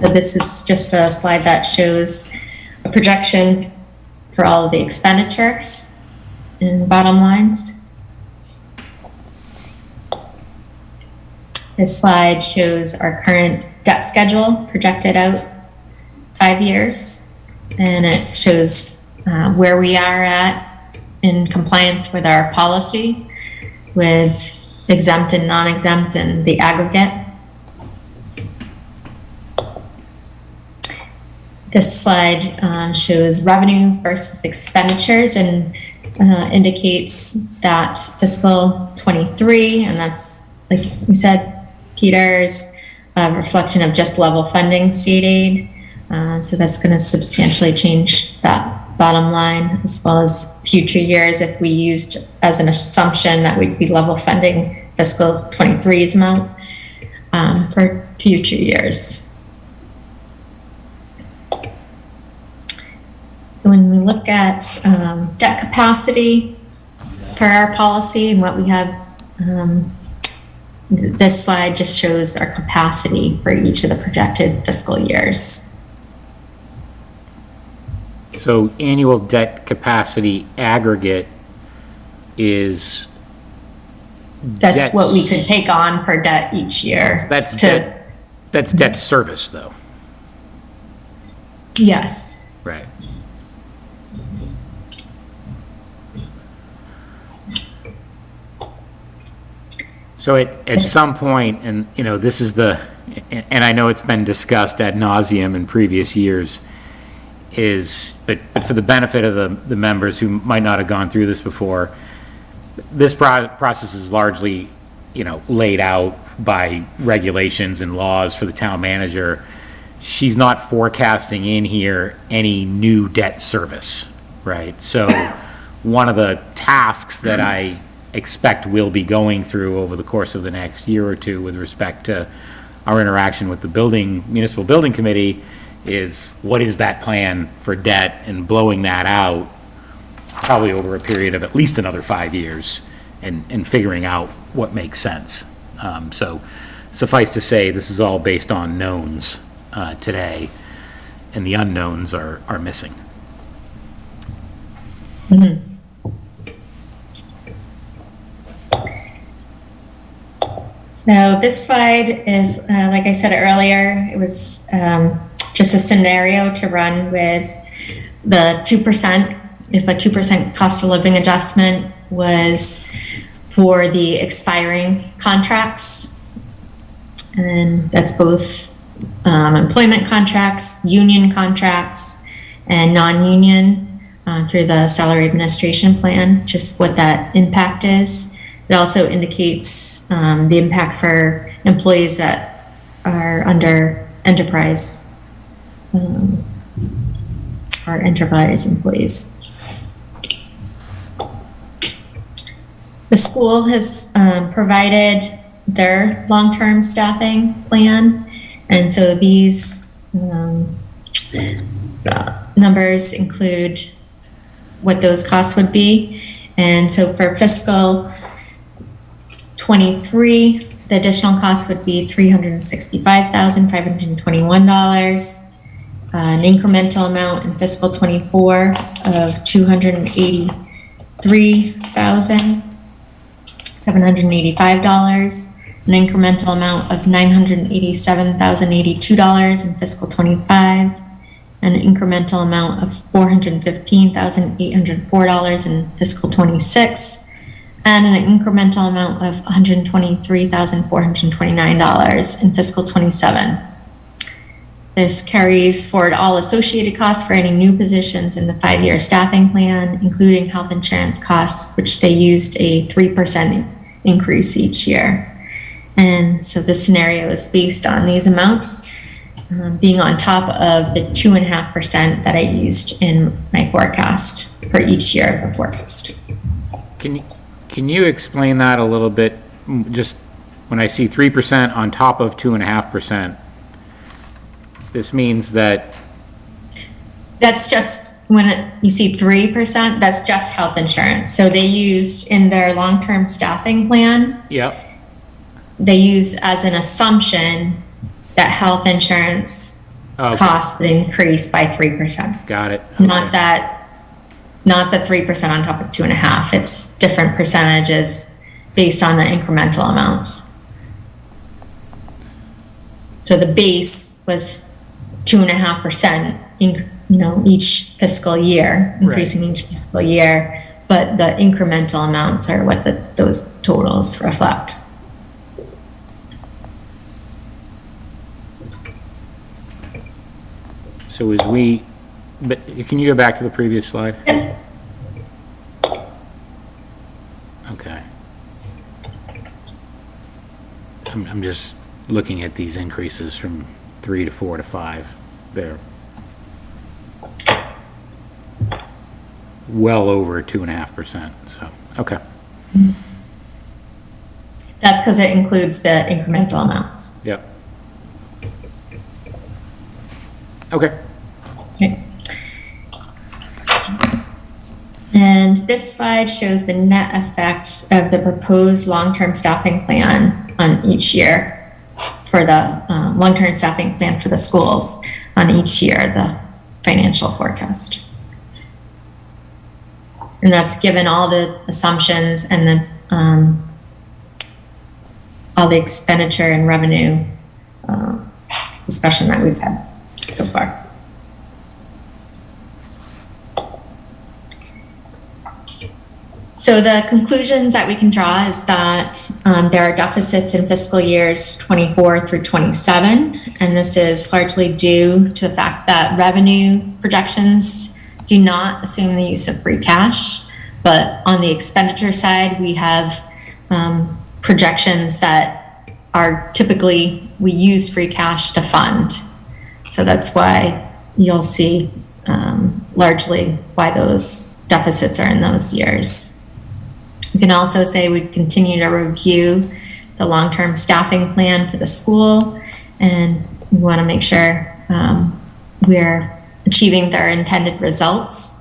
So this is just a slide that shows a projection for all of the expenditures and bottom lines. This slide shows our current debt schedule projected out 5 years, and it shows where we are at in compliance with our policy with exempt and non-exempt and the aggregate. This slide shows revenues versus expenditures and indicates that fiscal 23, and that's, like we said, Peter's a reflection of just level funding state aid. So that's going to substantially change that bottom line, as well as future years if we used as an assumption that we'd be level funding fiscal 23's amount for future years. So when we look at debt capacity for our policy and what we have, this slide just shows our capacity for each of the projected fiscal years. So annual debt capacity aggregate is... That's what we could take on per debt each year. That's debt service, though. Yes. Right. So at some point, and you know, this is and I know it's been discussed ad nauseum in previous years, but for the benefit of the members who might not have gone through this before, this process is largely, you know, laid out by regulations and laws for the town manager. She's not forecasting in here any new debt service, right? So one of the tasks that I expect we'll be going through over the course of the next year or two with respect to our interaction with the municipal building committee is what is that plan for debt, and blowing that out probably over a period of at least another 5 years and figuring out what makes sense. So suffice to say, this is all based on knowns today, and the unknowns are missing. Mm-hmm. So this slide is, like I said earlier, it was just a scenario to run with the 2%, if a 2% cost of living adjustment was for the expiring contracts. And that's both employment contracts, union contracts, and non-union through the salary administration plan, just what that impact is. It also indicates the impact for employees that are under enterprise, or enterprise employees. The school has provided their long-term staffing plan, and so these numbers include what those costs would be. And so for fiscal 23, the additional cost would be $365,521. An incremental amount in fiscal 24 of $283,785. An incremental amount of $987,082 in fiscal 25. An incremental amount of $415,804 in fiscal 26. And an incremental amount of $123,429 in fiscal 27. This carries forward all associated costs for any new positions in the 5-year staffing plan, including health insurance costs, which they used a 3% increase each year. And so the scenario is based on these amounts being on top of the 2.5% that I used in my forecast for each year of the forecast. Can you explain that a little bit? Just when I see 3% on top of 2.5%, this means that that's just when you see 3%, that's just health insurance. So they used in their long-term staffing plan. Yep. They use as an assumption that health insurance costs would increase by 3%. Got it. Okay. Not the 3% on top of 2.5. It's different percentages based on the incremental amounts. So the base was 2.5% each fiscal year, increasing each fiscal year, but the incremental amounts are what those totals reflect. So but can you go back to the previous slide? Yep. Okay. I'm just looking at these increases from 3 to 4 to 5. They're well over 2.5%. So, okay. That's because it includes the incremental amounts. Yep. Okay. Okay. And this slide shows the net effect of the proposed long-term staffing plan on each year for the long-term staffing plan for the schools on each year, the financial forecast. And that's given all the assumptions and the all the expenditure and revenue discussion that we've had so far. So the conclusions that we can draw is that there are deficits in fiscal years 24 through 27, and this is largely due to the fact that revenue projections do not assume the use of free cash, but on the expenditure side, we have projections that are typically, we use free cash to fund. So that's why you'll see largely why those deficits are in those years. We can also say we continue to review the long-term staffing plan for the school, and we want to make sure we're achieving their intended results,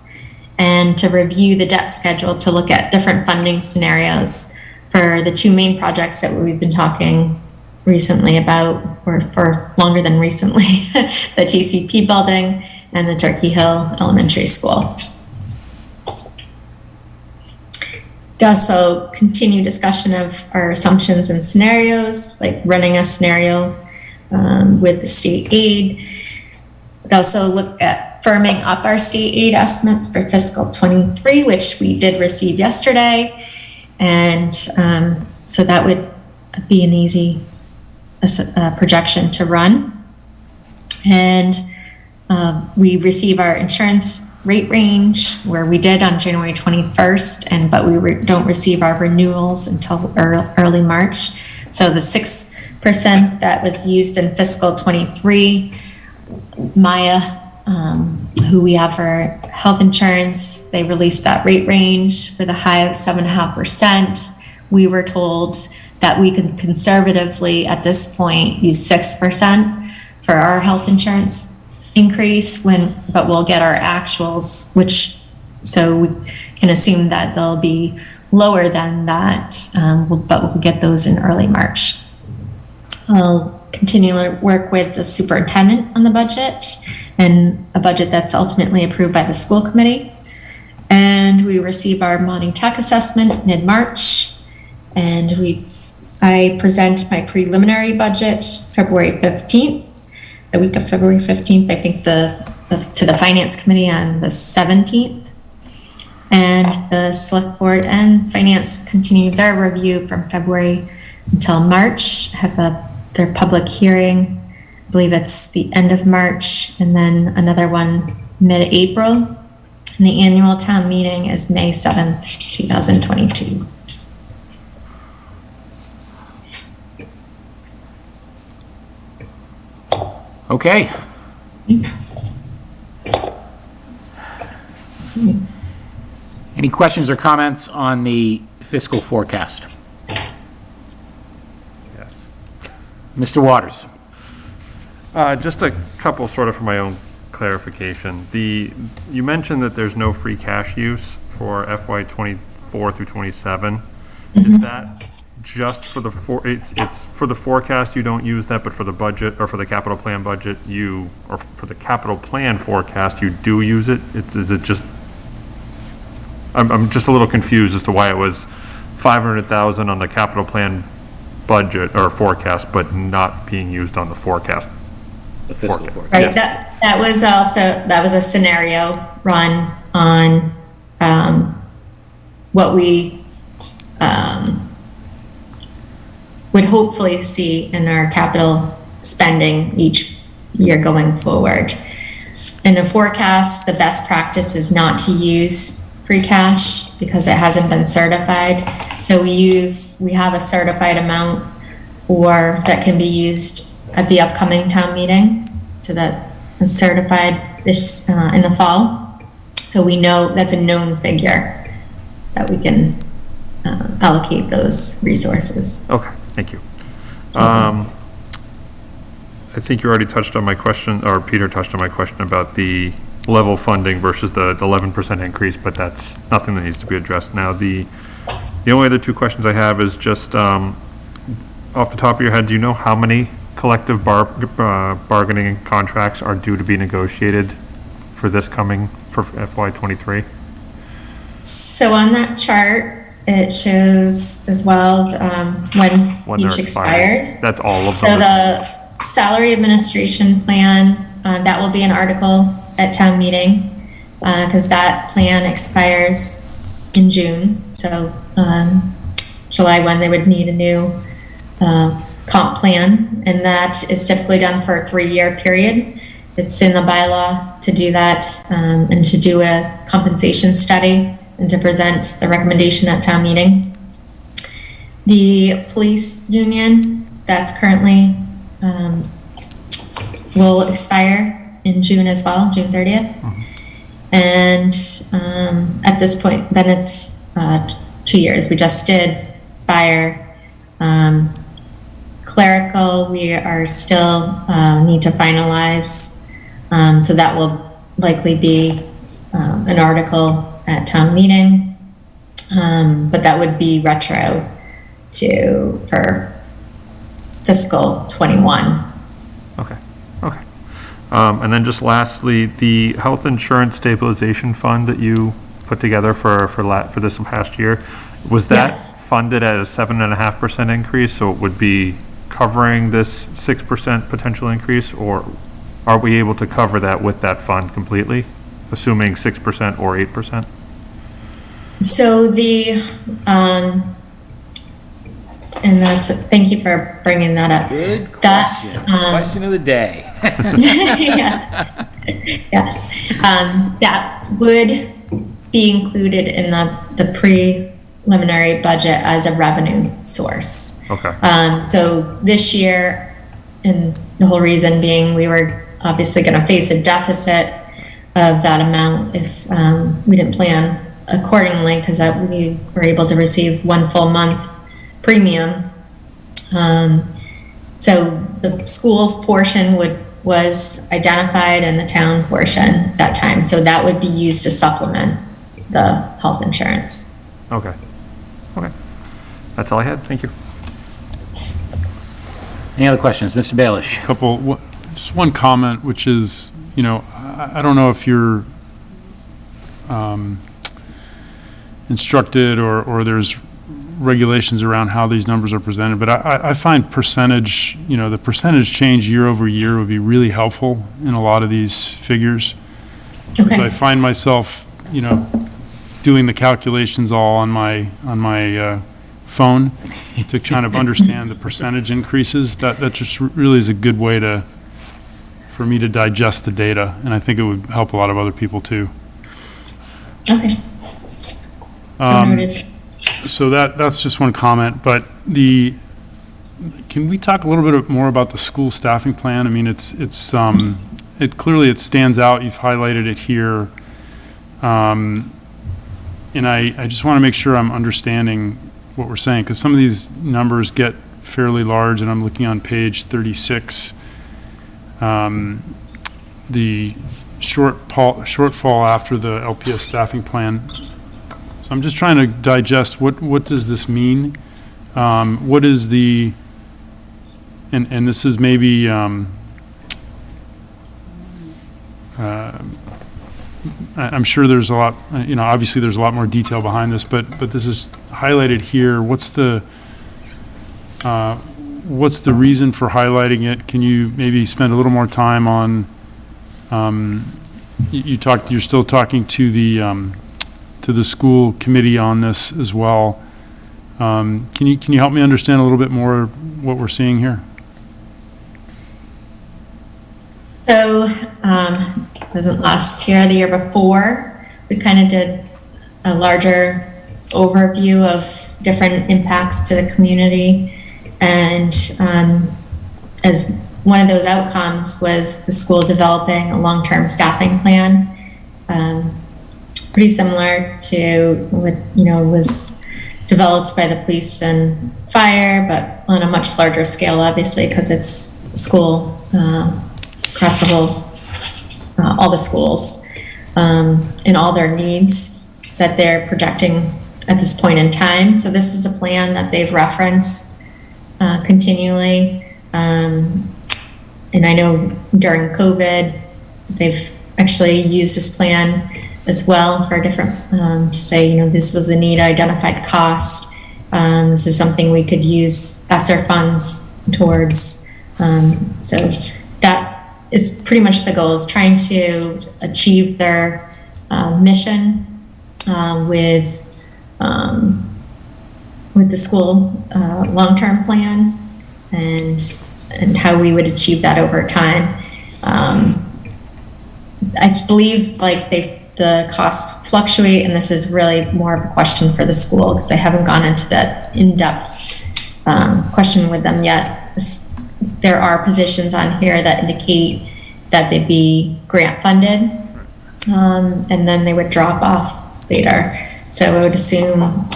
and to review the debt schedule to look at different funding scenarios for the two main projects that we've been talking recently about, or for longer than recently, the TCP building and the Turkey Hill Elementary School. We also continue discussion of our assumptions and scenarios, like running a scenario with the state aid. We also look at firming up our state aid estimates for fiscal 23, which we did receive yesterday. And so that would be an easy projection to run. And we receive our insurance rate range where we did on January 21st, but we don't receive our renewals until early March. So the 6% that was used in fiscal 23, Maya, who we have for health insurance, they released that rate range for the high of 7.5%. We were told that we could conservatively at this point use 6% for our health insurance increase but we'll get our actuals, so we can assume that they'll be lower than that, but we'll get those in early March. I'll continue to work with the superintendent on the budget, and a budget that's ultimately approved by the school committee. And we receive our Monty Tech assessment mid-March, and I present my preliminary budget February 15th. The week of February 15th, I think to the finance committee on the 17th. And the select board and finance continue their review from February until March, have their public hearing. I believe it's the end of March, and then another one mid-April. And the annual town meeting is May 7th, 2022. Okay. Any questions or comments on the fiscal forecast? Yes. Mr. Waters? Just a couple sort of for my own clarification. You mentioned that there's no free cash use for FY 24 through 27. Is that just for it's for the forecast you don't use that, but for the budget or for the capital plan budget or for the capital plan forecast you do use it? Is it just, I'm just a little confused as to why it was 500,000 on the capital plan budget or forecast, but not being used on the forecast. The fiscal forecast. Right, Yeah. that was a scenario run on what we would hopefully see in our capital spending each year going forward. In the forecast, the best practice is not to use free cash because it hasn't been certified. So we have a certified amount that can be used at the upcoming town meeting, so that is certified this in the fall. So we know that's a known figure that we can allocate those resources. Okay, thank you. I think you already touched on my question, or Peter touched on my question about the level funding versus the 11% increase, but that's nothing that needs to be addressed now. The only other two questions I have is just off the top of your head, do you know how many collective bargaining contracts are due to be negotiated for FY23? So on that chart, it shows as well when each expires. That's all of So them. the salary administration plan, that will be an article at town meeting because that plan expires in June. So July 1, they would need a new comp plan, and that is typically done for a 3-year period. It's in the bylaw to do that and to do a compensation study and to present the recommendation at town meeting. The police union, that's currently will expire in June as well, June 30th. Mm-hmm. And at this point, then it's 2 years. We just did fire. Clerical, we are still need to finalize. So that will likely be an article at town meeting. But that would be retro for fiscal 21. Okay. And then just lastly, the health insurance stabilization fund that you put together for this past year, Was that Yes. funded at a 7.5% increase, so it would be covering this 6% potential increase, or are we able to cover that with that fund completely, assuming 6% or 8%? So and thank you for bringing that up. Good That's, Question of the day. yeah. Yes, that would be included in the preliminary budget as a revenue source. Okay. So this year, and the whole reason being, we were obviously going to face a deficit of that amount if we didn't plan accordingly, because we were able to receive one full month premium. So the school's portion was identified and the town portion that time. So that would be used to supplement the health insurance. Okay. Okay. That's all I had. Thank you. Any other questions? Mr. Bailish? Just one comment, which is, I don't know if you're instructed or there's regulations around how these numbers are presented, but I find percentage, the percentage change year over year would be really helpful in a lot of these figures. Because I find myself, doing the calculations all on my phone to kind of understand the percentage increases. That just really is a good way for me to digest the data, and I think it would help a lot of other people too. Okay. So noted. So that's just one comment, but can we talk a little bit more about the school staffing plan? I mean, it clearly stands out. You've highlighted it here. And I just want to make sure I'm understanding what we're saying, because some of these numbers get fairly large, and I'm looking on page 36. The shortfall after the LPS staffing plan. So I'm just trying to digest what does this mean? What is the, and this is maybe, I'm sure there's a lot, obviously there's a lot more detail behind this, but this is highlighted here. What's the reason for highlighting it? Can you maybe spend a little more time on, you're still talking to the school committee on this as well. Can you help me understand a little bit more what we're seeing here? So, wasn't last year, the year before, we kind of did a larger overview of different impacts to the community. And as one of those outcomes was the school developing a long-term staffing plan, pretty similar to what, was developed by the police and fire, but on a much larger scale, obviously, because it's school across the whole, all the schools, and all their needs that they're projecting at this point in time. So this is a plan that they've referenced continually. And I know during COVID, they've actually used this plan as well for different, to say, this was a need identified cost. This is something we could use ESSER funds towards. So that is pretty much the goal, is trying to achieve their mission with the school long-term plan and how we would achieve that over time. I believe the costs fluctuate, and this is really more of a question for the school, because I haven't gone into that in-depth question with them yet. There are positions on here that indicate that they'd be grant funded, and then they would drop off later. So I would assume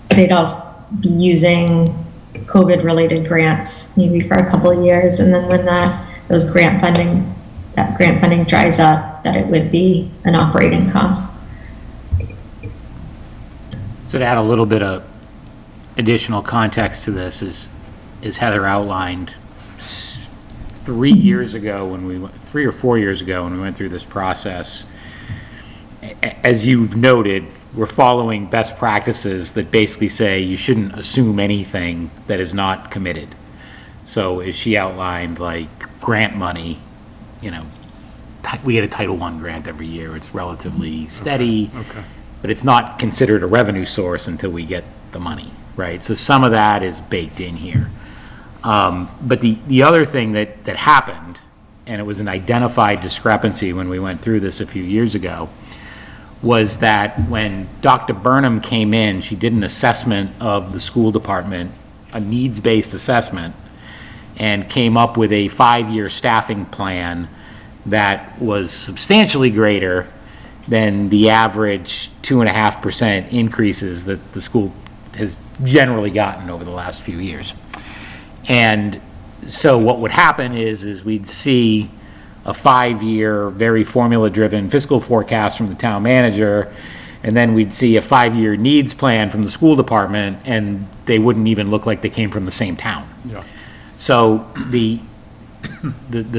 they'd all be using COVID related grants maybe for a couple of years, and then when that grant funding dries up, that it would be an operating cost. So to add a little bit of additional context to this, is Heather outlined 3 years ago when we went, 3 or 4 years ago when we went through this process, as you've noted, we're following best practices that basically say you shouldn't assume anything that is not committed. So as she outlined, like grant money, you know, we get a Title I grant every year. It's relatively steady, Okay. but it's not considered a revenue source until we get the money, right? So some of that is baked in here. But the other thing that happened, and it was an identified discrepancy when we went through this a few years ago, was that when Dr. Burnham came in, she did an assessment of the school department, a needs-based assessment, and came up with a 5-year staffing plan that was substantially greater than the average 2.5% increases that the school has generally gotten over the last few years. And so what would happen is we'd see a 5-year, very formula-driven fiscal forecast from the town manager, and then we'd see a 5-year needs plan from the school department, and they wouldn't even look like they came from the same town. Yeah. So the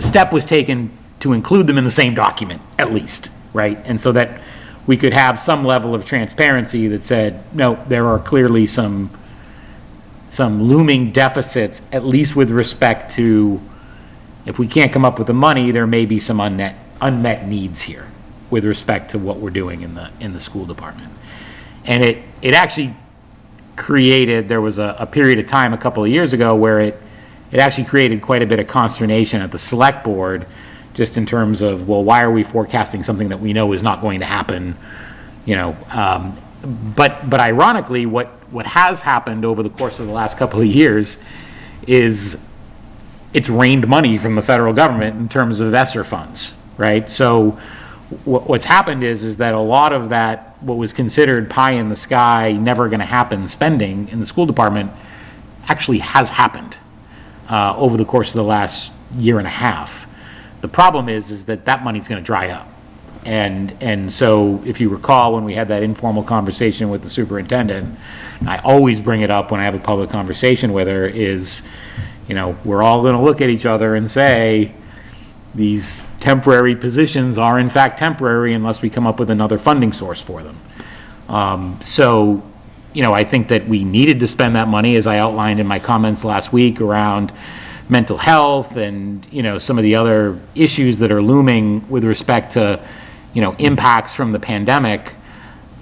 step was taken to include them in the same document, at least, right? And so that we could have some level of transparency that said, no, there are clearly some looming deficits, at least with respect to, if we can't come up with the money, there may be some unmet needs here with respect to what we're doing in the school department. And it actually created, there was a period of time a couple of years ago where it actually created quite a bit of consternation at the select board, just in terms of, well, why are we forecasting something that we know is not going to happen, you know? But ironically, what has happened over the course of the last couple of years is it's rained money from the federal government in terms of ESSER funds, right? So what's happened is that a lot of that, what was considered pie in the sky, never going to happen spending in the school department, actually has happened over the course of the last year and a half. The problem is that money's going to dry up. And so if you recall, when we had that informal conversation with the superintendent, and I always bring it up when I have a public conversation with her, is, you know, we're all going to look at each other and say, these temporary positions are in fact temporary unless we come up with another funding source for them. So, you know, I think that we needed to spend that money, as I outlined in my comments last week, around mental health and, you know, some of the other issues that are looming with respect to, you know, impacts from the pandemic.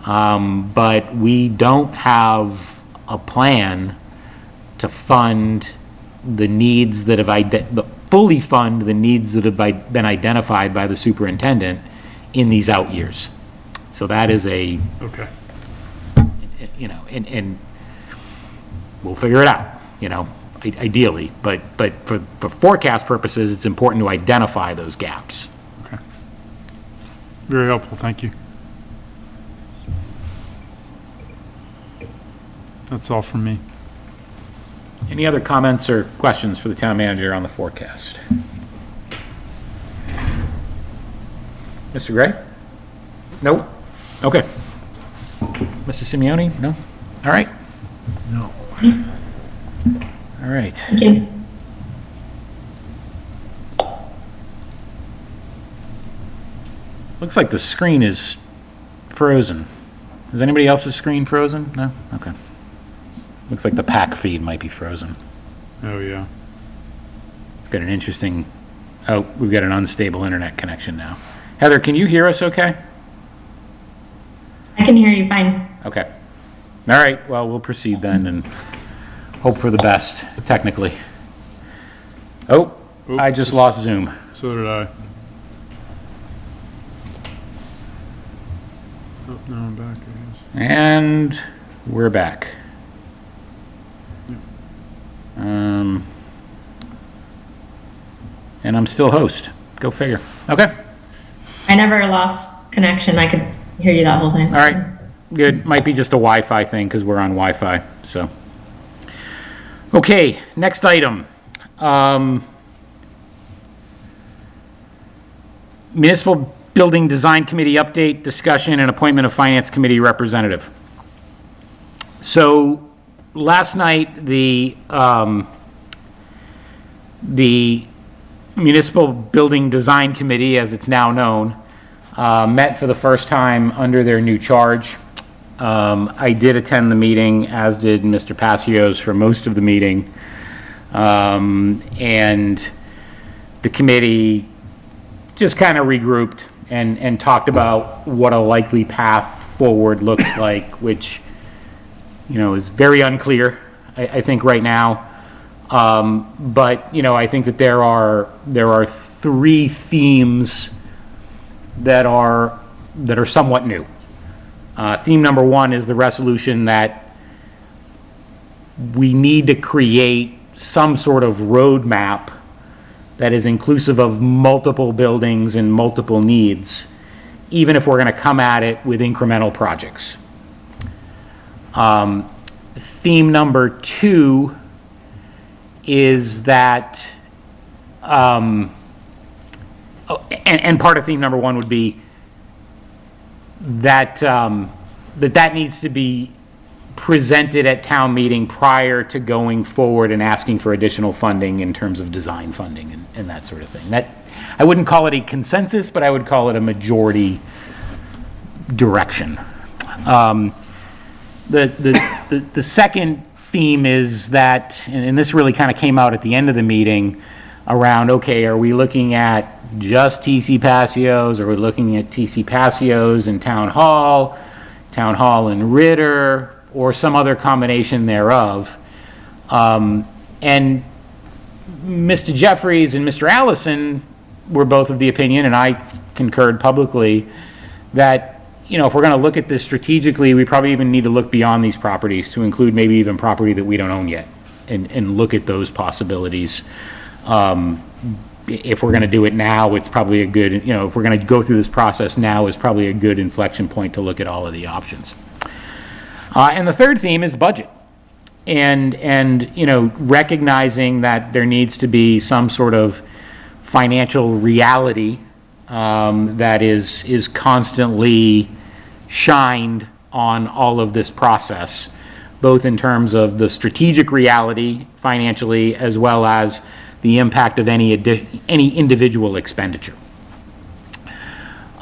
But we don't have a plan to fund the needs that have fully fund the needs that have been identified by the superintendent in these out years. So that is a, Okay. you know, and we'll figure it out, you know, ideally, but for forecast purposes, it's important to identify those gaps. Okay. Very helpful, thank you. That's all from me. Any other comments or questions for the town manager on the forecast? Mr. Gray? Nope. Okay. Mr. Simeoni? No? All right. No. All right. Thank you. Looks like the screen is frozen. Is anybody else's screen frozen? No? Okay. Looks like the PAC feed might be frozen. Oh, yeah. It's got an interesting, oh, we've got an unstable internet connection now. Heather, can you hear us okay? I can hear you fine. Okay. All right, well, we'll proceed then and hope for the best, technically. Oh, I just lost Zoom. So did I. Oh, now I'm back, I guess. And we're back. And I'm still host. Go figure. Okay. I never lost connection. I could hear you that whole time. All right. Good. Might be just a Wi-Fi thing because we're on Wi-Fi. So, okay. Next item. Municipal Building Design Committee update, discussion, and appointment of Finance Committee representative. So, last night the Municipal Building Design Committee, as it's now known, met for the first time under their new charge. I did attend the meeting, as did Mr. Passios for most of the meeting. And the committee just kind of regrouped and talked about what a likely path forward looks like, which, is very unclear, I think, right now. But, I think that there are three themes that are somewhat new. Theme number one is the resolution that we need to create some sort of roadmap that is inclusive of multiple buildings and multiple needs, even if we're going to come at it with incremental projects. Theme number two is that, and part of theme number one would be that that needs to be presented at town meeting prior to going forward and asking for additional funding in terms of design funding and that sort of thing. That, I wouldn't call it a consensus, but I would call it a majority direction. The second theme is that, and this really kind of came out at the end of the meeting, around, okay, are we looking at just TC Passios, or are we looking at TC Passios and Town Hall and Ritter, or some other combination thereof? And Mr. Jeffries and Mr. Allison were both of the opinion, and I concurred publicly, that, if we're going to look at this strategically, we probably even need to look beyond these properties to include maybe even property that we don't own yet, and look at those possibilities. If we're going to do it now, it's probably a good, if we're going to go through this process now, is probably a good inflection point to look at all of the options. And the third theme is budget. And recognizing that there needs to be some sort of financial reality that is constantly shined on all of this process, both in terms of the strategic reality financially, as well as the impact of any individual expenditure.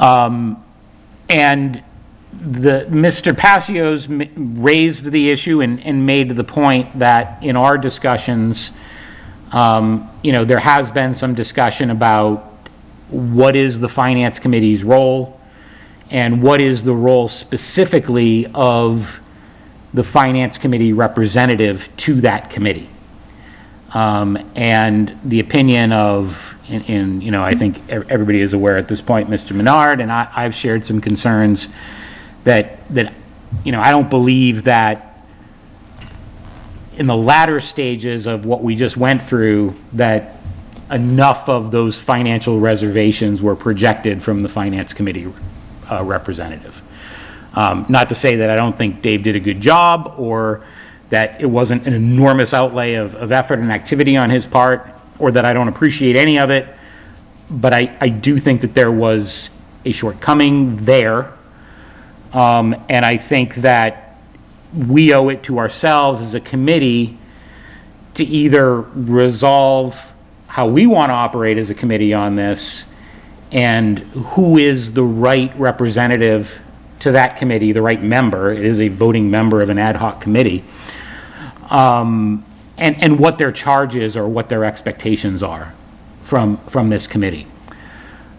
And Mr. Passios raised the issue and made the point that in our discussions, there has been some discussion about what is the Finance Committee's role, and what is the role specifically of the Finance Committee representative to that committee. And the opinion of, I think everybody is aware at this point, Mr. Menard, and I've shared some concerns that I don't believe that in the latter stages of what we just went through, that enough of those financial reservations were projected from the Finance Committee representative. Not to say that I don't think Dave did a good job, or that it wasn't an enormous outlay of effort and activity on his part, or that I don't appreciate any of it, but I do think that there was a shortcoming there. And I think that we owe it to ourselves as a committee to either resolve how we want to operate as a committee on this, and who is the right representative to that committee, the right member. It is a voting member of an ad hoc committee. And what their charge is, or what their expectations are from this committee.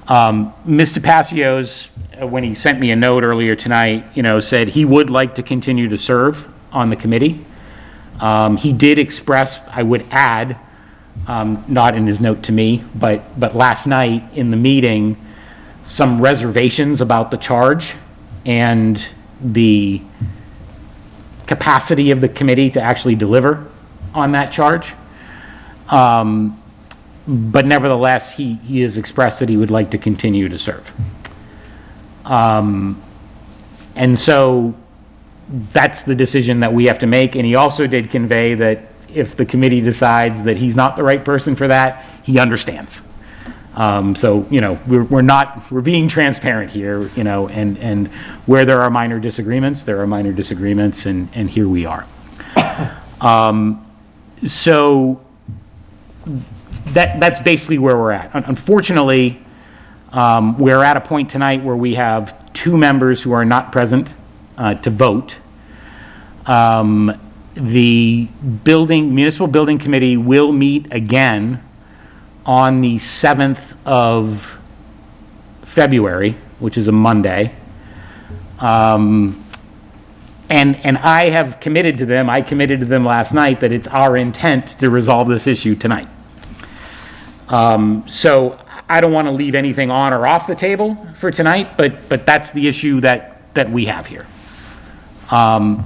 Mr. Passios, when he sent me a note earlier tonight, said he would like to continue to serve on the committee. He did express, I would add, not in his note to me, but last night in the meeting, some reservations about the charge and the capacity of the committee to actually deliver on that charge. But nevertheless, he has expressed that he would like to continue to serve. And so that's the decision that we have to make. And he also did convey that if the committee decides that he's not the right person for that, he understands. So, we're being transparent here, and where there are minor disagreements, there are minor disagreements, and here we are. So that's basically where we're at. Unfortunately, we're at a point tonight where we have two members who are not present to vote. The Municipal Building Committee will meet again on the 7th of February, which is a Monday. And I have committed to them, I committed to them last night, that it's our intent to resolve this issue tonight. So I don't want to leave anything on or off the table for tonight, but that's the issue that we have here. I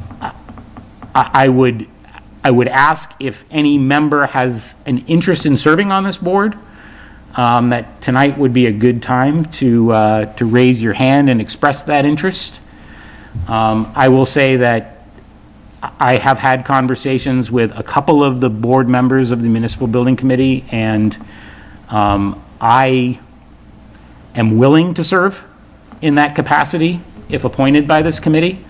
would ask if any member has an interest in serving on this board, that tonight would be a good time to raise your hand and express that interest. I will say that I have had conversations with a couple of the board members of the Municipal Building Committee, and I am willing to serve in that capacity if appointed by this committee.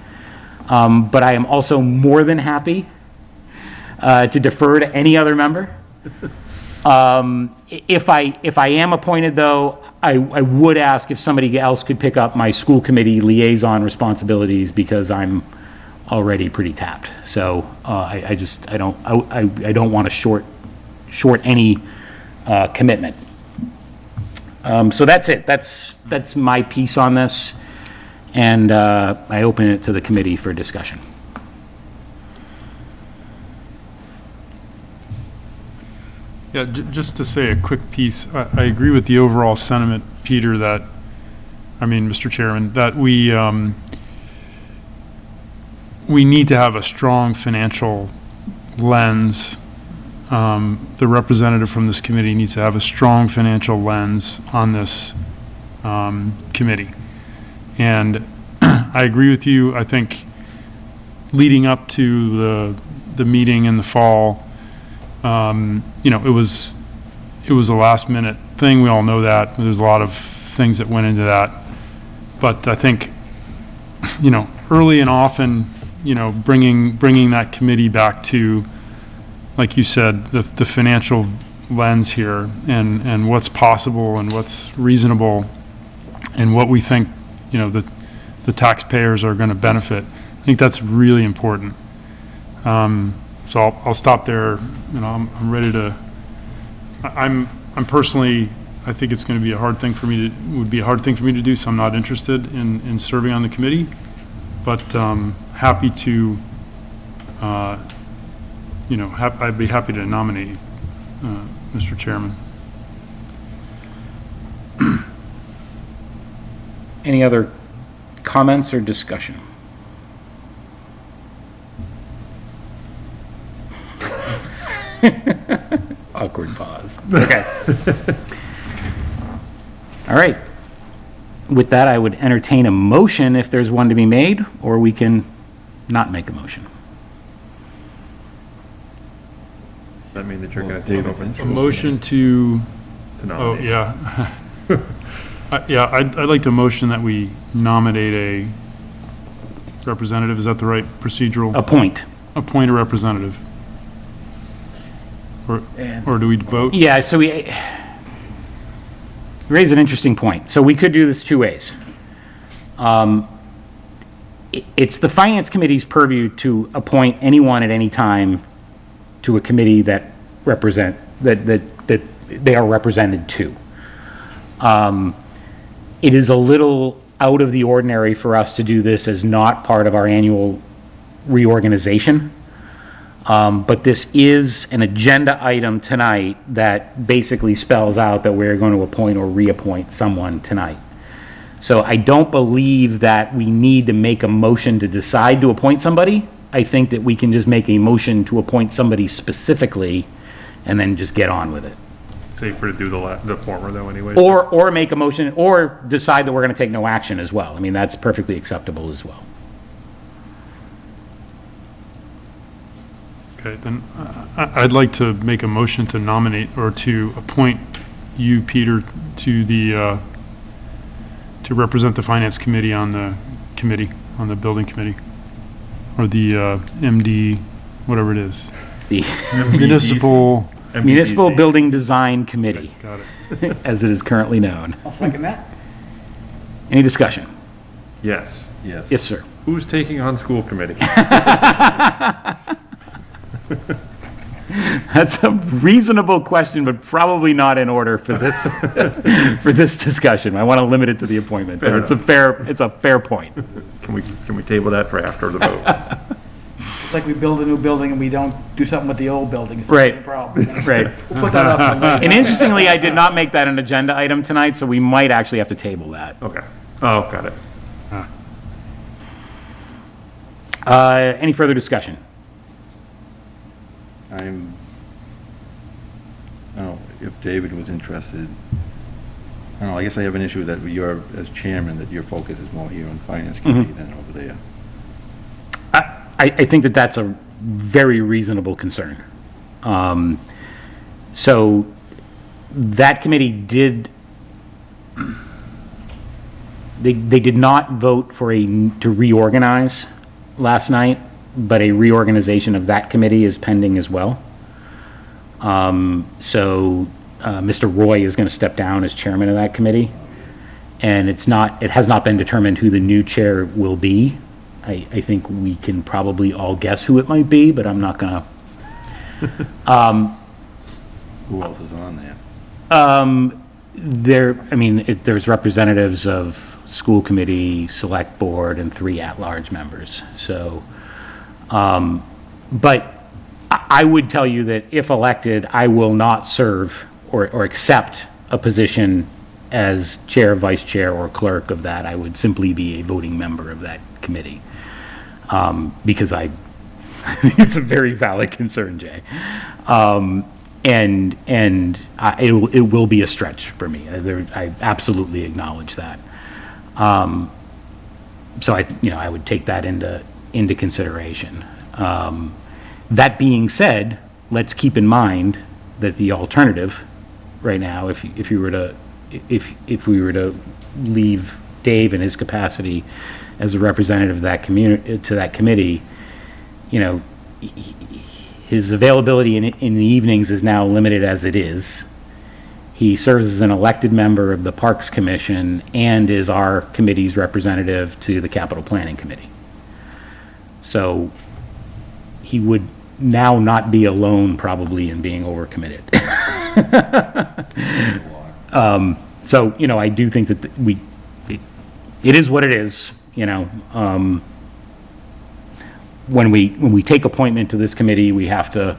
But I am also more than happy to defer to any other member. If I am appointed, though, I would ask if somebody else could pick up my school committee liaison responsibilities, because I'm already pretty tapped. So I don't want to short any commitment. So that's it. That's my piece on this, and I open it to the committee for discussion. Yeah, just to say a quick piece, I agree with the overall sentiment, Peter, that, Mr. Chairman, that we need to have a strong financial lens. The representative from this committee needs to have a strong financial lens on this committee. And I agree with you. I think leading up to the meeting in the fall, it was a last minute thing. We all know that. There's a lot of things that went into that. But I think, early and often, bringing that committee back to, like you said, the financial lens here, and what's possible and what's reasonable and what we think, the taxpayers are going to benefit. I think that's really important. So I'll stop there. I'm ready to. I'm personally. I think it's going to be a hard thing for me to do. So I'm not interested in serving on the committee, but happy to. I'd be happy to nominate you, Mr. Chairman. Any other comments or discussion? Awkward pause. Okay. All right. With that, I would entertain a motion if there's one to be made, or we can not make a motion. Does that mean that you're going to take over? A motion to nominate? Oh, yeah. I'd like to motion that we nominate a representative. Is that the right procedural? Appoint Appoint a representative. Or do we vote? Yeah, so we raise an interesting point. So we could do this two ways. It's the Finance Committee's purview to appoint anyone at any time to a committee that they are represented to. It is a little out of the ordinary for us to do this as not part of our annual reorganization. But this is an agenda item tonight that basically spells out that we're going to appoint or reappoint someone tonight. So I don't believe that we need to make a motion to decide to appoint somebody. I think that we can just make a motion to appoint somebody specifically and then just get on with it. Safer to do the former, though, anyway. Or make a motion, or decide that we're going to take no action as well. I mean, that's perfectly acceptable as well. Okay, then I'd like to make a motion to nominate or to appoint you, Peter, to represent the Finance Committee on the Building Committee, or the MD, whatever it is. The Municipal Building Design Committee. Got it. As it is currently known. I'll second that. Any discussion? Yes. Yes. Yes, sir. Who's taking on school committee? That's a reasonable question, but probably not in order for this, for this discussion. I want to limit it to the appointment, but it's a fair point. Can we table that for after the vote? It's like we build a new building and we don't do something with the old building. It's the Right. same problem. Right. We'll put that off for later. And interestingly, I did not make that an agenda item tonight, so we might actually have to table that. Okay. Oh, got it. Any further discussion? I don't know, if David was interested, I don't know, I guess I have an issue that you're, as chairman, that your focus is more here on finance committee than over there. I think that that's a very reasonable concern. So that committee did, they did not vote for to reorganize last night, but a reorganization of that committee is pending as well. So Mr. Roy is going to step down as chairman of that committee. And it has not been determined who the new chair will be. I think we can probably all guess who it might be, but I'm not going to. Who else is on there? There's representatives of school committee, select board, and 3 at-large members. So, but I would tell you that if elected, I will not serve or accept a position as chair, vice chair, or clerk of that. I would simply be a voting member of that committee. Because it's a very valid concern, Jay. It will be a stretch for me. I absolutely acknowledge that. So I would take that into consideration. That being said, let's keep in mind that the alternative right now, if we were to leave Dave in his capacity as a representative of that committee, his availability in the evenings is now limited as it is. He serves as an elected member of the Parks Commission and is our committee's representative to the Capital Planning Committee. So he would now not be alone probably in being overcommitted. So, I do think that it is what it is, when we take appointment to this committee, we have to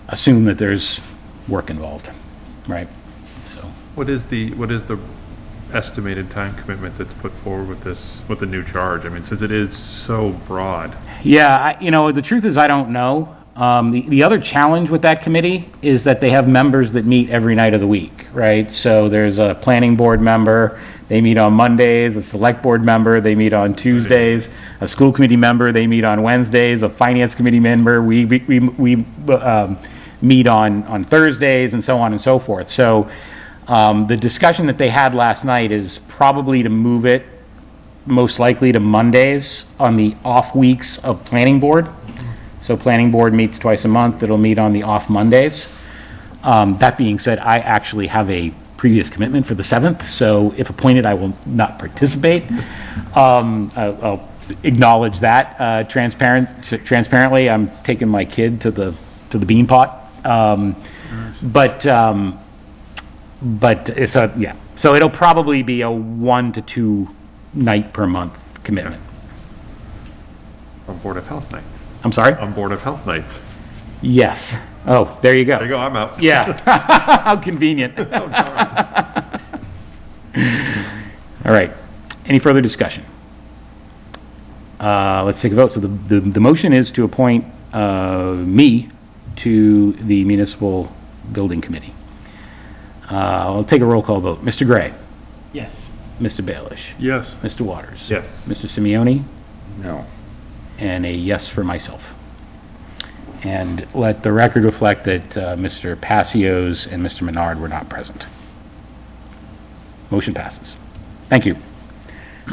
assume that there's work involved, right? So What is the estimated time commitment that's put forward with the new charge? I mean, since it is so broad. yeah, the truth is I don't know. The other challenge with that committee is that they have members that meet every night of the week, right? So there's a planning board member, they meet on Mondays, a select board member, they meet on Tuesdays, a school committee member, they meet on Wednesdays, a finance committee member, we meet on Thursdays, and so on and so forth. So the discussion that they had last night is probably to move it most likely to Mondays on the off weeks of planning board. So planning board meets twice a month. It'll meet on the off Mondays. That being said, I actually have a previous commitment for the 7th, so if appointed, I will not participate. I'll acknowledge that transparently. I'm taking my kid to the bean pot. But it's so it'll probably be a 1 to 2 night per month commitment. On Board of Health nights. I'm sorry? On Board of Health nights. Yes. Oh, there you go. There you go, I'm out. Yeah. How convenient. All right. Any further discussion? Let's take a vote. So the motion is to appoint me to the Municipal Building Committee. I'll take a roll call vote. Mr. Gray? Yes. Mr. Baelish? Yes. Mr. Waters? Yes. Mr. Simeoni? No. And a yes for myself. And let the record reflect that Mr. Passios and Mr. Menard were not present. Motion passes. Thank you.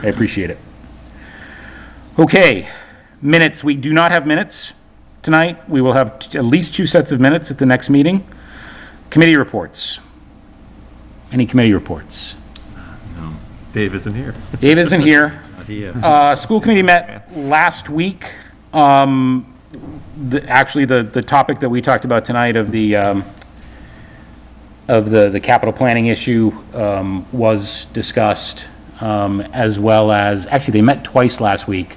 I appreciate it. Okay, minutes. We do not have minutes tonight. We will have at least 2 sets of minutes at the next meeting. Committee reports. Any committee reports? Dave isn't here. Dave isn't here. School committee met last week. Actually, the topic that we talked about tonight of the capital planning issue was discussed, as well as, actually, they met twice last week.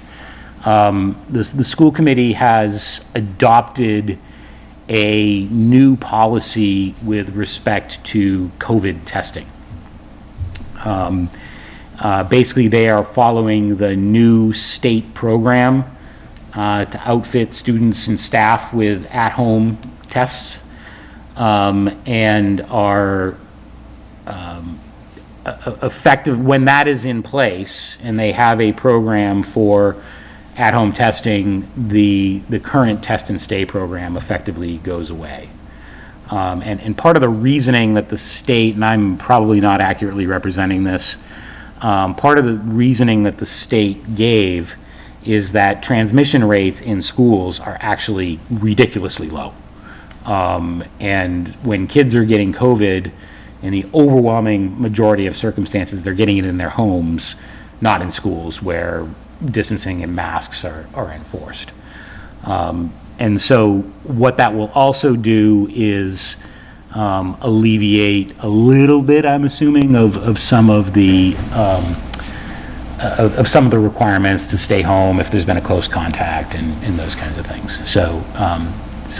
The school committee has adopted a new policy with respect to COVID testing. Basically, they are following the new state program to outfit students and staff with at-home tests, and are effective when that is in place, and they have a program for at-home testing. The current test and stay program effectively goes away. And part of the reasoning that the state, and I'm probably not accurately representing this, part of the reasoning that the state gave is that transmission rates in schools are actually ridiculously low. And when kids are getting COVID, in the overwhelming majority of circumstances, they're getting it in their homes, not in schools where distancing and masks are enforced. And so what that will also do is alleviate a little bit, I'm assuming, of some of the requirements to stay home if there's been a close contact and those kinds of things. So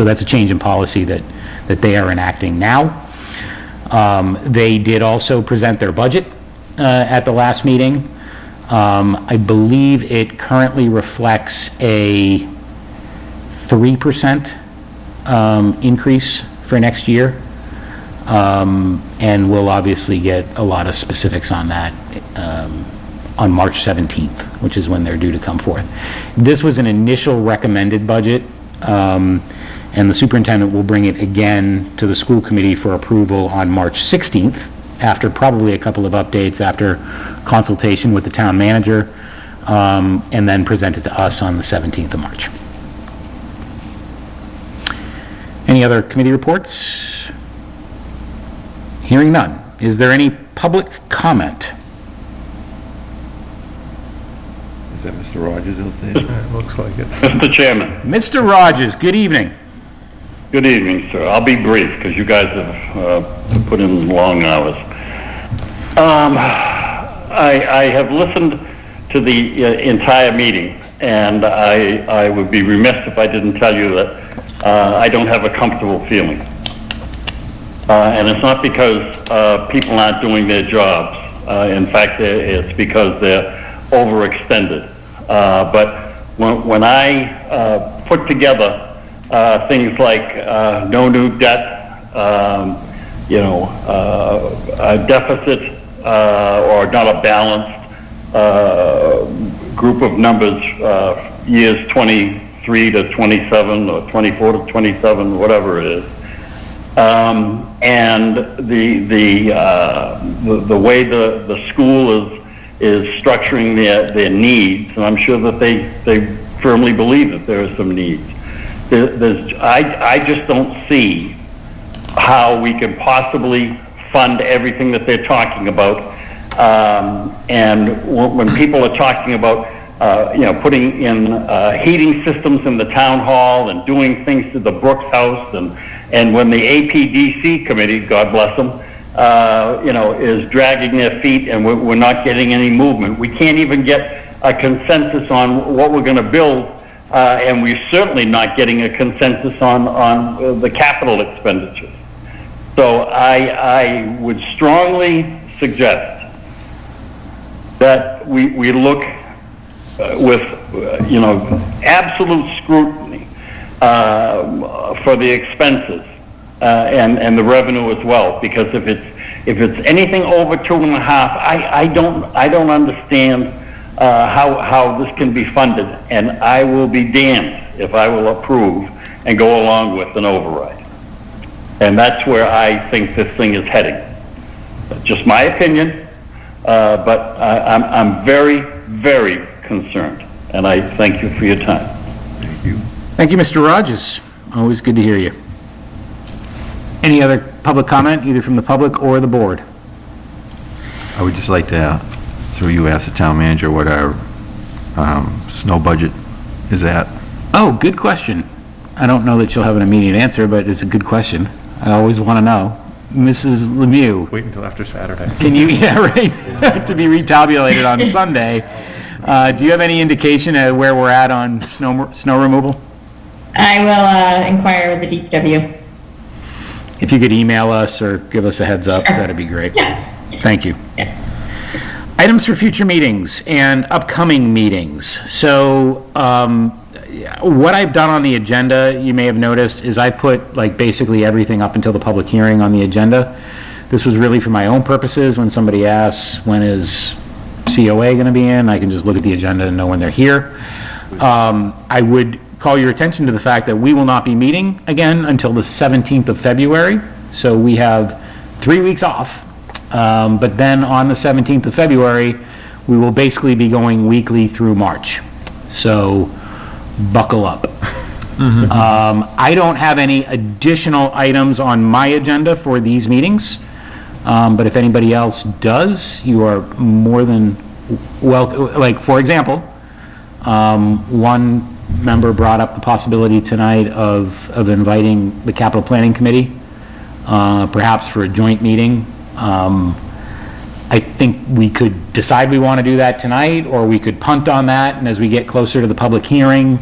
that's a change in policy that they are enacting now. They did also present their budget at the last meeting. I believe it currently reflects a 3% increase for next year. And we'll obviously get a lot of specifics on that on March 17th, which is when they're due to come forth. This was an initial recommended budget, and the superintendent will bring it again to the school committee for approval on March 16th, after probably a couple of updates, after consultation with the town manager, and then present it to us on the 17th of March. Any other committee reports? Hearing none. Is there any public comment? Is that Mr. Rogers out there? Looks like it. Mr. Chairman, Mr. Rogers, good evening. good evening, sir. I'll be brief because you guys have put in long hours. I have listened to the entire meeting, and I would be remiss if I didn't tell you that I don't have a comfortable feeling. And it's not because people aren't doing their jobs. In fact, it's because they're overextended. But when I put together things like no new debt, a deficit, or not a balanced group of numbers, years 23 to 27 or 24 to 27, whatever it is, and the way the school is structuring their needs, and I'm sure that they firmly believe that there are some needs. I just don't see how we can possibly fund everything that they're talking about. And when people are talking about, putting in heating systems in the town hall and doing things to the Brooks House, and when the APDC committee, God bless them, is dragging their feet and we're not getting any movement. We can't even get a consensus on what we're going to build, and we're certainly not getting a consensus on the capital expenditures. So I would strongly suggest that we look with absolute scrutiny for the expenses and the revenue as well, because if it's anything over 2.5, I don't understand how this can be funded, and I will be damned if I will approve and go along with an override. And that's where I think this thing is heading. Just my opinion, but I'm very, very concerned, and I thank you for your time. Thank you. Thank you, Mr. Rogers. Always good to hear you. Any other public comment, either from the public or the board? I would just like to, through you, ask the town manager what our snow budget is at. Oh, good question. I don't know that she'll have an immediate answer, but it's a good question. I always want to know. Mrs. Lemieux, Wait until after Saturday. can you, yeah, right, to be retabulated on Sunday. Do you have any indication of where we're at on snow removal? I will inquire with the DPW. If you could email us or give us a heads up, Sure. that'd be great. Yeah. Thank you. Yeah. Items for future meetings and upcoming meetings. So, what I've done on the agenda, you may have noticed, is I put like basically everything up until the public hearing on the agenda. This was really for my own purposes. When somebody asks, when is COA going to be in, I can just look at the agenda and know when they're here. I would call your attention to the fact that we will not be meeting again until the 17th of February. So we have 3 weeks off. But then on the 17th of February, we will basically be going weekly through March. So buckle up. I don't have any additional items on my agenda for these meetings. But if anybody else does, you are more than welcome. Like, for example, one member brought up the possibility tonight of inviting the capital planning committee, perhaps for a joint meeting. I think we could decide we want to do that tonight, or we could punt on that, and as we get closer to the public hearing,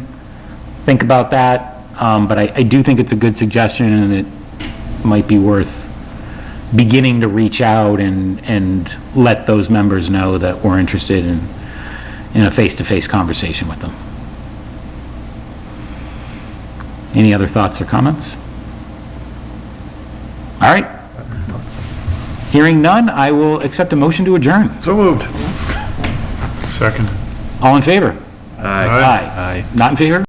think about that. But I do think it's a good suggestion, and it might be worth beginning to reach out and let those members know that we're interested in a face-to-face conversation with them. Any other thoughts or comments? All right. Hearing none, I will accept a motion to adjourn. So moved. Second. All in favor? Aye. Aye. Not in favor?